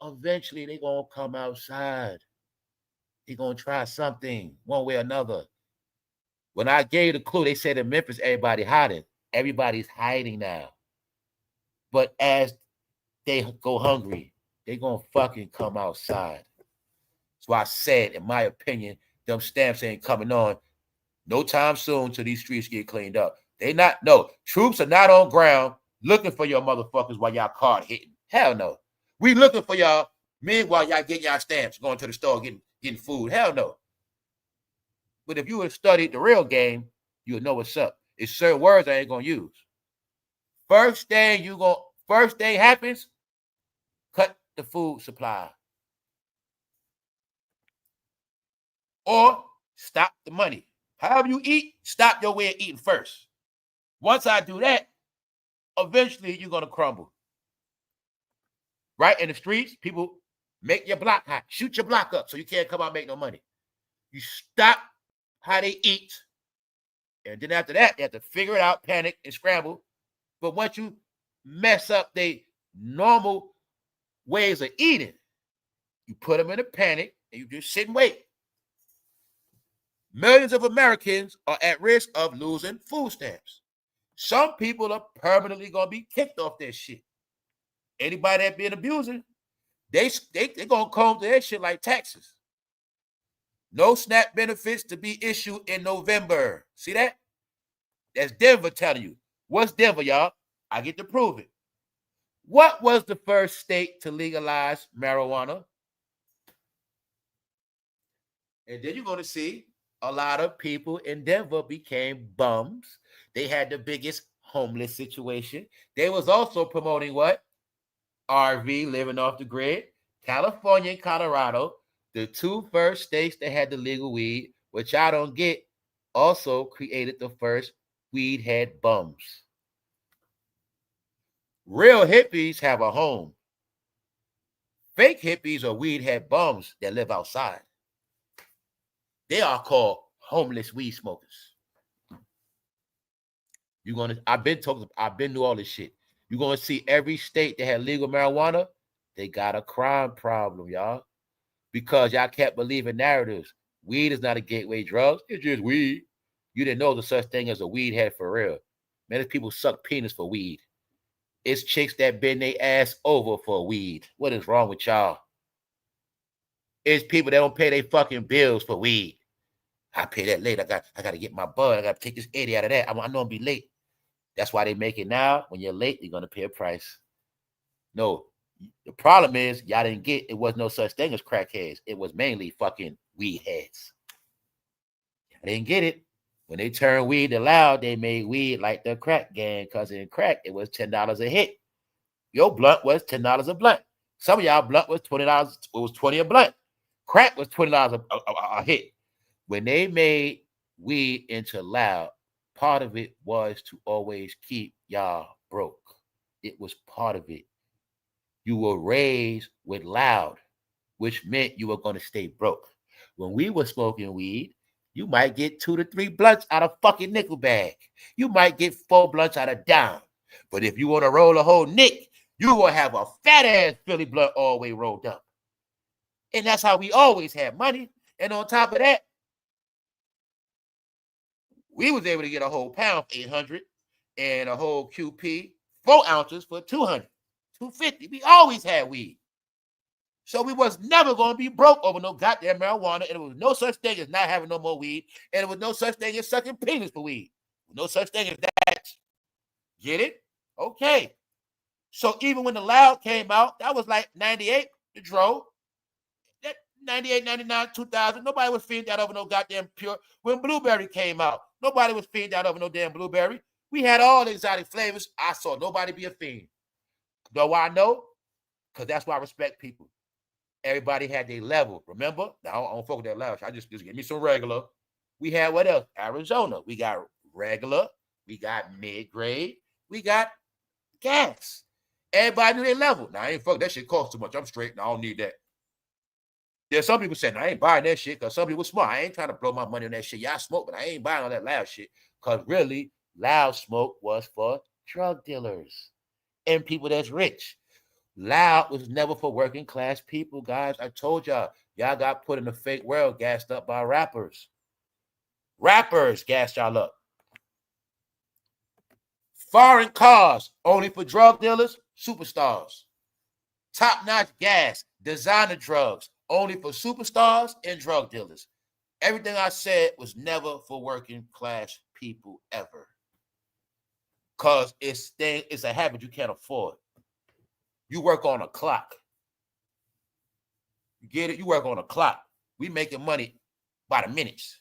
eventually they're going to come outside. They're going to try something one way or another. When I gave the clue, they said in Memphis, everybody hiding. Everybody's hiding now. But as they go hungry, they're going to fucking come outside. So I said, in my opinion, them stamps ain't coming on no time soon till these streets get cleaned up. They not, no, troops are not on ground looking for your motherfuckers while y'all card hitting. Hell no. We looking for y'all. Meanwhile, y'all getting y'all stamps, going to the store, getting food. Hell no. But if you would have studied the real game, you would know what's up. It's certain words I ain't gonna use. First thing happens, cut the food supply. Or stop the money. However you eat, stop your way of eating first. Once I do that, eventually you're gonna crumble. Right in the streets, people make your block hot, shoot your block up so you can't come out and make no money. You stop how they eat, and then after that, they have to figure it out, panic, and scramble. But once you mess up their normal ways of eating, you put them in a panic, and you just sit and wait. Millions of Americans are at risk of losing food stamps. Some people are permanently going to be kicked off their shit. Anybody that been abusing, they going to comb their shit like taxes. No SNAP benefits to be issued in November. See that? That's Denver telling you. What's Denver, y'all? I get to prove it. What was the first state to legalize marijuana? And then you're going to see a lot of people in Denver became bums. They had the biggest homeless situation. They was also promoting what? RV, living off the grid. California and Colorado, the two first states that had the legal weed, which I don't get, also created the first weed head bums. Real hippies have a home. Fake hippies are weed head bums that live outside. They are called homeless weed smokers. I've been through all this shit. You're gonna see every state that had legal marijuana, they got a crime problem, y'all. Because y'all kept believing narratives. Weed is not a gateway drug, it's just weed. You didn't know the such thing as a weed head for real. Man, there's people suck penis for weed. It's chicks that bend their ass over for weed. What is wrong with y'all? It's people that don't pay their fucking bills for weed. I pay that late. I got to get my bud. I got to take this 80 out of that. I know I'm going to be late. That's why they make it now. When you're late, you're going to pay a price. No, the problem is y'all didn't get, it was no such thing as crackheads. It was mainly fucking weed heads. I didn't get it. When they turned weed to loud, they made weed like the crack gang, because in crack, it was $10 a hit. Your blunt was $10 a blunt. Some of y'all blunt was $20. It was $20 a blunt. Crack was $20 a hit. When they made weed into loud, part of it was to always keep y'all broke. It was part of it. You were raised with loud, which meant you were going to stay broke. When we were smoking weed, you might get 2 to 3 blunts out of fucking nickel bag. You might get 4 blunts out of dime. But if you want to roll a whole nick, you will have a fat ass Philly blunt all the way rolled up. And that's how we always had money. And on top of that, we was able to get a whole pound for $800 and a whole QP, 4 ounces for $200, $250. We always had weed. So we was never going to be broke over no goddamn marijuana. And there was no such thing as not having no more weed. And there was no such thing as sucking penis for weed. No such thing as that. Get it? Okay. So even when the loud came out, that was like 98, the dro. That 98, 99, 2000, nobody was feeding that over no goddamn pure. When Blueberry came out, nobody was feeding that over no damn Blueberry. We had all the exotic flavors. I saw nobody be a fiend. Though I know, because that's why I respect people. Everybody had their level. Remember? Now, I don't fuck with that loud. I just give me some regular. We had what else? Arizona. We got regular. We got mid-grade. We got gas. Everybody knew their level. Now, I ain't fuck. That shit costs too much. I'm straight. Now, I don't need that. There's some people saying, I ain't buying that shit because some people smart. I ain't trying to blow my money on that shit. Y'all smoke, but I ain't buying all that loud shit. Because really, loud smoke was for drug dealers and people that's rich. Loud was never for working class people, guys. I told y'all. Y'all got put in a fake world, gassed up by rappers. Rappers gassed y'all up. Foreign cars, only for drug dealers, superstars. Top-notch gas, designer drugs, only for superstars and drug dealers. Everything I said was never for working class people ever. Because it's a habit you can't afford. You work on a clock. You get it? You work on a clock. We making money by the minutes.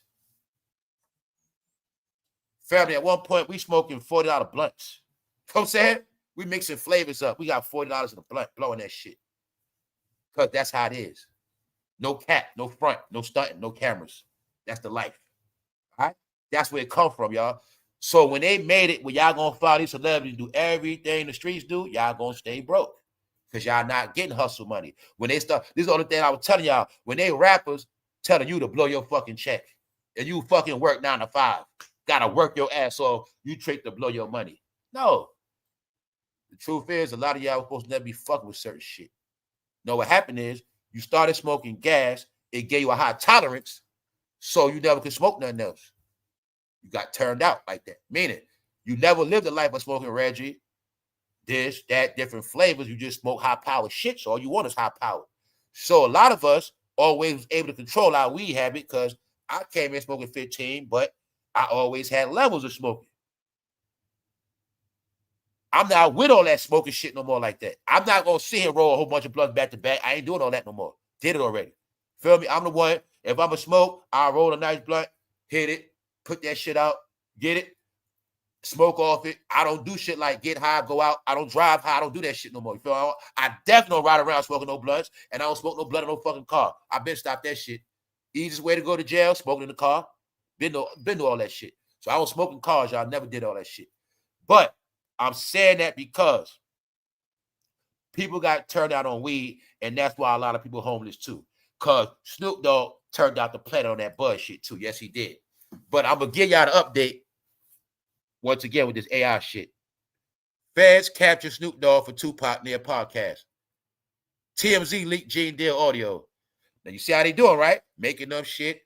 Family, at one point, we smoking $40 blunts. You know what I'm saying? We mixing flavors up. We got $40 in a blunt, blowing that shit. Because that's how it is. No cap, no front, no stunting, no cameras. That's the life. All right? That's where it come from, y'all. So when they made it, when y'all gonna follow these celebrities do everything the streets do, y'all gonna stay broke. Because y'all not getting hustle money. When they start, this is the only thing I was telling y'all, when they rappers telling you to blow your fucking check, and you fucking work 9 to 5, gotta work your ass off, you trick to blow your money. No. The truth is, a lot of y'all supposed to never be fucking with certain shit. No, what happened is, you started smoking gas, it gave you a high tolerance, so you never could smoke nothing else. You got turned out like that. Meaning, you never lived a life of smoking Reggie, this, that, different flavors. You just smoke high-powered shit, so all you want is high power. So a lot of us always was able to control our weed habit because I came in smoking 15, but I always had levels of smoking. I'm not with all that smoking shit no more like that. I'm not going to sit here and roll a whole bunch of blunts back to back. I ain't doing all that no more. Did it already. Feel me? I'm the one. If I'm a smoke, I'll roll a nice blunt, hit it, put that shit out, get it, smoke off it. I don't do shit like get high, go out. I don't drive high. I don't do that shit no more. You feel me? I definitely don't ride around smoking no blunts, and I don't smoke no blunt in no fucking car. I've been stopped that shit. Easiest way to go to jail, smoking in the car. Been to all that shit. So I was smoking cars, y'all. Never did all that shit. But I'm saying that because people got turned out on weed, and that's why a lot of people are homeless too. Because Snoop Dogg turned out the planet on that buzz shit too. Yes, he did. But I'm going to give y'all the update once again with this AI shit. Feds capture Snoop Dogg for Tupac near podcast. TMZ leaked Gene Deal audio. Now, you see how they doing, right? Making up shit,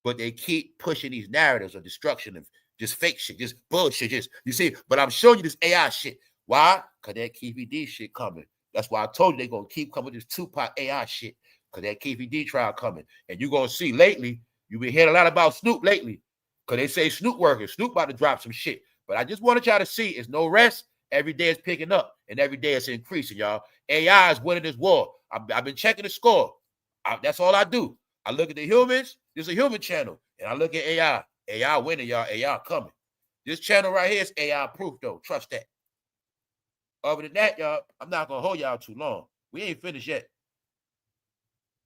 but they keep pushing these narratives of destruction of just fake shit, just bullshit. Just, you see, but I'm showing you this AI shit. Why? Because that Keefy D shit coming. That's why I told you they're going to keep coming with this Tupac AI shit, because that Keefy D trial coming. And you're going to see lately, you've been hearing a lot about Snoop lately, because they say Snoop working. Snoop about to drop some shit. But I just wanted y'all to see it's no rest. Every day it's picking up, and every day it's increasing, y'all. AI is winning this war. I've been checking the score. That's all I do. I look at the humans. This is a human channel. And I look at AI. AI winning, y'all. AI coming. This channel right here is AI proof, though. Trust that. Other than that, y'all, I'm not going to hold y'all too long. We ain't finished yet.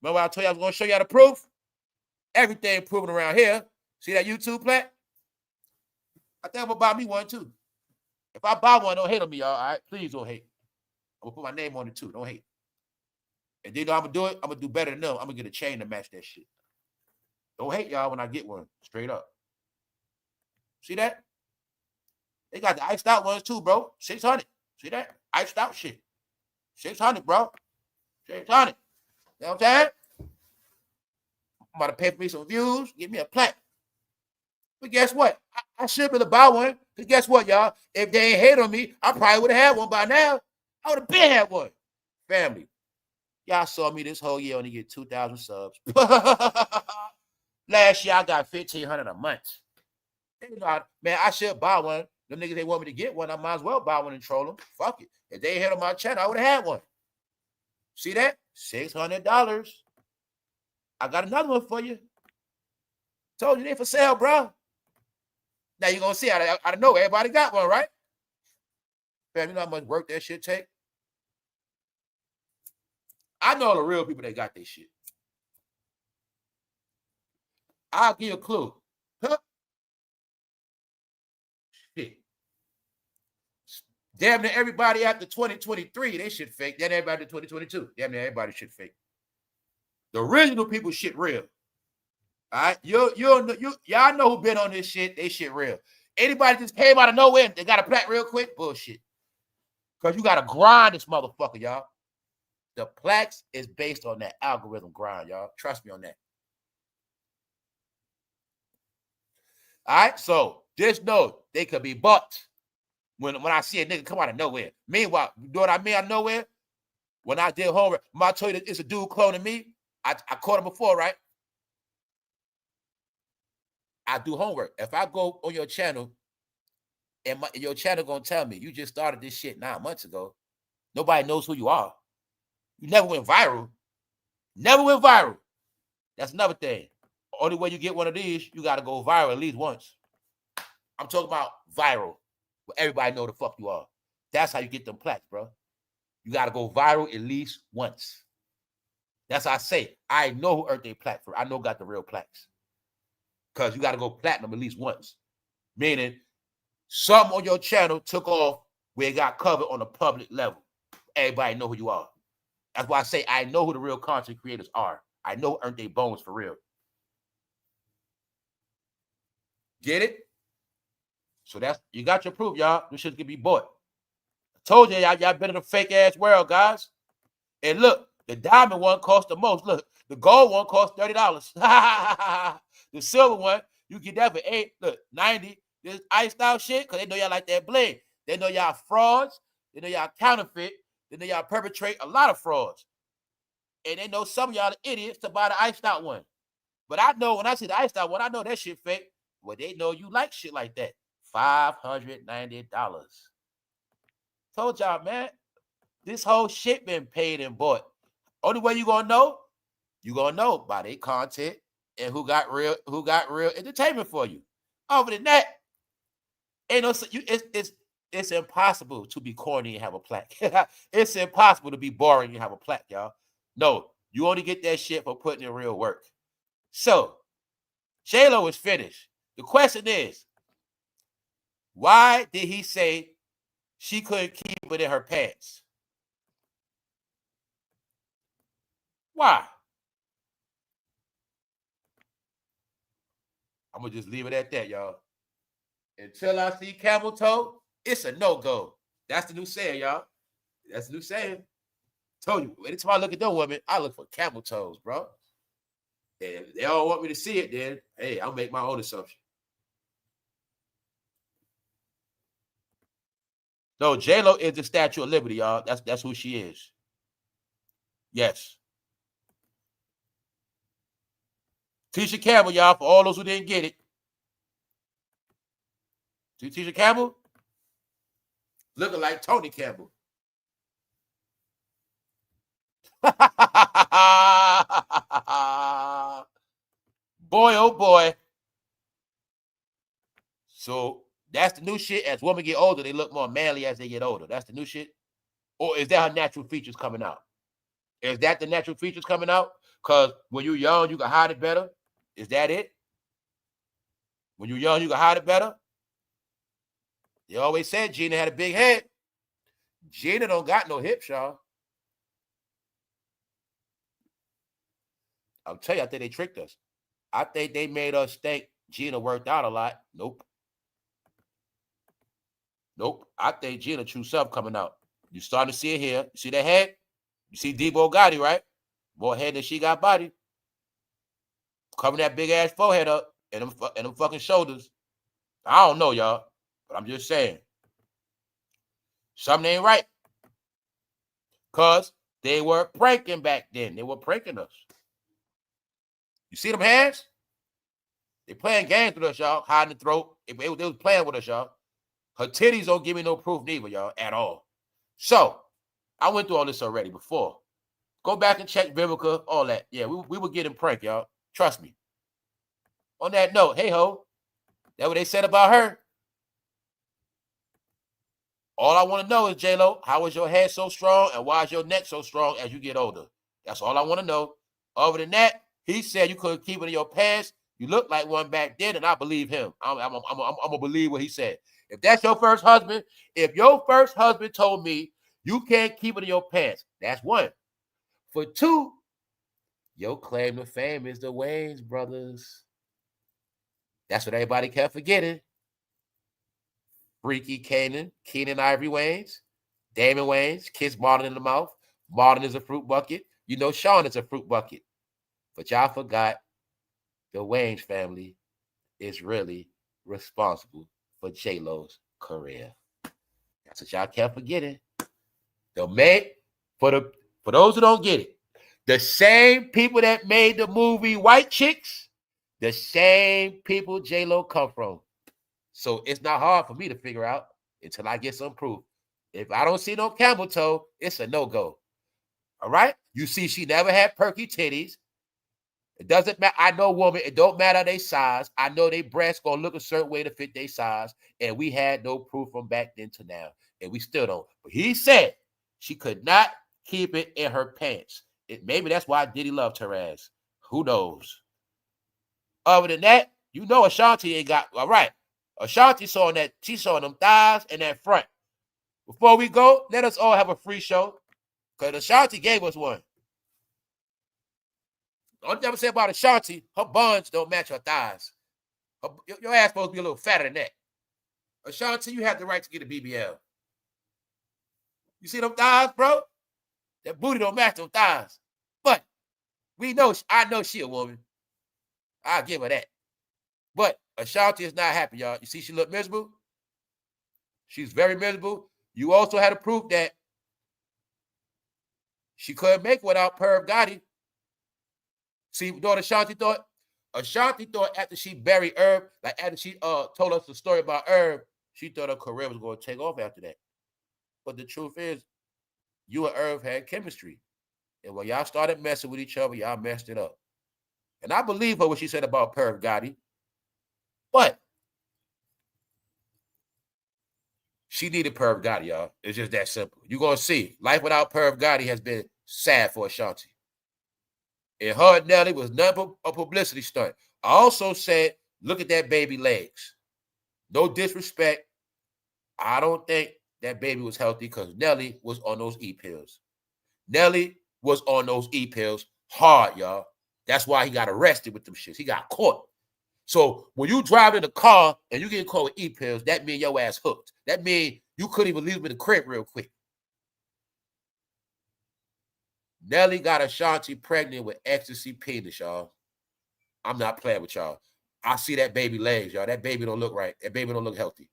Remember I told you I was going to show y'all the proof? Everything proven around here. See that YouTube plat? I think I'm going to buy me one, too. If I buy one, don't hate on me, y'all. All right? Please don't hate. I'm going to put my name on it, too. Don't hate. And then I'm going to do it. I'm going to do better than them. I'm going to get a chain to match that shit. Don't hate, y'all, when I get one. Straight up. See that? They got the iced out ones, too, bro. 600. See that? Iced out shit. 600, bro. 600. You know what I'm saying? I'm about to pay for me some views. Give me a plaque. But guess what? I should be able to buy one. Because guess what, y'all? If they ain't hate on me, I probably would have had one by now. I would have been had one. Family. Y'all saw me this whole year only get 2,000 subs. Last year, I got 1,500 a month. Man, I should buy one. Them niggas, they want me to get one. I might as well buy one and troll them. Fuck it. If they hit on my channel, I would have had one. See that? $600. I got another one for you. Told you they for sale, bro. Now you're going to see. I don't know. Everybody got one, right? Fam, you know how much work that shit take? I know the real people that got this shit. I'll give you a clue. Huh? Shit. Damn near everybody after 2023, they shit fake. Then everybody after 2022. Damn near everybody shit fake. The original people shit real. All right? Y'all know who been on this shit. They shit real. Anybody just came out of nowhere and they got a plaque real quick? Bullshit. Because you got to grind this motherfucker, y'all. The plaques is based on that algorithm grind, y'all. Trust me on that. All right, so just know they could be bought when I see a nigga come out of nowhere. Meanwhile, you know what I mean out of nowhere? When I did homework, I told you it's a dude cloning me. I caught him before, right? I do homework. If I go on your channel and your channel gonna tell me you just started this shit 9 months ago, nobody knows who you are. You never went viral. Never went viral. That's another thing. Only way you get one of these, you got to go viral at least once. I'm talking about viral, where everybody know the fuck you are. That's how you get them plaques, bro. You got to go viral at least once. That's how I say. I know who earned their plaque for. I know got the real plaques. Because you got to go platinum at least once. Meaning, something on your channel took off where it got covered on a public level. Everybody know who you are. That's why I say I know who the real content creators are. I know who earned their bones for real. Get it? So that's, you got your proof, y'all. This shit can be bought. I told you, y'all been in a fake ass world, guys. And look, the diamond one cost the most. Look, the gold one cost $30. The silver one, you get that for $8. Look, 90. This iced out shit, because they know y'all like that bling. They know y'all frauds. They know y'all counterfeit. They know y'all perpetrate a lot of frauds. And they know some of y'all are idiots to buy the iced out one. But I know when I see the iced out one, I know that shit fake. Well, they know you like shit like that. $590. Told y'all, man, this whole shit been paid and bought. Only way you gonna know by their content and who got real entertainment for you. Other than that, ain't no, it's impossible to be corny and have a plaque. It's impossible to be boring and have a plaque, y'all. No, you only get that shit for putting in real work. So, J-Lo is finished. The question is, why did he say she couldn't keep it in her pants? Why? I'm going to just leave it at that, y'all. Until I see camel toe, it's a no-go. That's the new saying, y'all. That's the new saying. Told you, anytime I look at those women, I look for camel toes, bro. And if they don't want me to see it, then, hey, I'll make my own assumption. No, J-Lo is the Statue of Liberty, y'all. That's who she is. Yes. Tisha Campbell, y'all, for all those who didn't get it. See Tisha Campbell? Looking like Tony Campbell. Boy, oh boy. So that's the new shit. As women get older, they look more manly as they get older. That's the new shit. Or is that her natural features coming out? Is that the natural features coming out? Because when you're young, you can hide it better. Is that it? When you're young, you can hide it better. They always said Gina had a big head. Gina don't got no hips, y'all. I'll tell you, I think they tricked us. I think they made us think Gina worked out a lot. Nope. Nope. I think Gina true self coming out. You starting to see it here. You see that head? You see Debo Gotti, right? More head than she got body. Covering that big ass forehead up and them fucking shoulders. I don't know, y'all, but I'm just saying. Something ain't right. Because they were pranking back then. They were pranking us. You see them hands? They playing games with us, y'all. Hiding the throat. They was playing with us, y'all. Her titties don't give me no proof neither, y'all, at all. So, I went through all this already before. Go back and check Vivica, all that. Yeah, we were getting pranked, y'all. Trust me. On that note, hey ho, that what they said about her. All I want to know is, J-Lo, how is your head so strong and why is your neck so strong as you get older? That's all I want to know. Other than that, he said you couldn't keep it in your pants. You look like one back then, and I believe him. I'm going to believe what he said. If that's your first husband, if your first husband told me you can't keep it in your pants, that's one. For two, your claim to fame is the Wayans brothers. That's what everybody kept forgetting. Freaky Keenan Ivory Wayans, Damon Wayans, kiss Martin in the mouth. Martin is a fruit bucket. You know Sean is a fruit bucket. But y'all forgot the Wayans family is really responsible for J-Lo's career. That's what y'all kept forgetting. The man, for those who don't get it, the same people that made the movie White Chicks, the same people J-Lo come from. So it's not hard for me to figure out until I get some proof. If I don't see no camel toe, it's a no-go. All right? You see, she never had perky titties. It doesn't matter. I know women, it don't matter their size. I know their breasts gonna look a certain way to fit their size. And we had no proof from back then to now. And we still don't. But he said she could not keep it in her pants. Maybe that's why Diddy loved her ass. Who knows? Other than that, you know Ashanti ain't got, all right. Ashanti saw that, she saw them thighs and that front. Before we go, let us all have a free show. Because Ashanti gave us one. I'll never say about Ashanti, her buns don't match her thighs. Your ass supposed to be a little fatter than that. Ashanti, you have the right to get a BBL. You see them thighs, bro? That booty don't match them thighs. But I know she a woman. I'll give her that. But Ashanti is not happy, y'all. You see she look miserable? She's very miserable. You also had to prove that she couldn't make it without Perv Gotti. See what Ashanti thought? Ashanti thought after she buried Herb, like after she told us the story about Herb, she thought her career was going to take off after that. But the truth is, you and Herb had chemistry. And when y'all started messing with each other, y'all messed it up. And I believe her what she said about Perv Gotti. But she needed Perv Gotti, y'all. It's just that simple. You're going to see. Life without Perv Gotti has been sad for Ashanti. And her and Nelly was nothing but a publicity stunt. I also said, look at that baby legs. No disrespect. I don't think that baby was healthy because Nelly was on those E-pills. Nelly was on those E-pills hard, y'all. That's why he got arrested with them shits. He got caught. So when you drive in a car and you get caught with E-pills, that means your ass hooked. That means you couldn't even leave him in the crib real quick. Nelly got Ashanti pregnant with ecstasy penis, y'all. I'm not playing with y'all. I see that baby legs, y'all. That baby don't look right. That baby don't look healthy.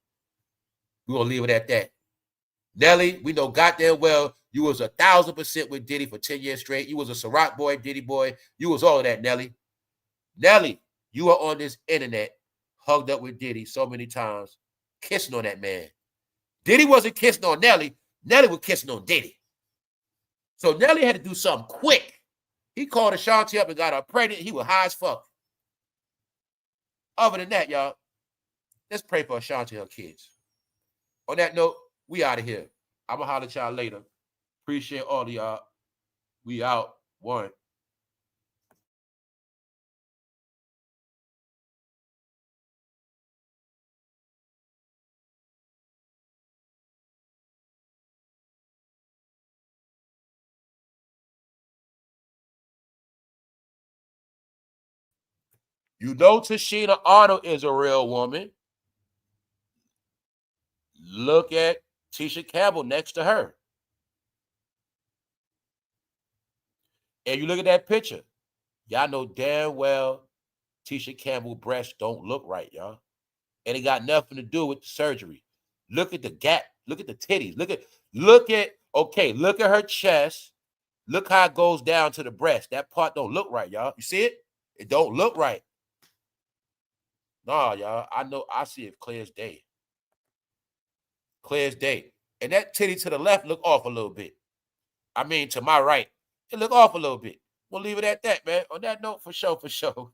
We're going to leave it at that. Nelly, we know goddamn well you was 1,000% with Diddy for 10 years straight. You was a Ciroc boy, Diddy boy. You was all of that, Nelly. Nelly, you were on this internet, hugged up with Diddy so many times, kissing on that man. Diddy wasn't kissing on Nelly. Nelly was kissing on Diddy. So Nelly had to do something quick. He called Ashanti up and got her pregnant. He was high as fuck. Other than that, y'all, let's pray for Ashanti and her kids. On that note, we out of here. I'm going to holler at y'all later. Appreciate all of y'all. We out. One. You know Tashina Arnold is a real woman. Look at Tisha Campbell next to her. And you look at that picture. Y'all know damn well Tisha Campbell's breasts don't look right, y'all. And it got nothing to do with the surgery. Look at the gap. Look at the titties. Look at her chest. Look how it goes down to the breast. That part don't look right, y'all. You see it? It don't look right. Nah, y'all. I know. I see it clear as day. Clear as day. And that titty to the left look off a little bit. I mean, to my right, it look off a little bit. We'll leave it at that, man. On that note, for sure, for sure.